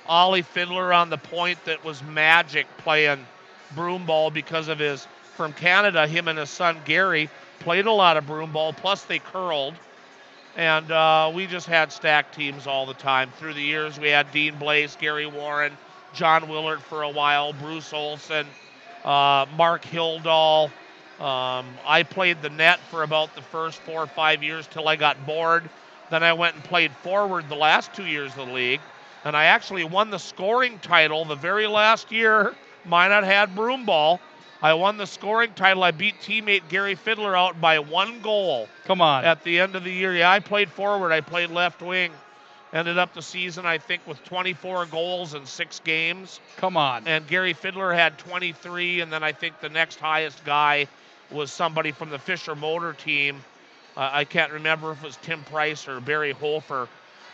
Speaker 11: Ollie Fiddler on the point that was magic playing broomball because of from Canada, him and his son Gary played a lot of broomball, plus they curled. And we just had stacked teams all the time. Through the years, we had Dean Blaze, Gary Warren, John Willard for a while, Bruce Olson, Mark Hildahl. I played the net for about the first 4 or 5 years till I got bored. Then I went and played forward the last 2 years of the league. And I actually won the scoring title the very last year Minot had broomball. I won the scoring title. I beat teammate Gary Fiddler out by 1 goal.
Speaker 12: Come on.
Speaker 11: At the end of the year. Yeah, I played forward. I played left wing. Ended up the season, I think, with 24 goals in 6 games.
Speaker 12: Come on.
Speaker 11: And Gary Fiddler had 23, and then I think the next highest guy was somebody from the Fisher Motor team. I can't remember if it was Tim Price or Barry Hofer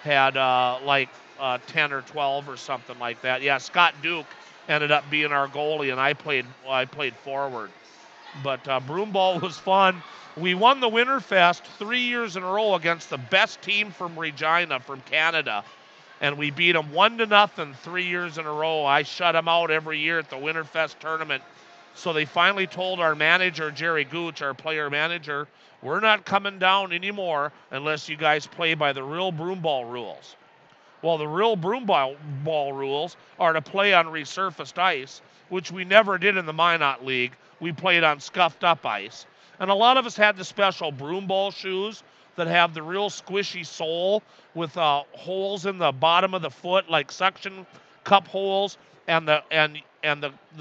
Speaker 11: had 10 or 12 or something like that. Yeah, Scott Duke ended up being our goalie, and I played forward. But broomball was fun. We won the Winterfest 3 years in a row against the best team from Regina, from Canada. And we beat them 1-0 3 years in a row. I shut them out every year at the Winterfest tournament. So they finally told our manager, Jerry Gooch, our player manager, we're not coming down anymore unless you guys play by the real broomball rules. Well, the real broomball rules are to play on resurfaced ice, which we never did in the Minot League. We played on scuffed up ice. And a lot of us had the special broomball shoes that have the real squishy sole with holes in the bottom of the foot, like suction cup holes, and the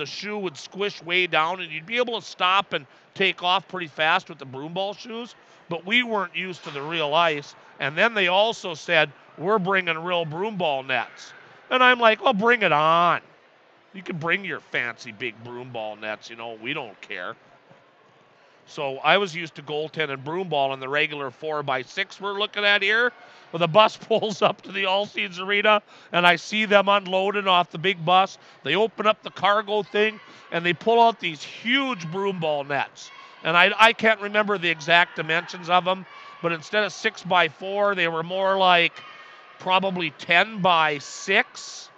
Speaker 11: shoe would squish way down, and you'd be able to stop and take off pretty fast with the broomball shoes. But we weren't used to the real ice. And then they also said, we're bringing real broomball nets. And I'm like, well, bring it on. You can bring your fancy big broomball nets, we don't care. So I was used to goaltending broomball in the regular 4x6 we're looking at here. Well, the bus pulls up to the All Seeds Arena, and I see them unloading off the big bus. They open up the cargo thing, and they pull out these huge broomball nets. And I can't remember the exact dimensions of them, but instead of 6x4, they were more like probably 10x6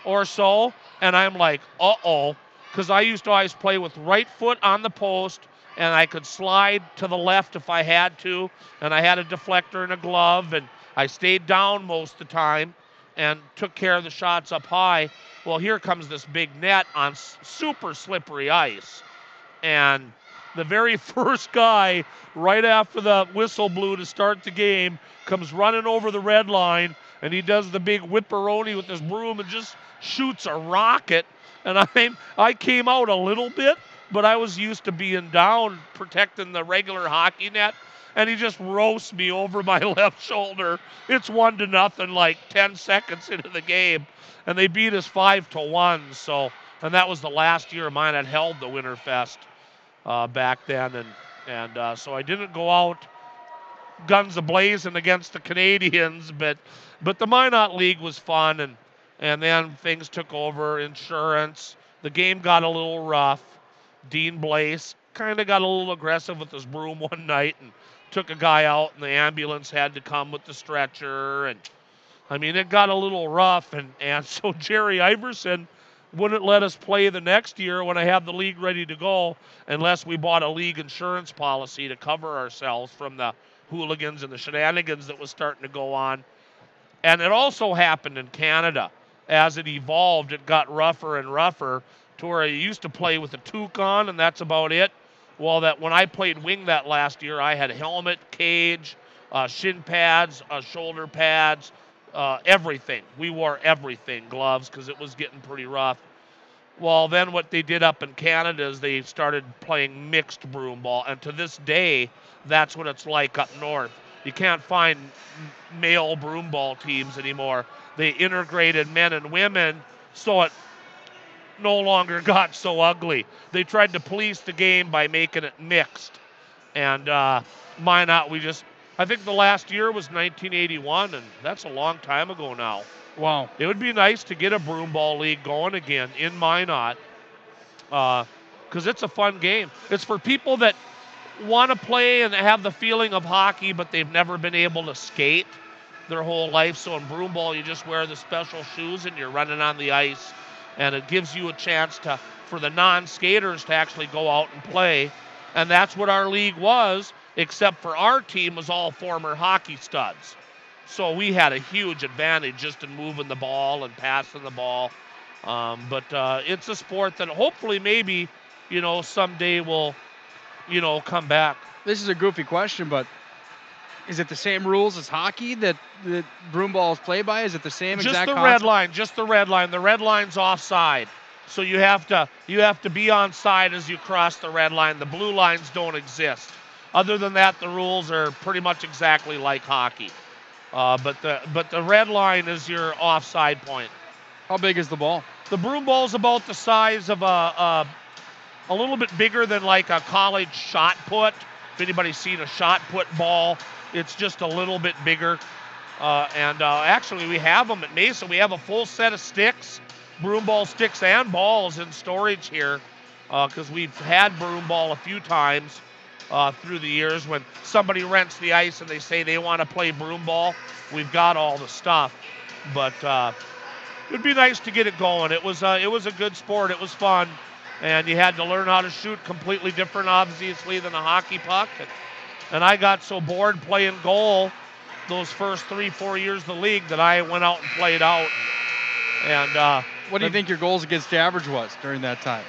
Speaker 11: or so. And I'm like, uh-oh, because I used to always play with right foot on the post, and I could slide to the left if I had to, and I had a deflector and a glove, and I stayed down most of the time and took care of the shots up high. Well, here comes this big net on super slippery ice, and the very first guy, right after the whistle blew to start the game, comes running over the red line, and he does the big whipperoni with his broom and just shoots a rocket. And I came out a little bit, but I was used to being down protecting the regular hockey net, and he just roasts me over my left shoulder. It's 1-0, like 10 seconds into the game, and they beat us 5-1. So, and that was the last year mine had held the Winterfest back then, and so I didn't go out guns a-blazing against the Canadians, but the Minot League was fun, and then things took over. Insurance, the game got a little rough. Dean Blaze kind of got a little aggressive with his broom one night and took a guy out, and the ambulance had to come with the stretcher. And I mean, it got a little rough, and so Jerry Iverson wouldn't let us play the next year when I had the league ready to go unless we bought a league insurance policy to cover ourselves from the hooligans and the shenanigans that was starting to go on. And it also happened in Canada. As it evolved, it got rougher and rougher to where you used to play with a toque on, and that's about it. Well, that when I played wing that last year, I had helmet, cage, shin pads, shoulder pads, everything. We wore everything, gloves, because it was getting pretty rough. Well, then what they did up in Canada is they started playing mixed broomball, and to this day, that's what it's like up north. You can't find male broomball teams anymore. They integrated men and women, so it no longer got so ugly. They tried to police the game by making it mixed. And Minot, we just I think the last year was 1981, and that's a long time ago now.
Speaker 12: Wow.
Speaker 11: It would be nice to get a broom ball league going again in Minot, because it's a fun game. It's for people that want to play and have the feeling of hockey, but they've never been able to skate their whole life. So in broom ball, you just wear the special shoes and you're running on the ice, and it gives you a chance for the non-skaters to actually go out and play. And that's what our league was, except for our team was all former hockey studs. So we had a huge advantage just in moving the ball and passing the ball. But it's a sport that hopefully maybe, someday will, come back.
Speaker 12: This is a goofy question, but is it the same rules as hockey that broom ball is played by? Is it the same
Speaker 11: Just
Speaker 12: exact
Speaker 11: the
Speaker 12: concept?
Speaker 11: red line, just the red line. The red line's offside. So you have to be on side as you cross the red line. The blue lines don't exist. Other than that, the rules are pretty much exactly like hockey. But the red line is your offside point.
Speaker 12: How big is the ball?
Speaker 11: The broom ball's about the size of a little bit bigger than like a college shot put. If anybody's seen a shot put ball, it's just a little bit bigger. Actually, we have them at Mesa. We have a full set of sticks, broom ball sticks and balls in storage here, because we've had broom ball a few times through the years. When somebody rents the ice and they say they want to play broom ball, we've got all the stuff. But it'd be nice to get it going. It was a good sport. It was fun, and you had to learn how to shoot completely different, obviously, than a hockey puck. And I got so bored playing goal those first 3-4 years of the league that I went out and played out. And
Speaker 12: what do you think your goals against average was during that time?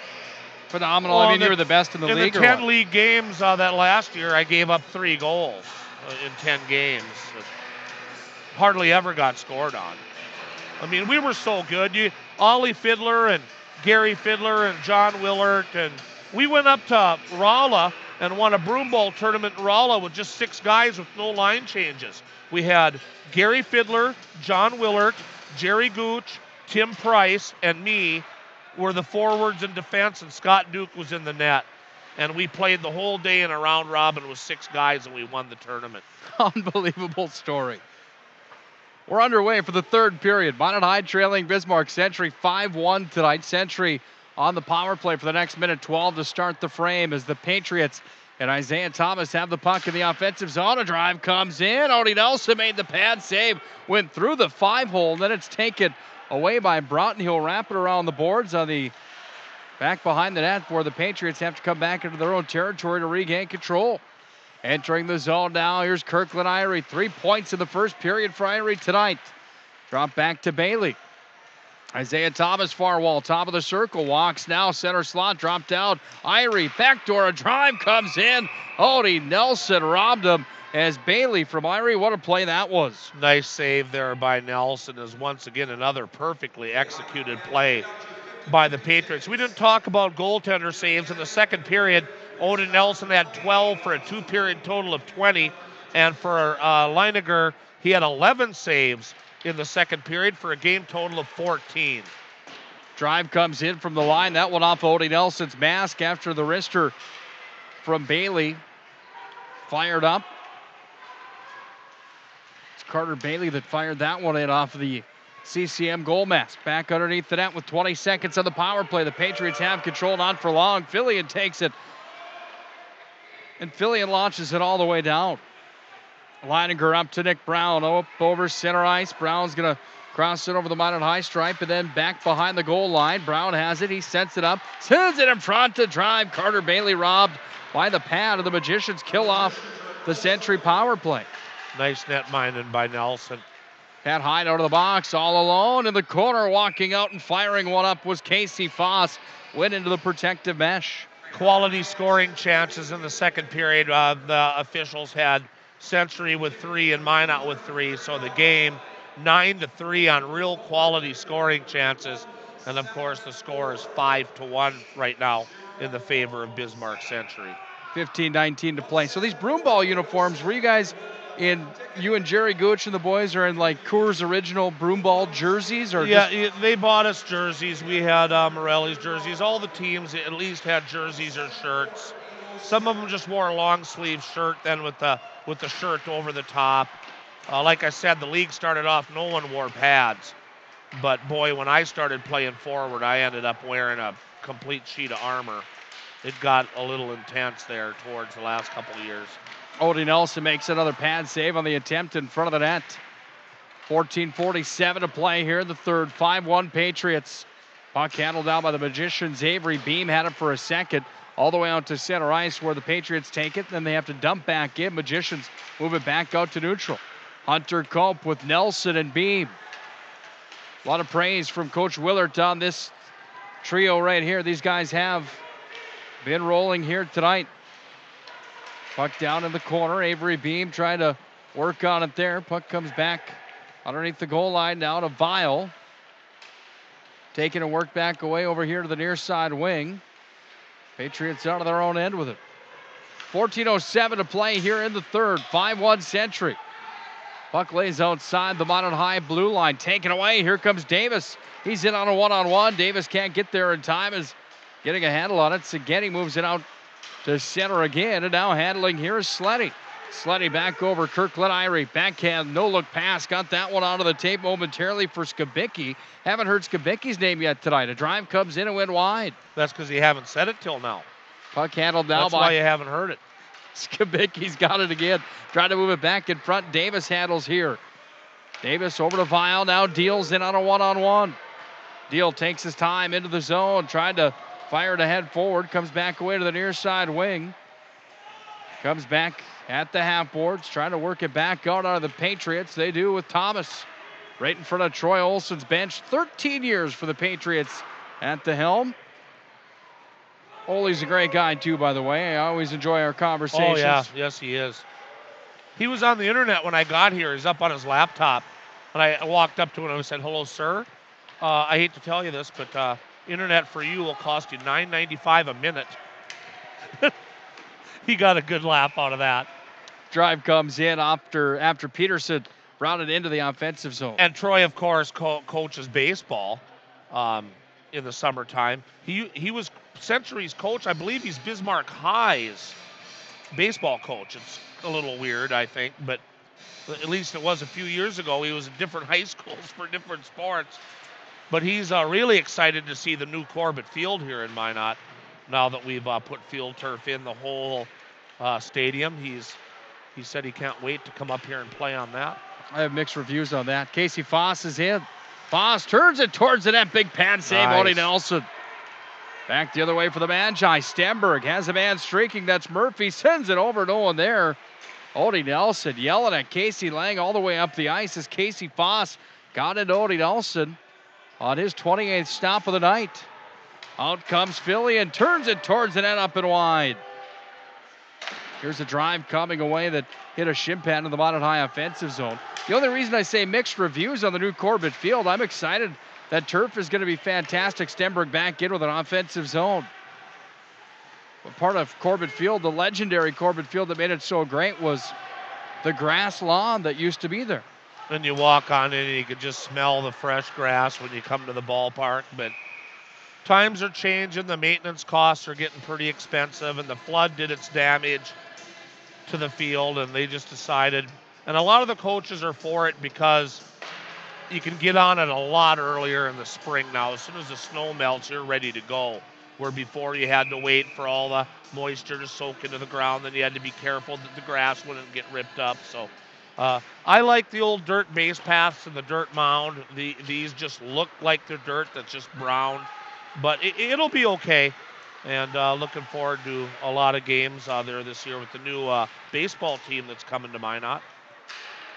Speaker 12: Phenomenal.
Speaker 11: Well,
Speaker 12: I mean, you were the best in the league.
Speaker 11: In the 10 league games that last year, I gave up 3 goals in 10 games. Hardly ever got scored on. I mean, we were so good. Ollie Fiddler and Gary Fiddler and John Willert, and we went up to Rolla and won a broom ball tournament in Rolla with just 6 guys with no line changes. We had Gary Fiddler, John Willert, Jerry Gooch, Tim Price, and me were the forwards in defense, and Scott Duke was in the net. And we played the whole day in a round robin with 6 guys, and we won the tournament.
Speaker 12: Unbelievable story. We're underway for the third period. Minot High trailing Bismarck Century 5-1 tonight. Century on the power play for the next minute 12 to start the frame as the Patriots and Isaiah Thomas have the puck in the offensive zone. A drive comes in. Odie Nelson made the pad save, went through the 5-hole, then it's taken away by Broughton. He'll wrap it around the boards on the back behind the net where the Patriots have to come back into their own territory to regain control. Entering the zone now, here's Kirkland Irie. 3 points in the first period for Irie tonight. Drop back to Bailey. Isaiah Thomas, far wall, top of the circle, walks now, center slot, drop down. Irie, backdoor, a drive comes in. Odie Nelson robbed him as Bailey from Irie. What a play that was.
Speaker 11: Nice save there by Nelson, is once again another perfectly executed play by the Patriots. We didn't talk about goaltender saves in the second period. Odin Nelson had 12 for a 2-period total of 20. And for Leiniger, he had 11 saves in the second period for a game total of 14.
Speaker 12: Drive comes in from the line. That one off Odie Nelson's mask after the wrister from Bailey. Fired up. It's Carter Bailey that fired that one in off the CCM goal mask. Back underneath the net with 20 seconds on the power play. The Patriots have control, not for long. Fillion takes it. And Fillion launches it all the way down. Leininger up to Nick Brown. Up over center ice. Brown's going to cross it over the Minot High stripe and then back behind the goal line. Brown has it. He sets it up. Sends it in front to drive. Carter Bailey robbed by the pad of the Magicians. Kill off the Century power play.
Speaker 11: Nice net minding by Nelson.
Speaker 12: Pat Hyde out of the box all alone in the corner. Walking out and firing one up was Casey Foss. Went into the protective mesh.
Speaker 11: Quality scoring chances in the second period. The officials had Century with 3 and Minot with 3. So the game 9-3 on real quality scoring chances. And of course the score is 5-1 right now in the favor of Bismarck Century.
Speaker 12: 15-19 to play. So these broom ball uniforms, were you guys you and Jerry Gooch and the boys are in like Coors original broom ball jerseys? Or
Speaker 11: yeah, they bought us jerseys. We had Morelli's jerseys. All the teams at least had jerseys or shirts. Some of them just wore a long sleeve shirt then with the shirt over the top. Like I said, the league started off, no one wore pads. But boy, when I started playing forward, I ended up wearing a complete sheet of armor. It got a little intense there towards the last couple of years.
Speaker 12: Odie Nelson makes another pad save on the attempt in front of the net. 14:47 to play here in the third. 5-1 Patriots. Puck handled down by the Magicians. Avery Beam had it for a second, all the way out to center ice where the Patriots take it. Then they have to dump back in. Magicians move it back out to neutral. Hunter Cope with Nelson and Beam. A lot of praise from Coach Willert on this trio right here. These guys have been rolling here tonight. Puck down in the corner. Avery Beam trying to work on it there. Puck comes back underneath the goal line now to Vial. Taking a work back away over here to the near side wing. Patriots out of their own end with it. 14:07 to play here in the third. 5-1 Century. Puck lays outside the Minot High blue line. Taken away. Here comes Davis. He's in on a one-on-one. Davis can't get there in time. Is getting a handle on it. Seghetti moves it out to center again. And now handling here is Sleddy. Sleddy back over Kirkland Irie. Backhand, no look pass. Got that one onto the tape momentarily for Skibicki. Haven't heard Skibicki's name yet tonight. A drive comes in and went wide.
Speaker 11: That's because you haven't said it till now.
Speaker 12: Puck handled now
Speaker 11: That's
Speaker 12: by...
Speaker 11: why you haven't heard it.
Speaker 12: Skibicki's got it again. Trying to move it back in front. Davis handles here. Davis over to Vial. Now Deal's in on a one-on-one. Deal takes his time into the zone. Tried to fire to head forward. Comes back away to the near side wing. Comes back at the half boards. Trying to work it back out of the Patriots. They do with Thomas. Right in front of Troy Olson's bench. 13 years for the Patriots at the helm. Ole's a great guy, too, by the way. I always enjoy our conversations.
Speaker 11: Oh, yeah. Yes, he is. He was on the internet when I got here. He's up on his laptop. And I walked up to him and I said, "Hello, sir. I hate to tell you this, but internet for you will cost you $9.95 a minute." He got a good laugh out of that.
Speaker 12: Drive comes in after Peterson rounded into the offensive zone.
Speaker 11: And Troy, of course, coaches baseball in the summertime. He was Century's coach. I believe he's Bismarck High's baseball coach. It's a little weird, I think, but at least it was a few years ago. He was at different high schools for different sports. But he's really excited to see the new Corbett Field here in Minot now that we've put field turf in the whole stadium. He said he can't wait to come up here and play on that.
Speaker 12: I have mixed reviews on that. Casey Foss is in. Foss turns it towards the net. Big pad save,
Speaker 11: Nice.
Speaker 12: Odie Nelson. Back the other way for the Magi. Stenberg has a man streaking. That's Murphy. Sends it over. No one there. Odie Nelson yelling at Casey Lang all the way up the ice as Casey Foss got into Odie Nelson on his 28th stop of the night. Out comes Philly and turns it towards the net up and wide. Here's a drive coming away that hit a shin pad in the Minot High offensive zone. The only reason I say mixed reviews on the new Corbett Field, I'm excited that turf is going to be fantastic. Stenberg back in with an offensive zone. But part of Corbett Field, the legendary Corbett Field that made it so great, was the grass lawn that used to be there.
Speaker 11: And you walk on it and you could just smell the fresh grass when you come to the ballpark. But times are changing. The maintenance costs are getting pretty expensive, and the flood did its damage to the field, and they just decided. And a lot of the coaches are for it because you can get on it a lot earlier in the spring now. As soon as the snow melts, you're ready to go. Where before you had to wait for all the moisture to soak into the ground, then you had to be careful that the grass wouldn't get ripped up. So I like the old dirt base paths and the dirt mound. These just look like they're dirt that's just brown. But it'll be okay. And looking forward to a lot of games there this year with the new baseball team that's coming to Minot.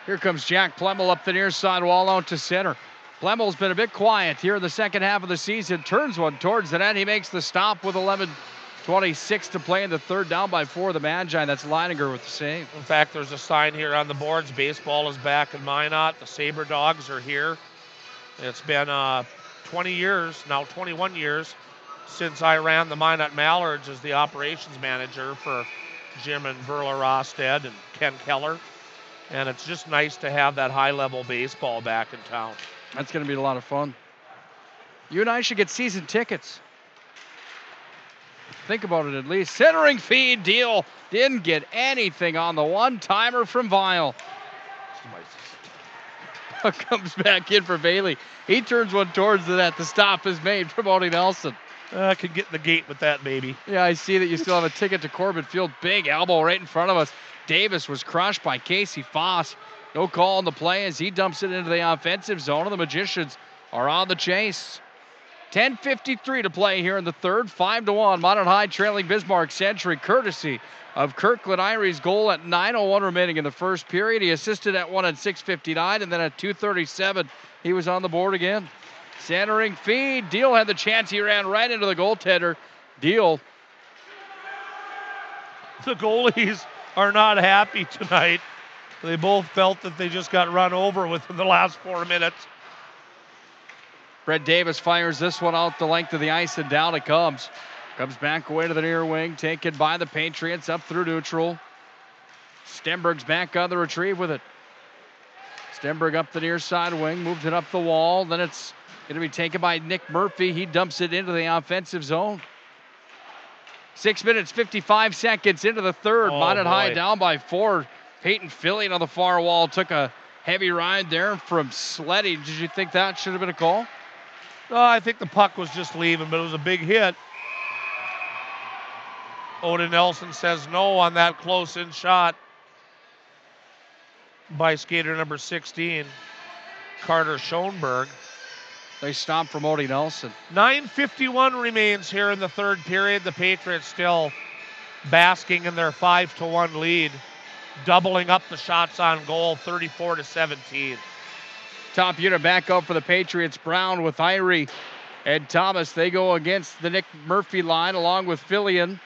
Speaker 12: Here comes Jack Plemmel up the near side wall out to center. Plemmel's been a bit quiet here in the second half of the season. Turns one towards the net. He makes the stop with 11:26 to play in the third, down by 4. The Magi. That's Leininger with the save.
Speaker 11: In fact, there's a sign here on the boards. Baseball is back in Minot. The Sabre Dogs are here. It's been 20 years, now 21 years, since I ran the Minot Mallards as the operations manager for Jim and Verla Rosted and Ken Keller. And it's just nice to have that high-level baseball back in town.
Speaker 12: That's going to be a lot of fun. You and I should get season tickets. Think about it at least. Centering feed, Deal didn't get anything on the one-timer from Vile. Comes back in for Bailey. He turns one towards the net. The stop is made from Odie Nelson.
Speaker 11: Could get in the gate with that, baby.
Speaker 12: Yeah, I see that you still have a ticket to Corbett Field. Big elbow right in front of us. Davis was crushed by Casey Foss. No call on the play as he dumps it into the offensive zone, and the Magicians are on the chase. 10:53 to play here in the third. 5-1. Minot High trailing Bismarck Century, courtesy of Kirkland Irie's goal at 9:01 remaining in the first period. He assisted at one at 6:59, and then at 2:37, he was on the board again. Centering feed. Deal had the chance. He ran right into the goaltender. Deal.
Speaker 11: The goalies are not happy tonight. They both felt that they just got run over within the last 4 minutes.
Speaker 12: Brett Davis fires this one out the length of the ice, and down it comes. Comes back away to the near wing, taken by the Patriots up through neutral. Stenberg's back on the retrieve with it. Stenberg up the near side wing, moved it up the wall. Then it's going to be taken by Nick Murphy. He dumps it into the offensive zone. 6 minutes, 55 seconds into the third. Minot High down by 4. Peyton Fillion on the far wall took a heavy ride there from Sleddy. Did you think that should have been a call?
Speaker 11: No, I think the puck was just leaving, but it was a big hit. Odin Nelson says no on that close-in shot by skater number 16, Carter Schoenberg.
Speaker 12: They stopped from Odin Nelson.
Speaker 11: 9:51 remains here in the third period. The Patriots still basking in their 5-1 lead, doubling up the shots on goal, 34-17.
Speaker 12: Top unit back up for the Patriots. Brown with Irie and Thomas. They go against the Nick Murphy line along with Fillion.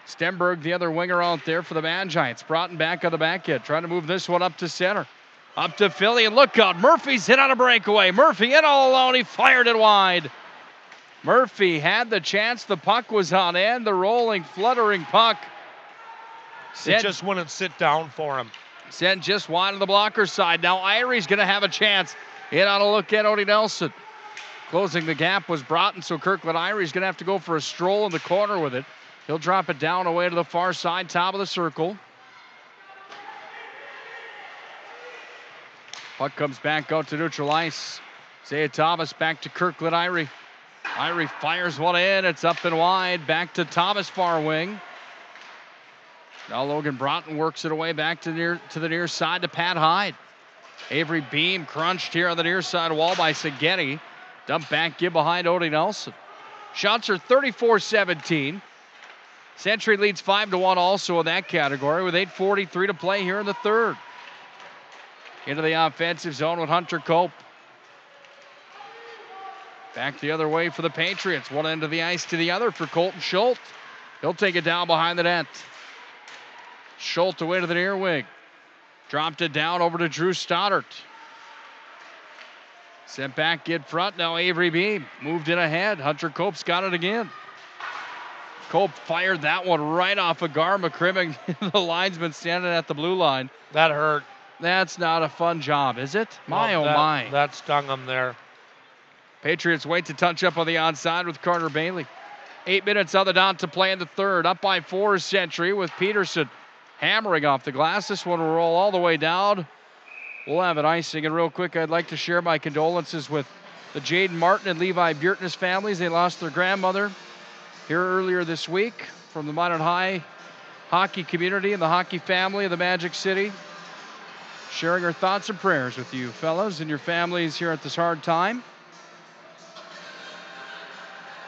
Speaker 12: Stenberg, the other winger out there for the Man Giants. Broughton back on the back end, trying to move this one up to center. Up to Fillion. Look out. Murphy's hit on a breakaway. Murphy in all alone. He fired it wide. Murphy had the chance. The puck was on end. The rolling, fluttering puck.
Speaker 11: It just wouldn't sit down for him.
Speaker 12: Sent just wide on the blocker side. Now Irie's going to have a chance. In on a look at Odie Nelson. Closing the gap was Broughton, so Kirkland Irie's going to have to go for a stroll in the corner with it. He'll drop it down away to the far side, top of the circle. Puck comes back out to neutral ice. Zaya Thomas back to Kirkland Irie. Irie fires one in. It's up and wide. Back to Thomas far wing. Now Logan Broughton works it away back to the near side to Pat Hyde. Avery Beam crunched here on the near side wall by Seghetti. Dump back, give behind Odie Nelson. Shots are 34-17. Century leads 5-1 also in that category with 8:43 to play here in the third. Into the offensive zone with Hunter Cope. Back the other way for the Patriots. One end of the ice to the other for Colton Schultz. He'll take it down behind the net. Schultz away to the near wing. Dropped it down over to Drew Stoddart. Sent back in front. Now Avery Beam moved in ahead. Hunter Cope's got it again. Cope fired that one right off of Gar McCrimmon, the linesman standing at the blue line.
Speaker 11: That hurt.
Speaker 12: That's not a fun job, is it? My.
Speaker 11: That stung him there.
Speaker 12: Patriots wait to touch up on the onside with Carter Bailey. 8 minutes on the dot to play in the third. Up by 4 is Century with Peterson hammering off the glass. This one will roll all the way down. We'll have it icing. And real quick, I'd like to share my condolences with the Jaden Martin and Levi Bjertness families. They lost their grandmother here earlier this week from the Minot High hockey community and the hockey family of the Magic City. Sharing our thoughts and prayers with you fellas and your families here at this hard time.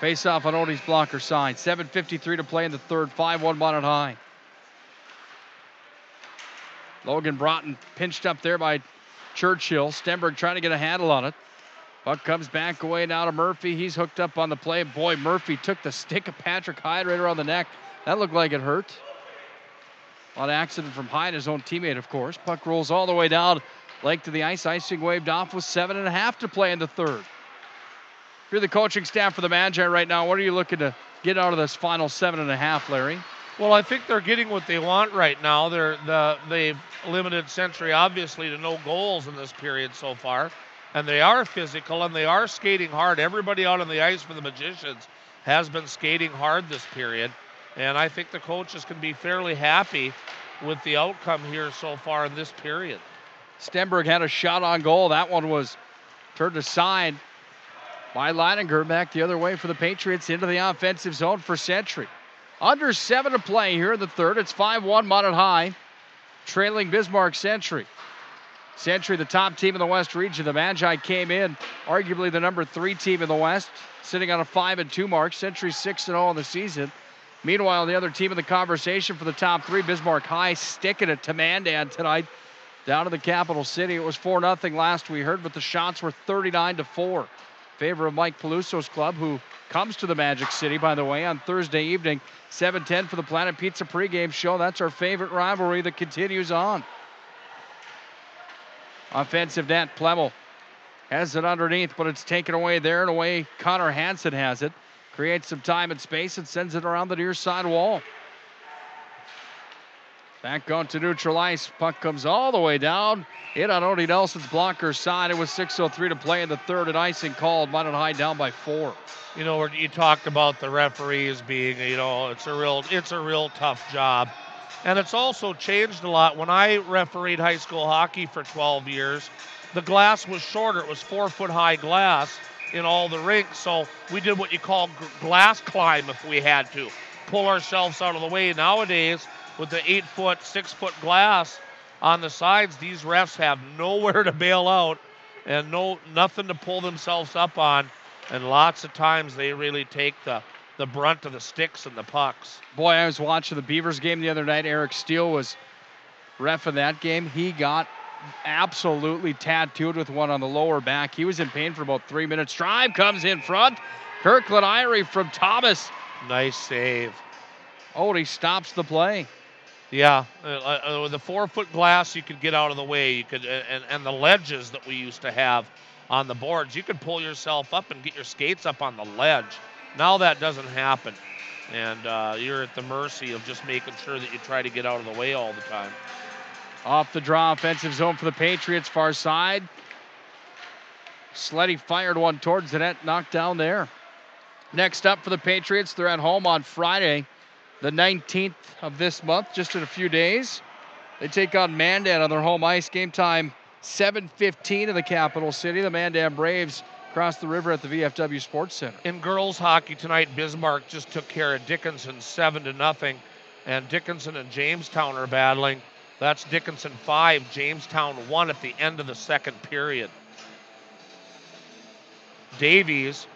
Speaker 12: Face off on Odie's blocker side. 7:53 to play in the third. 5-1 Minot High. Logan Broughton pinched up there by Churchill. Stenberg trying to get a handle on it. Puck comes back away now to Murphy. He's hooked up on the play. Boy, Murphy took the stick of Patrick Hyde right around the neck. That looked like it hurt. On accident from Hyde, his own teammate, of course. Puck rolls all the way down, length to the ice. Icing waved off with 7.5 to play in the third. If you're the coaching staff for the Magi right now, what are you looking to get out of this final 7.5, Larry?
Speaker 11: Well, I think they're getting what they want right now. They've limited Century, obviously, to no goals in this period so far. And they are physical, and they are skating hard. Everybody out on the ice for the Magicians has been skating hard this period, and I think the coaches can be fairly happy with the outcome here so far in this period.
Speaker 12: Stenberg had a shot on goal. That one was turned aside by Leininger. Back the other way for the Patriots into the offensive zone for Century. Under 7 to play here in the third. It's 5-1 Minot High, trailing Bismarck Century. Century, the top team in the West region. The Magi came in, arguably the number 3 team in the West, sitting on a 5-2 mark. Century 6-0 on the season. Meanwhile, the other team in the conversation for the top 3, Bismarck High, sticking it to Mandan tonight down in the capital city. It was 4-0 last we heard, but the shots were 39-4 in favor of Mike Peluso's club, who comes to the Magic City, by the way, on Thursday evening, 7:10 for the Planet Pizza pregame show. That's our favorite rivalry that continues on. Offensive net, Plemmel has it underneath, but it's taken away there and away. Connor Hansen has it. Creates some time and space and sends it around the near side wall. Back on to neutral ice. Puck comes all the way down. In on Odie Nelson's blocker side. It was 6:03 to play in the third, and icing called. Minot High down by 4.
Speaker 11: You know, you talked about the referees being, you know, it's a real tough job. And it's also changed a lot. When I refereed high school hockey for 12 years, the glass was shorter. It was 4-foot high glass in all the rinks. So we did what you call glass climb if we had to, pull ourselves out of the way. Nowadays, with the 8-foot, 6-foot glass on the sides, these refs have nowhere to bail out and nothing to pull themselves up on. And lots of times they really take the brunt of the sticks and the pucks.
Speaker 12: Boy, I was watching the Beavers game the other night. Eric Steele was ref in that game. He got absolutely tattooed with one on the lower back. He was in pain for about 3 minutes. Drive comes in front. Kirkland Irie from Thomas.
Speaker 11: Nice save.
Speaker 12: Oh, he stops the play.
Speaker 11: Yeah, with the 4-foot glass, you could get out of the way. You could, and the ledges that we used to have on the boards, you could pull yourself up and get your skates up on the ledge. Now that doesn't happen, and you're at the mercy of just making sure that you try to get out of the way all the time.
Speaker 12: Off the draw, offensive zone for the Patriots, far side. Sleddy fired one towards the net, knocked down there. Next up for the Patriots, they're at home on Friday, the 19th of this month, just in a few days. They take on Mandan on their home ice. Game time 7:15 in the capital city. The Mandan Braves across the river at the VFW Sports Center.
Speaker 11: In girls hockey tonight, Bismarck just took care of Dickinson 7-0, and Dickinson and Jamestown are battling. That's Dickinson 5, Jamestown 1 at the end of the second period. Davies,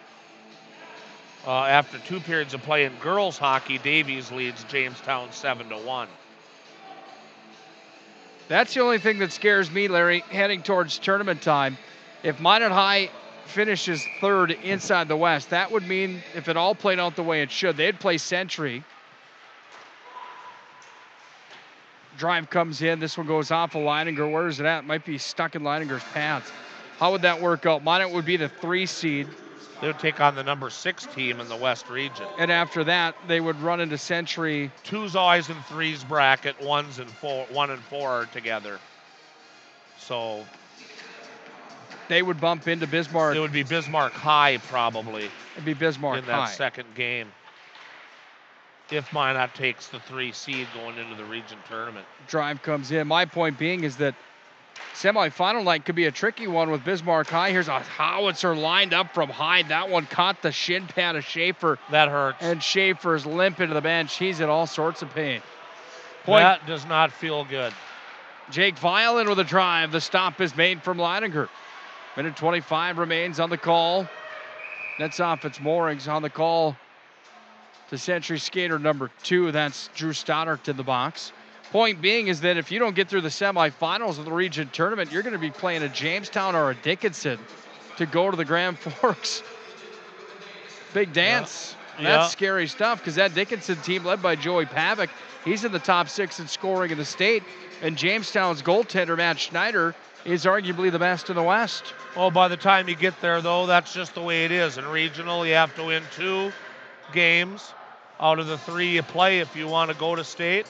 Speaker 11: after 2 periods of play in girls hockey, Davies leads Jamestown 7-1.
Speaker 12: That's the only thing that scares me, Larry, heading towards tournament time. If Minot High finishes third inside the West, that would mean if it all played out the way it should, they'd play Century. Drive comes in. This one goes off of Leininger. Where is it at? It might be stuck in Leininger's pants. How would that work out? Minot would be the 3 seed.
Speaker 11: They would take on the number 6 team in the West region.
Speaker 12: And after that, they would run into Century.
Speaker 11: 2's eyes and 3's bracket, 1 and 4 are together. So
Speaker 12: they would bump into Bismarck.
Speaker 11: It would be Bismarck High probably.
Speaker 12: It'd be Bismarck
Speaker 11: in that
Speaker 12: High.
Speaker 11: second game. If Minot takes the 3 seed going into the region tournament.
Speaker 12: Drive comes in. My point being is that semifinal night could be a tricky one with Bismarck High. Here's a howitzer lined up from Hyde. That one caught the shin pad of Schaefer.
Speaker 11: That hurts.
Speaker 12: And Schaefer's limping to the bench. He's in all sorts of pain.
Speaker 11: That does not feel good.
Speaker 12: Jake Violin with a drive. The stop is made from Leininger. Minute 25 remains on the call. That's off its moorings on the call to Century skater number 2. That's Drew Stoddart in the box. Point being is that if you don't get through the semifinals of the region tournament, you're going to be playing a Jamestown or a Dickinson to go to the Grand Forks. Big dance.
Speaker 11: Yeah.
Speaker 12: That's scary stuff because that Dickinson team led by Joey Pavic, he's in the top 6 in scoring in the state. And Jamestown's goaltender, Matt Schneider, is arguably the best in the West.
Speaker 11: Oh, by the time you get there, though, that's just the way it is. In regional, you have to win 2 games out of the 3 you play if you want to go to state.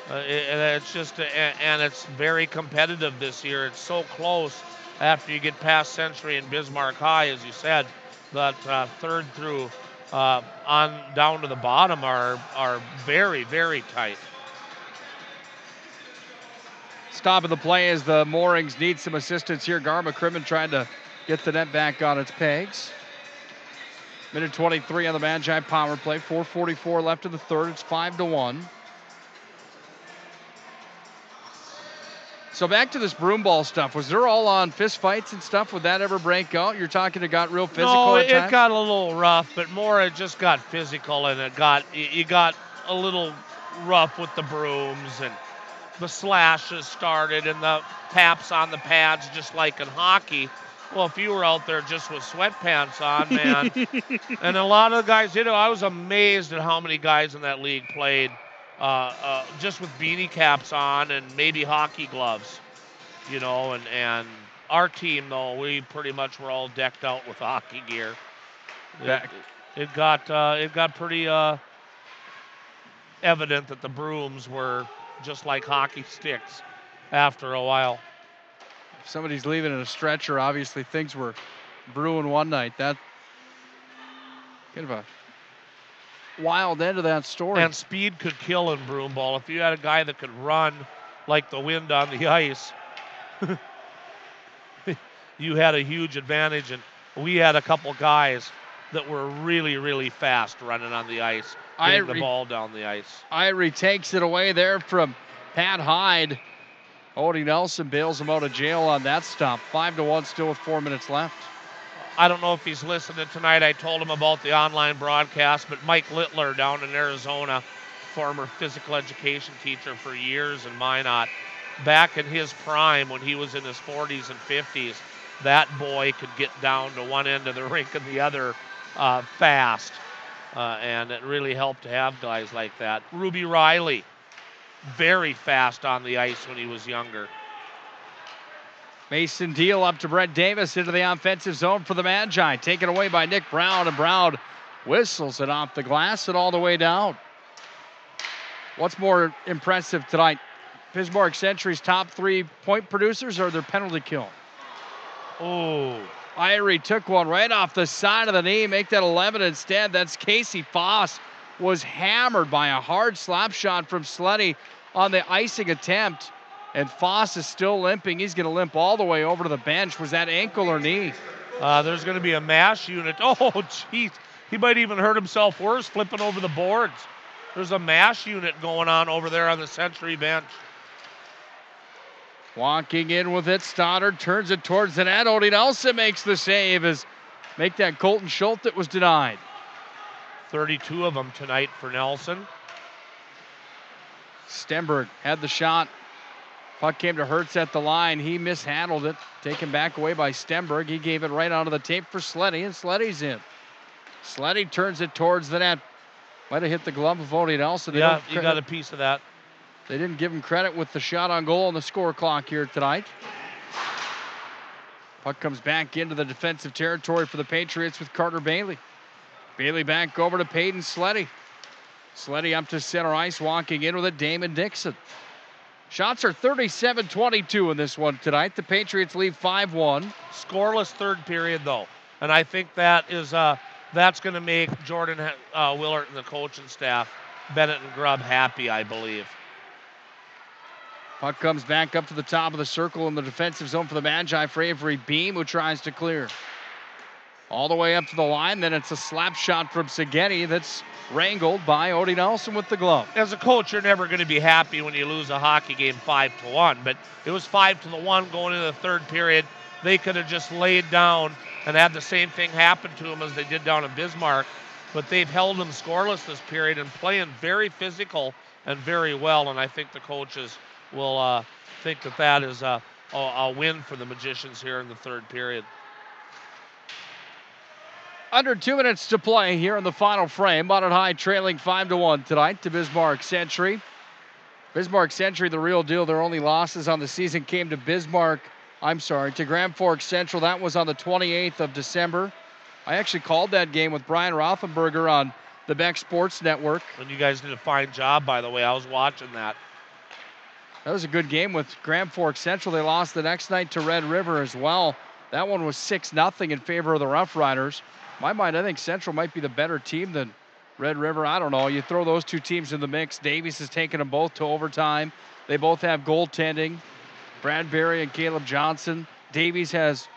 Speaker 11: It's just, and it's very competitive this year. It's so close after you get past Century and Bismarck High, as you said, that 3rd through on down to the bottom are very, very tight.
Speaker 12: Stop of the play as the moorings need some assistance here. Gar McCrimmon trying to get the net back on its pegs. Minute 23 on the Magi power play. 4:44 left in the third. It's 5-1. So back to this broom ball stuff. Was there all on fist fights and stuff? Would that ever break out? You're talking it got real physical
Speaker 11: No,
Speaker 12: at times?
Speaker 11: it got a little rough, but more it just got physical, and you got a little rough with the brooms, and the slashes started and the taps on the pads just like in hockey. Well, if you were out there just with sweatpants on, man, and a lot of the guys did it. I was amazed at how many guys in that league played just with beanie caps on and maybe hockey gloves, and our team, though, we pretty much were all decked out with hockey gear. It got pretty evident that the brooms were just like hockey sticks after a while.
Speaker 12: If somebody's leaving in a stretcher, obviously things were brewing one night. That kind of a wild end of that story.
Speaker 11: And speed could kill in broom ball. If you had a guy that could run like the wind on the ice, you had a huge advantage. And we had a couple guys that were really, really fast running on the ice, getting the ball down the ice.
Speaker 12: Irie takes it away there from Pat Hyde. Odie Nelson bails him out of jail on that stop. 5-1 still with 4 minutes left.
Speaker 11: I don't know if he's listening tonight. I told him about the online broadcast, but Mike Littler down in Arizona, former physical education teacher for years in Minot, back in his prime when he was in his 40s and 50s, that boy could get down to one end of the rink and the other fast. And it really helped to have guys like that. Ruby Riley, very fast on the ice when he was younger.
Speaker 12: Mason Deal up to Brett Davis into the offensive zone for the Magi. Taken away by Nick Brown, and Brown whistles it off the glass and all the way down. What's more impressive tonight? Bismarck Century's top 3 point producers or their penalty kill?
Speaker 11: Oh.
Speaker 12: Irie took one right off the side of the knee, make that 11 instead. That's Casey Foss. Was hammered by a hard slap shot from Sleddy on the icing attempt. And Foss is still limping. He's going to limp all the way over to the bench. Was that ankle or knee?
Speaker 11: There's going to be a mash unit. Oh, jeez. He might even hurt himself worse flipping over the boards. There's a mash unit going on over there on the Century bench.
Speaker 12: Walking in with it, Stoddard turns it towards the net. Odie Nelson makes the save as make that Colton Schultz that was denied.
Speaker 11: 32 of them tonight for Nelson.
Speaker 12: Stenberg had the shot. Puck came to Hertz at the line. He mishandled it. Taken back away by Stenberg. He gave it right onto the tape for Sleddy, and Sleddy's in. Sleddy turns it towards the net. Might have hit the glove of Odie Nelson.
Speaker 11: Yeah, you got a piece of that.
Speaker 12: They didn't give him credit with the shot on goal on the score clock here tonight. Puck comes back into the defensive territory for the Patriots with Carter Bailey. Bailey back over to Peyton Sleddy. Sleddy up to center ice, walking in with it, Damon Dixon. Shots are 37-22 in this one tonight. The Patriots lead 5-1.
Speaker 11: Scoreless third period, though. And I think that is that's going to make Jordan Willert and the coaching staff, Bennett and Grubb, happy, I believe.
Speaker 12: Puck comes back up to the top of the circle in the defensive zone for the Magi for Avery Beam, who tries to clear. All the way up to the line, then it's a slap shot from Seghetti that's wrangled by Odie Nelson with the glove.
Speaker 11: As a coach, you're never going to be happy when you lose a hockey game 5-1, but it was 5-1 going into the third period. They could have just laid down and had the same thing happen to them as they did down in Bismarck, but they've held them scoreless this period and playing very physical and very well, and I think the coaches will think that is a win for the Magicians here in the third period.
Speaker 12: Under 2 minutes to play here in the final frame. Minot High trailing 5-1 tonight to Bismarck Century. Bismarck Century, the real deal. Their only losses on the season came to Grand Forks Central. That was on the 28th of December. I actually called that game with Brian Rothenberger on the Beck Sports Network.
Speaker 11: And you guys did a fine job, by the way. I was watching that.
Speaker 12: That was a good game with Grand Forks Central. They lost the next night to Red River as well. That one was 6-0 in favor of the Rough Riders. my mind, I think Central might be the better team than Red River. I don't know. You throw those two teams in the mix. Davies has taken them both to overtime. They both have goaltending. Bradbury and Caleb Johnson. Davies has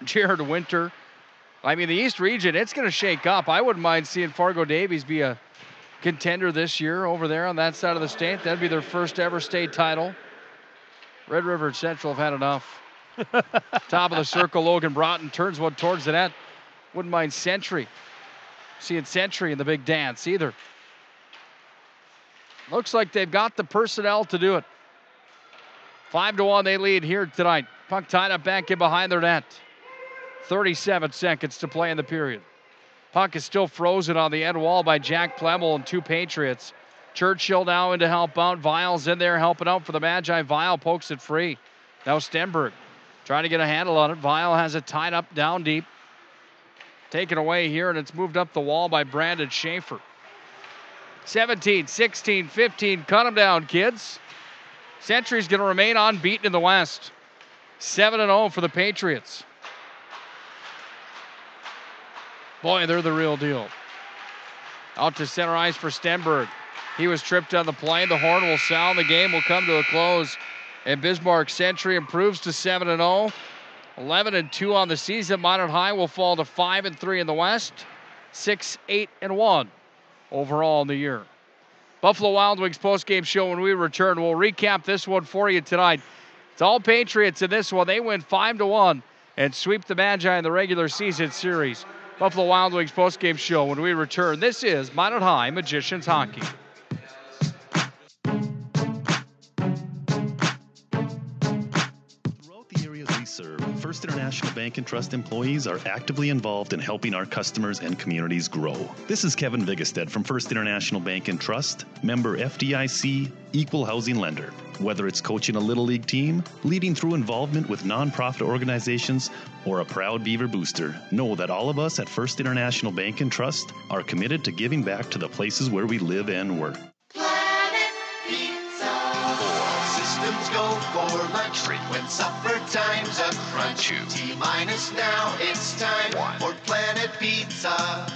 Speaker 12: Jared Winter. I mean, the East region, it's going to shake up. I wouldn't mind seeing Fargo Davies be a contender this year over there on that side of the state. That'd be their first ever state title. Red River and Central have had enough. Top of the circle, Logan Broughton turns one towards the net. Wouldn't mind Sentry. Seeing Sentry in the big dance either. Looks like they've got the personnel to do it. 5-1 they lead here tonight. Puck tied up back in behind their net. 37 seconds to play in the period. Puck is still frozen on the end wall by Jack Plemmel and 2 Patriots. Churchill now in to help out. Vile's in there helping out for the Magi. Vile pokes it free. Now Stenberg trying to get a handle on it. Vile has it tied up down deep. Taken away here, and it's moved up the wall by Brandon Schaefer. 17, 16, 15. Cut them down, kids. Century's going to remain unbeaten in the West. 7-0 for the Patriots. Boy, they're the real deal. Out to center ice for Stenberg. He was tripped on the play. The horn will sound. The game will come to a close. And Bismarck Century improves to 7-0. 11-2 on the season. Minot High will fall to 5-3 in the West. 6-8-1 overall in the year. Buffalo Wild Wings postgame show when we return. We'll recap this one for you tonight. It's all Patriots in this one. They win 5-1 and sweep the Magi in the regular season series. Buffalo Wild Wings postgame show when we return. This is Minot High Magicians Hockey.
Speaker 5: Serve. First International Bank and Trust employees are actively involved in helping our customers and communities grow. This is Kevin Vigestead from First International Bank and Trust, member FDIC, equal housing lender. Whether it's coaching a Little League team, leading through involvement with nonprofit organizations, or a proud Beaver booster, know that all of us at First International Bank and Trust are committed to giving back to the places where we live and work.
Speaker 6: Go for lunch, frequent supper time's a crunch. T-minus now, it's time for Planet Pizza.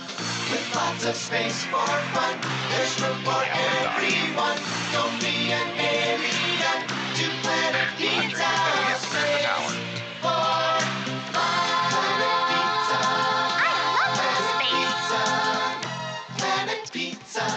Speaker 6: With lots of space for fun, there's room for everyone. Don't be an alien to Planet Pizza. Space for fun. Planet Pizza. Planet Pizza.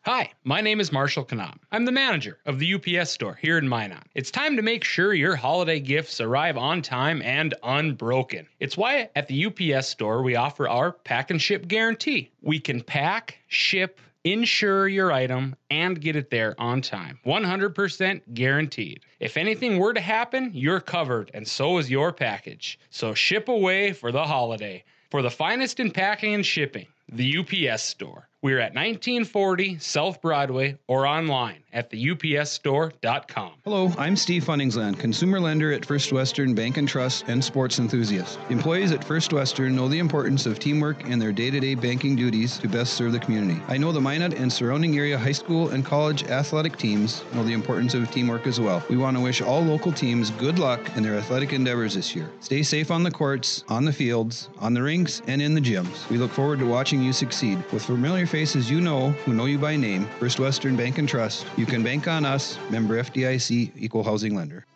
Speaker 7: Hi, my name is Marshall Knop. I'm the manager of the UPS store here in Minot. It's time to make sure your holiday gifts arrive on time and unbroken. It's why at the UPS store we offer our pack and ship guarantee. We can pack, ship, insure your item, and get it there on time. 100% guaranteed. If anything were to happen, you're covered, and so is your package. So ship away for the holiday. For the finest in packing and shipping, the UPS store. We're at 1940 South Broadway or online at theupsstore.com.
Speaker 8: Hello, I'm Steve Funningsland, consumer lender at First Western Bank and Trust and sports enthusiast. Employees at First Western know the importance of teamwork in their day-to-day banking duties to best serve the community. I know the Minot and surrounding area high school and college athletic teams know the importance of teamwork as well. We want to wish all local teams good luck in their athletic endeavors this year. Stay safe on the courts, on the fields, on the rinks, and in the gyms. We look forward to watching you succeed. With familiar faces you know, who know you by name, First Western Bank and Trust, you can bank on us, member FDIC, equal housing lender.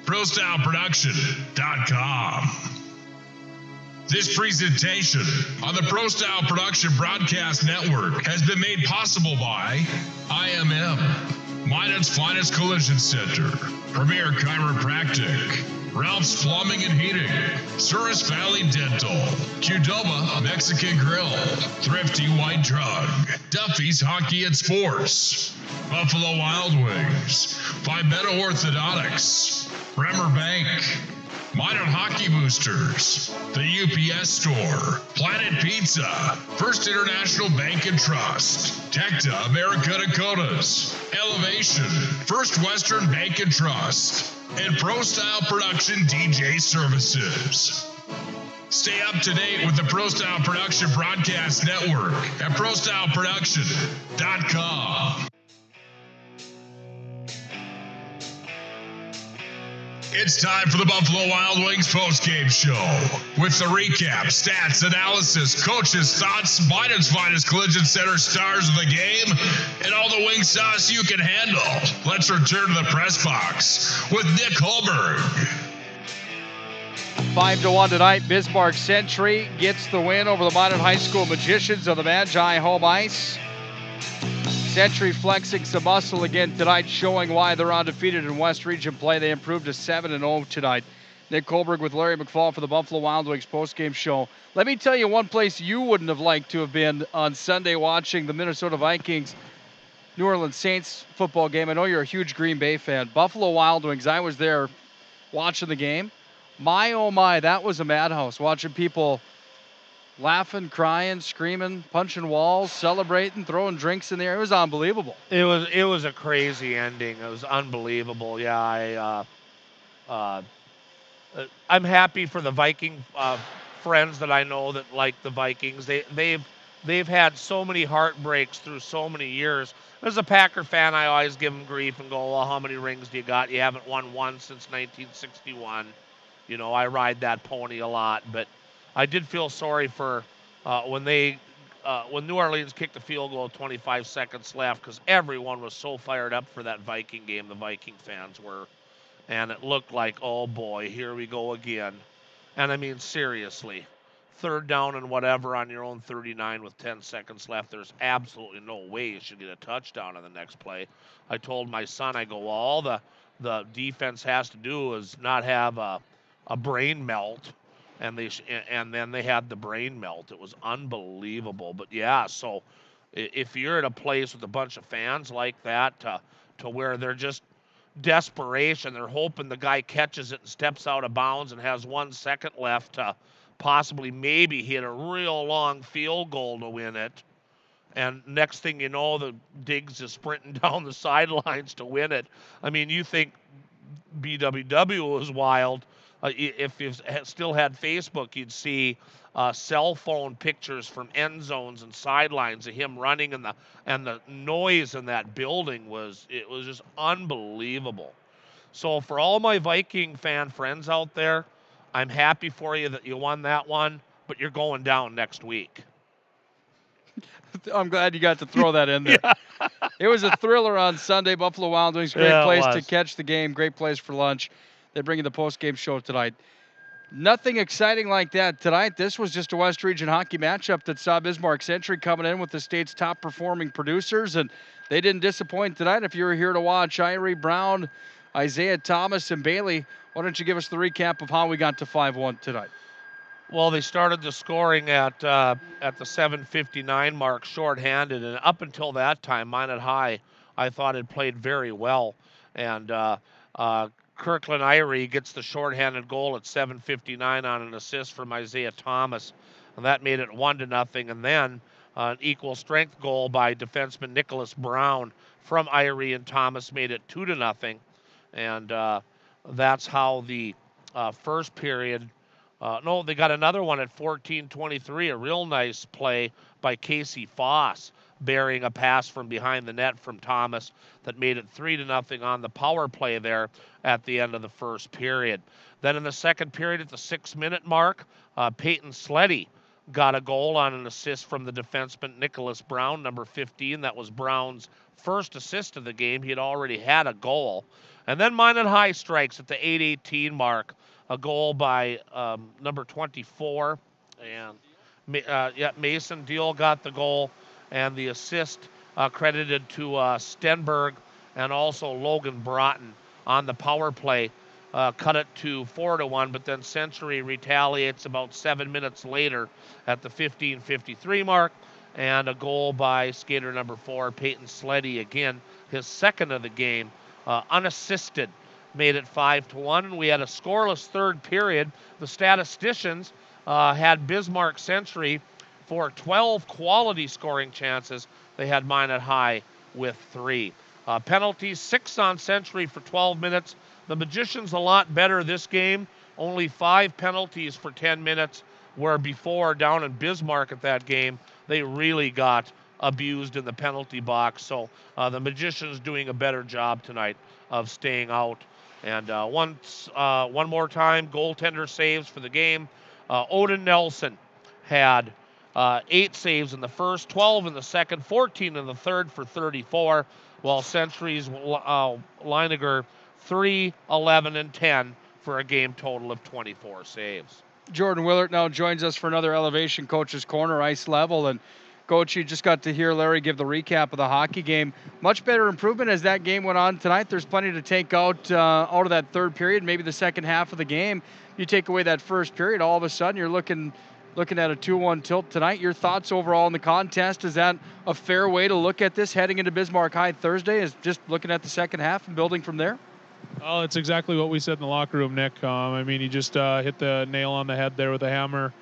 Speaker 4: ProStyleProduction.com. This presentation on the Pro Style Production Broadcast Network has been made possible by IMM, Minot's finest collision center, Premier Chiropractic, Ralph's Plumbing and Heating, Souris Valley Dental, Qdoba Mexican Grill, Thrifty White Drug, Duffy's Hockey and Sports, Buffalo Wild Wings, Vibetta Orthodontics, Bremer Bank, Minot Hockey Boosters, the UPS Store, Planet Pizza, First International Bank and Trust, Tecta America Dakotas, Elevation, First Western Bank and Trust, and Pro Style Production DJ Services. Stay up to date with the Pro Style Production Broadcast Network at ProStyleProduction.com. It's time for the Buffalo Wild Wings postgame show with the recap, stats, analysis, coaches' thoughts, Biden's finest collision center stars of the game, and all the wing sauce you can handle. Let's return to the press box with Nick Hulberg.
Speaker 12: 5-1 tonight. Bismarck Century gets the win over the Minot High School Magicians of the Magi home ice. Century flexing some muscle again tonight, showing why they're undefeated in West Region play. They improved to 7-0 tonight. Nick Hulberg with Larry McFall for the Buffalo Wild Wings postgame show. Let me tell you one place you wouldn't have liked to have been on Sunday watching the Minnesota Vikings New Orleans Saints football game. I know you're a huge Green Bay fan. Buffalo Wild Wings, I was there watching the game. My, oh my, that was a madhouse, watching people laughing, crying, screaming, punching walls, celebrating, throwing drinks in the air. It was unbelievable.
Speaker 11: It was a crazy ending. It was unbelievable. Yeah, I'm happy for the Viking friends that I know that like the Vikings. They've had so many heartbreaks through so many years. As a Packer fan, I always give them grief and go, well, how many rings do you got? You haven't won one since 1961. You know, I ride that pony a lot, but I did feel sorry for when New Orleans kicked the field goal, 25 seconds left, because everyone was so fired up for that Viking game. The Viking fans were, and it looked like, oh boy, here we go again. And I mean, seriously, third down and whatever on your own 39 with 10 seconds left. There's absolutely no way you should get a touchdown on the next play. I told my son, I go, well, all the defense has to do is not have a brain melt. And then they had the brain melt. It was unbelievable. But yeah, so if you're at a place with a bunch of fans like that, to where they're just desperation, they're hoping the guy catches it and steps out of bounds and has 1 second left to possibly maybe hit a real long field goal to win it. And next thing you know, the Diggs is sprinting down the sidelines to win it. I mean, you think BWW was wild. If you still had Facebook, you'd see cell phone pictures from end zones and sidelines of him running, and the noise in that building was just unbelievable. So for all my Viking fan friends out there, I'm happy for you that you won that one, but you're going down next week.
Speaker 12: I'm glad you got to throw that in there. Yeah. It was a thriller on Sunday. Buffalo Wild Wings, great place to catch the game, great place for lunch. They bring you the post-game show tonight. Nothing exciting like that tonight. This was just a West Region hockey matchup that saw Bismarck Century coming in with the state's top-performing producers, and they didn't disappoint tonight. If you were here to watch Irie Brown, Isaiah Thomas, and Bailey, why don't you give us the recap of how we got to 5-1 tonight?
Speaker 11: Well, they started the scoring at the 7:59 mark, shorthanded, and up until that time, Minot High, I thought had played very well, and Kirkland Irie gets the shorthanded goal at 7:59 on an assist from Isaiah Thomas, and that made it 1-0. And then an equal strength goal by defenseman Nicholas Brown from Irie and Thomas made it 2-0. And that's how the first period. No, they got another one at 14:23. A real nice play by Casey Foss, burying a pass from behind the net from Thomas that made it 3-0 on the power play there at the end of the first period. Then in the second period at the 6-minute mark, Peyton Sleddy got a goal on an assist from the defenseman Nicholas Brown, number 15. That was Brown's first assist of the game. He had already had a goal. And then Minot High strikes at the 8:18 mark, a goal by number 24. And Mason Deal got the goal, and the assist credited to Stenberg and also Logan Broughton on the power play. Cut it to 4-1, but then Century retaliates about 7 minutes later at the 15:53 mark, and a goal by skater number 4, Peyton Sleddy, again, his second of the game, unassisted, made it 5-1, and we had a scoreless third period. The statisticians had Bismarck Century for 12 quality scoring chances. They had Minot High with 3. Penalties, 6 on Century for 12 minutes. The Magicians a lot better this game. Only 5 penalties for 10 minutes, where before down in Bismarck at that game, they really got abused in the penalty box. So the Magicians doing a better job tonight of staying out And one more time, goaltender saves for the game. Odin Nelson had 8 saves in the first, 12 in the second, 14 in the third for 34, while Century's Leiniger 3, 11, and 10 for a game total of 24 saves.
Speaker 12: Jordan Willert now joins us for another Elevation Coach's Corner, ice level. And Coach, you just got to hear Larry give the recap of the hockey game. Much better improvement as that game went on tonight. There's plenty to take out of that third period, maybe the second half of the game. You take away that first period, all of a sudden you're looking at a 2-1 tilt tonight. Your thoughts overall in the contest? Is that a fair way to look at this heading into Bismarck High Thursday, is just looking at the second half and building from there?
Speaker 15: Oh, it's exactly what we said in the locker room, Nick. I mean, you just hit the nail on the head there with a hammer.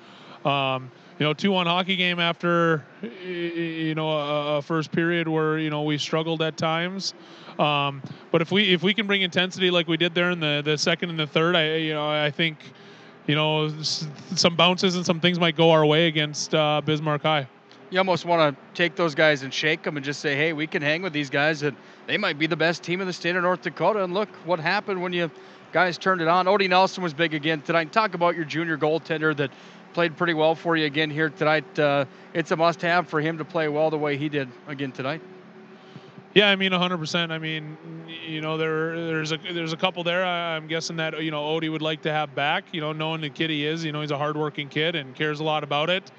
Speaker 15: 2-1 hockey game after, a first period where, we struggled at times. But if we can bring intensity like we did there in the second and the third, I think, some bounces and some things might go our way against Bismarck High.
Speaker 12: You almost want to take those guys and shake them and just say, hey, we can hang with these guys, and they might be the best team in the state of North Dakota. And look what happened when you guys turned it on. Odie Nelson was big again tonight. Talk about your junior goaltender that played pretty well for you again here tonight. It's a must-have for him to play well the way he did again tonight.
Speaker 15: Yeah, I mean, 100%. I mean, there's a couple there. I'm guessing that, Odie would like to have back, knowing the kid he is. He's a hardworking kid and cares a lot about it.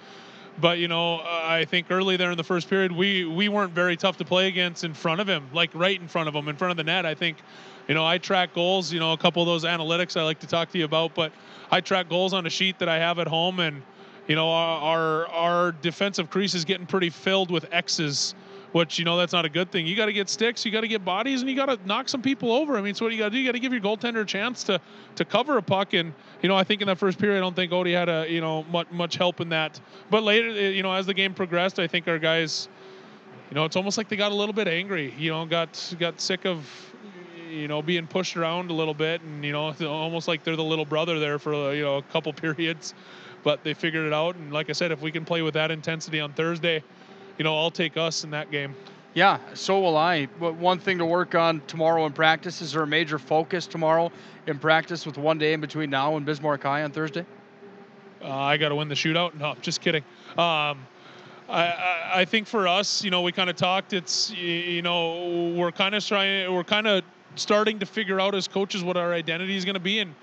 Speaker 15: But, I think early there in the first period, we weren't very tough to play against in front of him, like right in front of him, in front of the net. I think, I track goals, a couple of those analytics I like to talk to you about, but I track goals on a sheet that I have at home, and, our defensive crease is getting pretty filled with X's, which, that's not a good thing. You got to get sticks, you got to get bodies, and you got to knock some people over. I mean, so what you got to do, you got to give your goaltender a chance to cover a puck. And, I think in that first period, I don't think Odie had much help in that. But later, as the game progressed, I think our guys, it's almost like they got a little bit angry, got sick of, being pushed around a little bit, and, almost like they're the little brother there for, a couple periods. But they figured it out. And like I said, if we can play with that intensity on Thursday, I'll take us in that game.
Speaker 12: Yeah, so will I. But one thing to work on tomorrow in practice, is there a major focus tomorrow in practice with one day in between now and Bismarck High on Thursday?
Speaker 15: I got to win the shootout? No, just kidding. I think for us, we kind of talked. It's, we're kind of starting to figure out as coaches what our identity is going to be. And,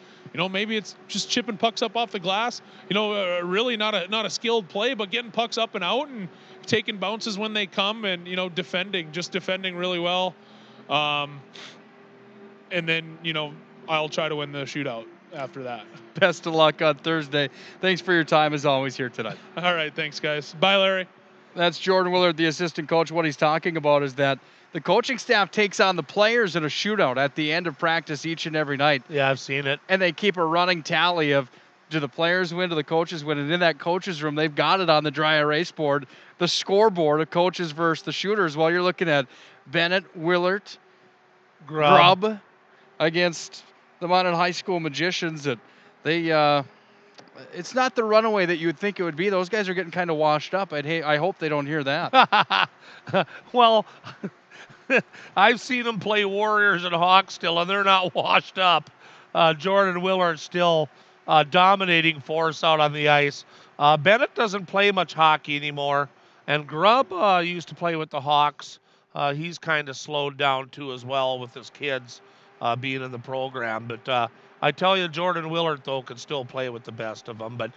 Speaker 15: maybe it's just chipping pucks up off the glass. Really not a skilled play, but getting pucks up and out and taking bounces when they come, and defending really well. And then I'll try to win the shootout after that.
Speaker 12: Best of luck on Thursday. Thanks for your time as always here tonight.
Speaker 15: All right, thanks guys. Bye, Larry.
Speaker 12: That's Jordan Willard, the assistant coach. What he's talking about is that the coaching staff takes on the players in a shootout at the end of practice each and every night.
Speaker 11: Yeah, I've seen it.
Speaker 12: And they keep a running tally of, do the players win, do the coaches win? And in that coaches room, they've got it on the dry erase board, the scoreboard of coaches versus the shooters, while you're looking at Bennett, Willert, Grubb against the Minot High School Magicians. That they, it's not the runaway that you would think it would be. Those guys are getting kind of washed up. I hope they don't hear that.
Speaker 11: Well, I've seen them play Warriors and Hawks still, and they're not washed up. Jordan Willard still dominating force out on the ice. Bennett doesn't play much hockey anymore, and Grubb used to play with the Hawks. He's kind of slowed down too as well with his kids being in the program. But I tell you, Jordan Willard, though, can still play with the best of them. But,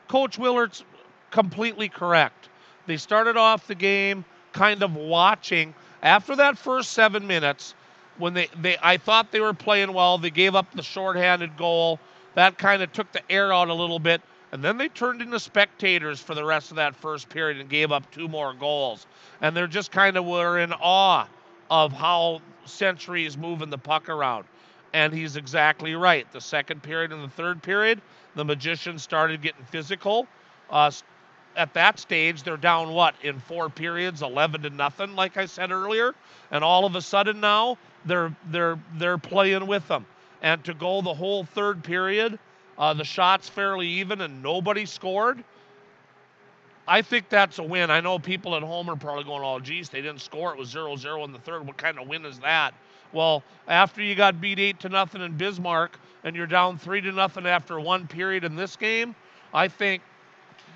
Speaker 11: Coach Willard's completely correct. They started off the game kind of watching. After that first 7 minutes, when I thought they were playing well, they gave up the shorthanded goal. That kind of took the air out a little bit. And then they turned into spectators for the rest of that first period and gave up 2 more goals. And they're just kind of were in awe of how Century is moving the puck around. And he's exactly right. The second period and the third period, the Magicians started getting physical. At that stage, they're down, in 4 periods, 11-0, like I said earlier. And all of a sudden now, they're playing with them. And to go the whole third period, the shots fairly even and nobody scored, I think that's a win. I know people at home are probably going, oh, geez, they didn't score. It was 0-0 in the third. What kind of win is that? Well, after you got beat 8-0 in Bismarck and you're down 3-0 after one period in this game, I think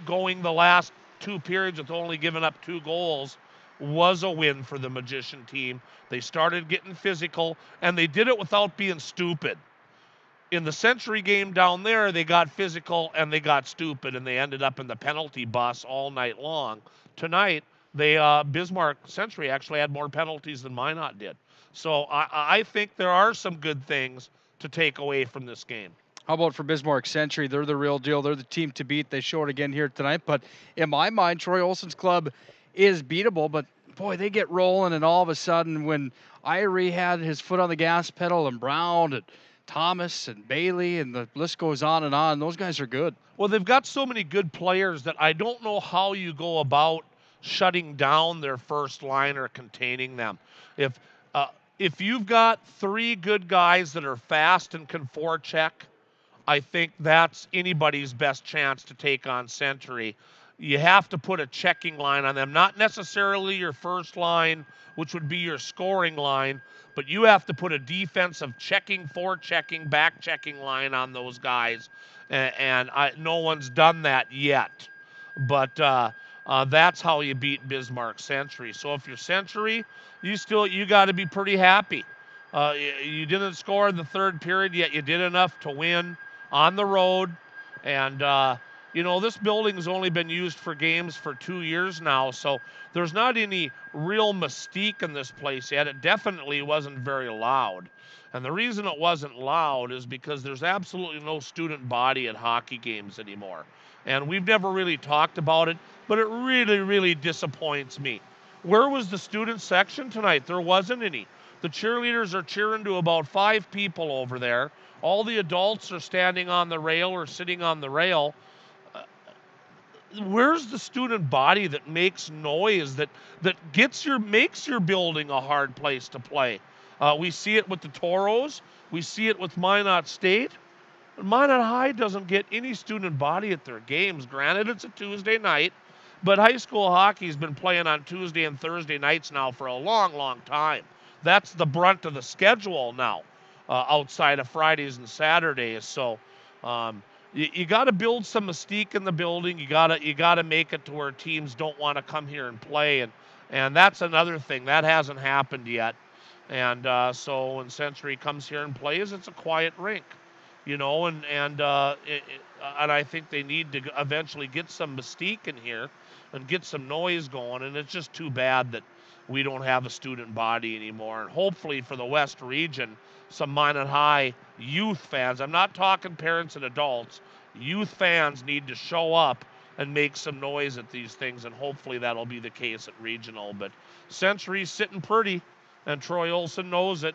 Speaker 11: going the last two periods with only giving up 2 goals was a win for the Magician team. They started getting physical, and they did it without being stupid. In the Century game down there, they got physical and they got stupid, and they ended up in the penalty bus all night long. Tonight, Bismarck Century actually had more penalties than Minot did. So I think there are some good things to take away from this game.
Speaker 12: How about for Bismarck Century? They're the real deal. They're the team to beat. They show it again here tonight. But in my mind, Troy Olsen's club is beatable. But, boy, they get rolling, and all of a sudden when Irie had his foot on the gas pedal and Brown and Thomas and Bailey, and the list goes on, those guys are good.
Speaker 11: Well, they've got so many good players that I don't know how you go about shutting down their first line or containing them. If you've got 3 good guys that are fast and can forecheck, I think that's anybody's best chance to take on Century. You have to put a checking line on them, not necessarily your first line, which would be your scoring line, but you have to put a defensive checking, forechecking, back-checking line on those guys, and no one's done that yet. But that's how you beat Bismarck Century. So if you're Century, you got to be pretty happy. You didn't score in the third period, yet you did enough to win on the road. And, this building's only been used for games for 2 years now, so there's not any real mystique in this place yet. It definitely wasn't very loud. And the reason it wasn't loud is because there's absolutely no student body at hockey games anymore. And we've never really talked about it, but it really, really disappoints me. Where was the student section tonight? There wasn't any. The cheerleaders are cheering to about 5 people over there. All the adults are standing on the rail or sitting on the rail. Where's the student body that makes noise, that makes your building a hard place to play? We see it with the Toros. We see it with Minot State. Minot High doesn't get any student body at their games. Granted, it's a Tuesday night, but high school hockey's been playing on Tuesday and Thursday nights now for a long, long time. That's the brunt of the schedule now, outside of Fridays and Saturdays. So you got to build some mystique in the building. You got to make it to where teams don't want to come here and play, and that's another thing that hasn't happened yet. And so when Century comes here and plays, it's a quiet rink, and I think they need to eventually get some mystique in here and get some noise going. And it's just too bad that we don't have a student body anymore. And hopefully for the West region, some Minot High youth fans, I'm not talking parents and adults, youth fans need to show up and make some noise at these things, and hopefully that'll be the case at regional. But Century's sitting pretty, and Troy Olsen knows it.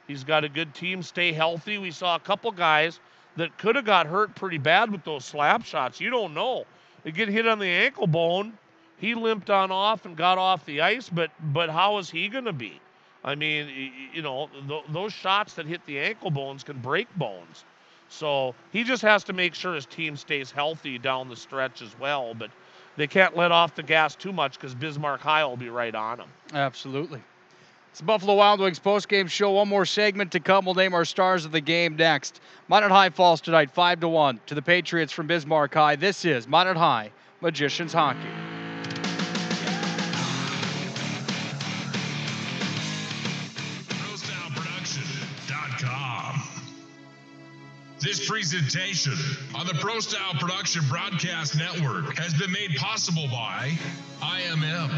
Speaker 11: He's got a good team, stay healthy. We saw a couple guys that could have got hurt pretty bad with those slap shots. You don't know. They get hit on the ankle bone. He limped on off and got off the ice, but how is he going to be? I mean, those shots that hit the ankle bones can break bones. So he just has to make sure his team stays healthy down the stretch as well. But they can't let off the gas too much because Bismarck High will be right on them.
Speaker 12: Absolutely. It's the Buffalo Wild Wings postgame show. One more segment to come. We'll name our stars of the game next. Minot High falls tonight 5-1 to the Patriots from Bismarck High. This is Minot High Magicians Hockey.
Speaker 4: This presentation on the Pro Style Production Broadcast Network has been made possible by IMM,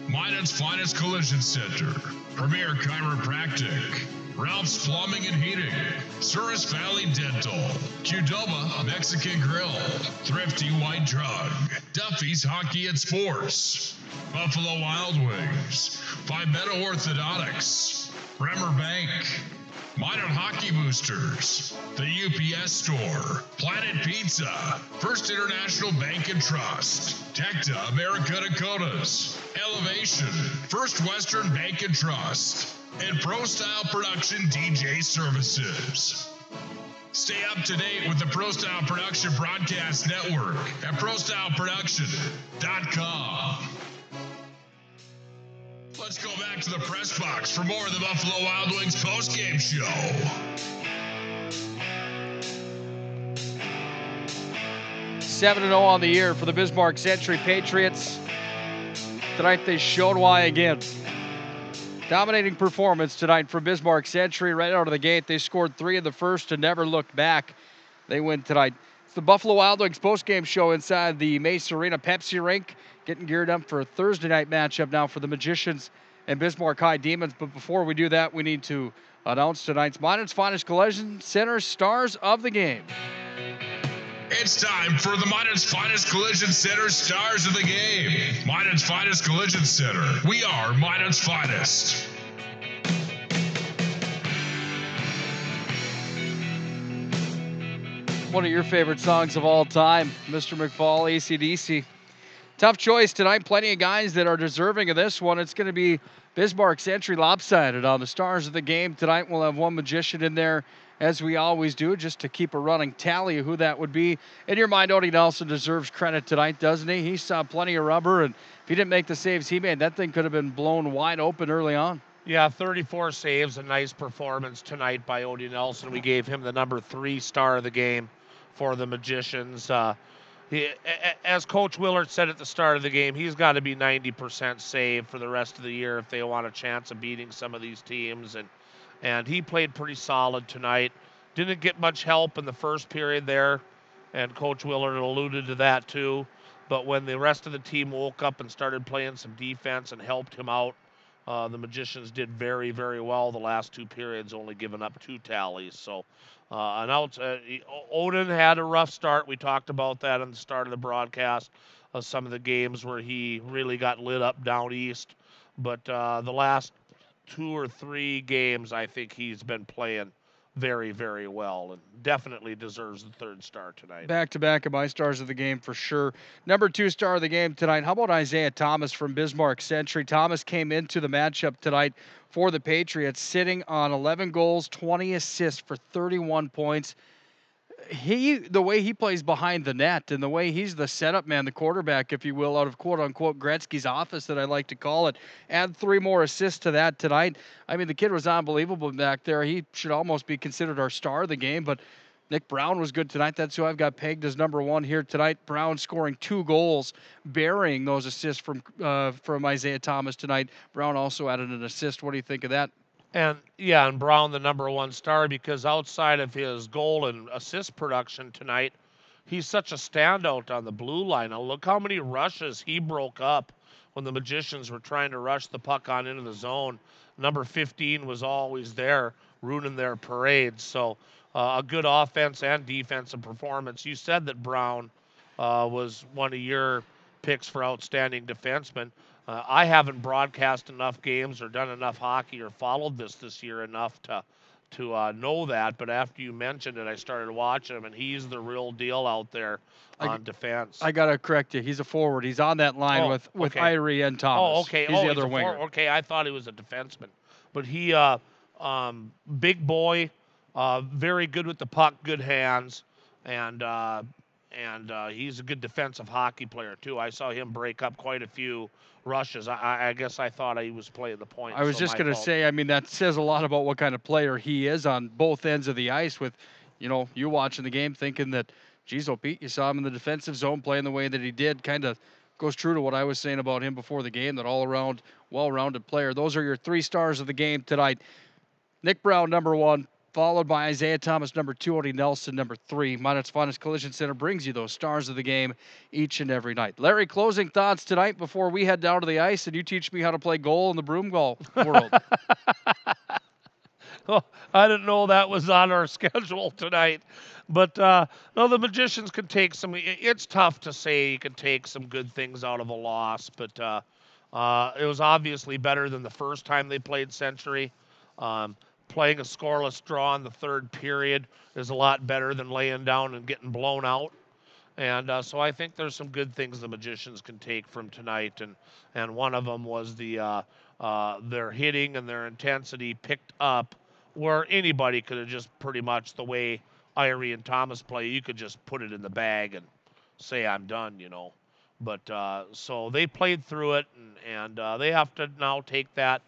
Speaker 4: Minot's Finest Collision Center, Premier Chiropractic, Ralph's Plumbing and Heating, Souris Valley Dental, Qdoba Mexican Grill, Thrifty White Drug, Duffy's Hockey and Sports, Buffalo Wild Wings, Pimento Orthodontics, Bremer Bank, Minot Hockey Boosters, the UPS Store, Planet Pizza, First International Bank and Trust, Tecta America Dakotas, Elevation, First Western Bank and Trust, and Pro Style Production DJ Services. Stay up to date with the Pro Style Production Broadcast Network at ProStyleProduction.com. Let's go back to the press box for more of the Buffalo Wild Wings postgame show.
Speaker 12: 7-0 on the year for the Bismarck Century Patriots. Tonight they showed why again. Dominating performance tonight from Bismarck Century right out of the gate. They scored 3 in the first and never looked back. They win tonight. It's the Buffalo Wild Wings postgame show inside the Mace Arena Pepsi Rink. Getting geared up for a Thursday night matchup now for the Magicians and Bismarck High Demons. But before we do that, we need to announce tonight's Minot's Finest Collision Center Stars of the Game.
Speaker 4: It's time for the Minot's Finest Collision Center Stars of the Game. Minot's Finest Collision Center. We are Minot's Finest.
Speaker 12: One of your favorite songs of all time, Mr. McFall, AC/DC. Tough choice tonight. Plenty of guys that are deserving of this one. It's going to be Bismarck Century lopsided on the Stars of the Game. Tonight we'll have one magician in there, as we always do, just to keep a running tally of who that would be. In your mind, Odie Nelson deserves credit tonight, doesn't he? He saw plenty of rubber, and if he didn't make the saves he made, that thing could have been blown wide open early on.
Speaker 11: Yeah, 34 saves, a nice performance tonight by Odie Nelson. We gave him the number 3 star of the game for the Magicians. As Coach Willard said at the start of the game, he's got to be 90% save for the rest of the year if they want a chance of beating some of these teams. And he played pretty solid tonight. Didn't get much help in the first period there, and Coach Willard alluded to that too. But when the rest of the team woke up and started playing some defense and helped him out, the Magicians did very, very well the last 2 periods, only giving up 2 tallies. So Odin had a rough start. We talked about that in the start of the broadcast of some of the games where he really got lit up down east. But the last 2 or 3 games, I think he's been playing very, very well and definitely deserves the 3rd star tonight.
Speaker 12: Back-to-back of my stars of the game for sure. Number 2 star of the game tonight, how about Isaiah Thomas from Bismarck Century? Thomas came into the matchup tonight for the Patriots, sitting on 11 goals, 20 assists for 31 points. The way he plays behind the net and the way he's the setup man, the quarterback, if you will, out of quote-unquote Gretzky's office that I like to call it, add 3 more assists to that tonight. I mean, the kid was unbelievable back there. He should almost be considered our star of the game, but Nick Brown was good tonight. That's who I've got pegged as number 1 here tonight. Brown scoring 2 goals, burying those assists from Isaiah Thomas tonight. Brown also added an assist. What do you think of that?
Speaker 11: And Brown the number 1 star, because outside of his goal and assist production tonight, he's such a standout on the blue line. Now look how many rushes he broke up when the Magicians were trying to rush the puck on into the zone. Number 15 was always there, ruining their parades. So a good offense and defensive performance. You said that Brown was one of your picks for outstanding defenseman. I haven't broadcast enough games or done enough hockey or followed this year enough to know that, but after you mentioned it, I started watching him, and he's the real deal out there on defense.
Speaker 12: I got to correct you. He's a forward. He's on that line with Irie and Thomas.
Speaker 11: Oh, okay.
Speaker 12: He's the other winger.
Speaker 11: Okay, I thought he was a defenseman. But he, big boy, very good with the puck, good hands, and he's a good defensive hockey player, too. I saw him break up quite a few rushes. I guess I thought he was playing the point.
Speaker 12: I was just going to say, I mean, that says a lot about what kind of player he is on both ends of the ice with, you watching the game thinking that, geez, Pete, you saw him in the defensive zone playing the way that he did. Kind of goes true to what I was saying about him before the game, that all-around, well-rounded player. Those are your 3 stars of the game tonight. Nick Brown, number 1. Followed by Isaiah Thomas, number 2, Odie Nelson, number 3. Minot's Finest Collision Center brings you those stars of the game each and every night. Larry, closing thoughts tonight before we head down to the ice and you teach me how to play goal in the broom golf world.
Speaker 11: Oh, I didn't know that was on our schedule tonight. But, no, the Magicians can take some – it's tough to say you can take some good things out of a loss, but it was obviously better than the first time they played Century. Playing a scoreless draw in the 3rd period is a lot better than laying down and getting blown out. And so I think there's some good things the Magicians can take from tonight. And one of them was their hitting and their intensity picked up where anybody could have just pretty much the way Irie and Thomas play, you could just put it in the bag and say I'm done, But so they played through it, and they have to now take that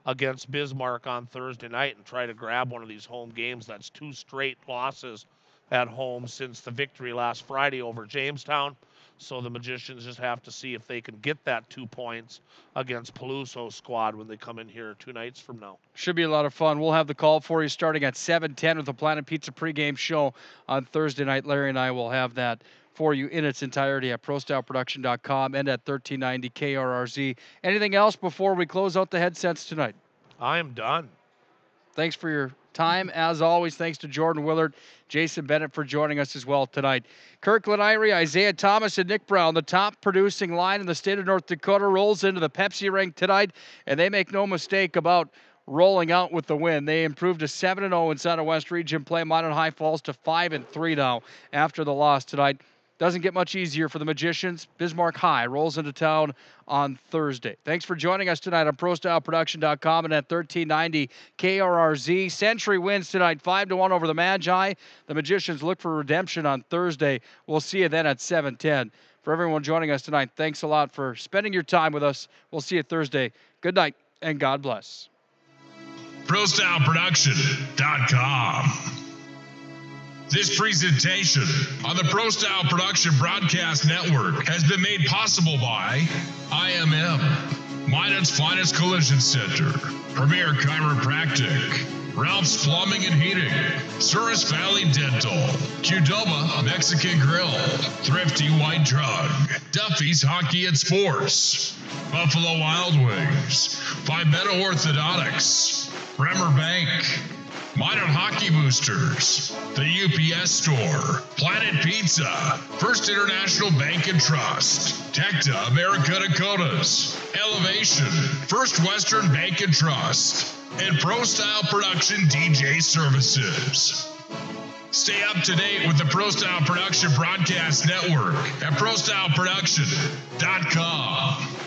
Speaker 11: against Bismarck on Thursday night and try to grab one of these home games. That's 2 straight losses at home since the victory last Friday over Jamestown. So the Magicians just have to see if they can get that 2 points against Peluso's squad when they come in here 2 nights from now.
Speaker 12: Should be a lot of fun. We'll have the call for you starting at 7:10 with the Planet Pizza pregame show on Thursday night. Larry and I will have that for you in its entirety at ProStyleProduction.com and at 1390 KRRZ. Anything else before we close out the headsets tonight?
Speaker 11: I am done.
Speaker 12: Thanks for your time. As always, thanks to Jordan Willard, Jason Bennett for joining us as well tonight. Kirkland Irie, Isaiah Thomas, and Nick Brown, the top producing line in the state of North Dakota, rolls into the Pepsi Rink tonight, and they make no mistake about rolling out with the win. They improved to 7-0 inside of West Region play. Minot High falls to 5-3 now after the loss tonight. Doesn't get much easier for the Magicians. Bismarck High rolls into town on Thursday. Thanks for joining us tonight on ProStyleProduction.com and at 1390 KRRZ. Century wins tonight 5-1 over the Magi. The Magicians look for redemption on Thursday. We'll see you then at 7:10. For everyone joining us tonight, thanks a lot for spending your time with us. We'll see you Thursday. Good night and God bless.
Speaker 4: ProStyleProduction.com. This presentation on the ProStyle Production Broadcast Network has been made possible by IMM, Minot's Finest Collision Center, Premier Chiropractic, Ralph's Plumbing and Heating, Souris Valley Dental, Qdoba Mexican Grill, Thrifty White Drug, Duffy's Hockey and Sports, Buffalo Wild Wings, Pimento Orthodontics, Bremer Bank, Minot Hockey Boosters, the UPS Store, Planet Pizza, First International Bank and Trust, Tecta America Dakotas, Elevation, First Western Bank and Trust, and ProStyle Production DJ Services. Stay up to date with the ProStyle Production Broadcast Network at ProStyleProduction.com.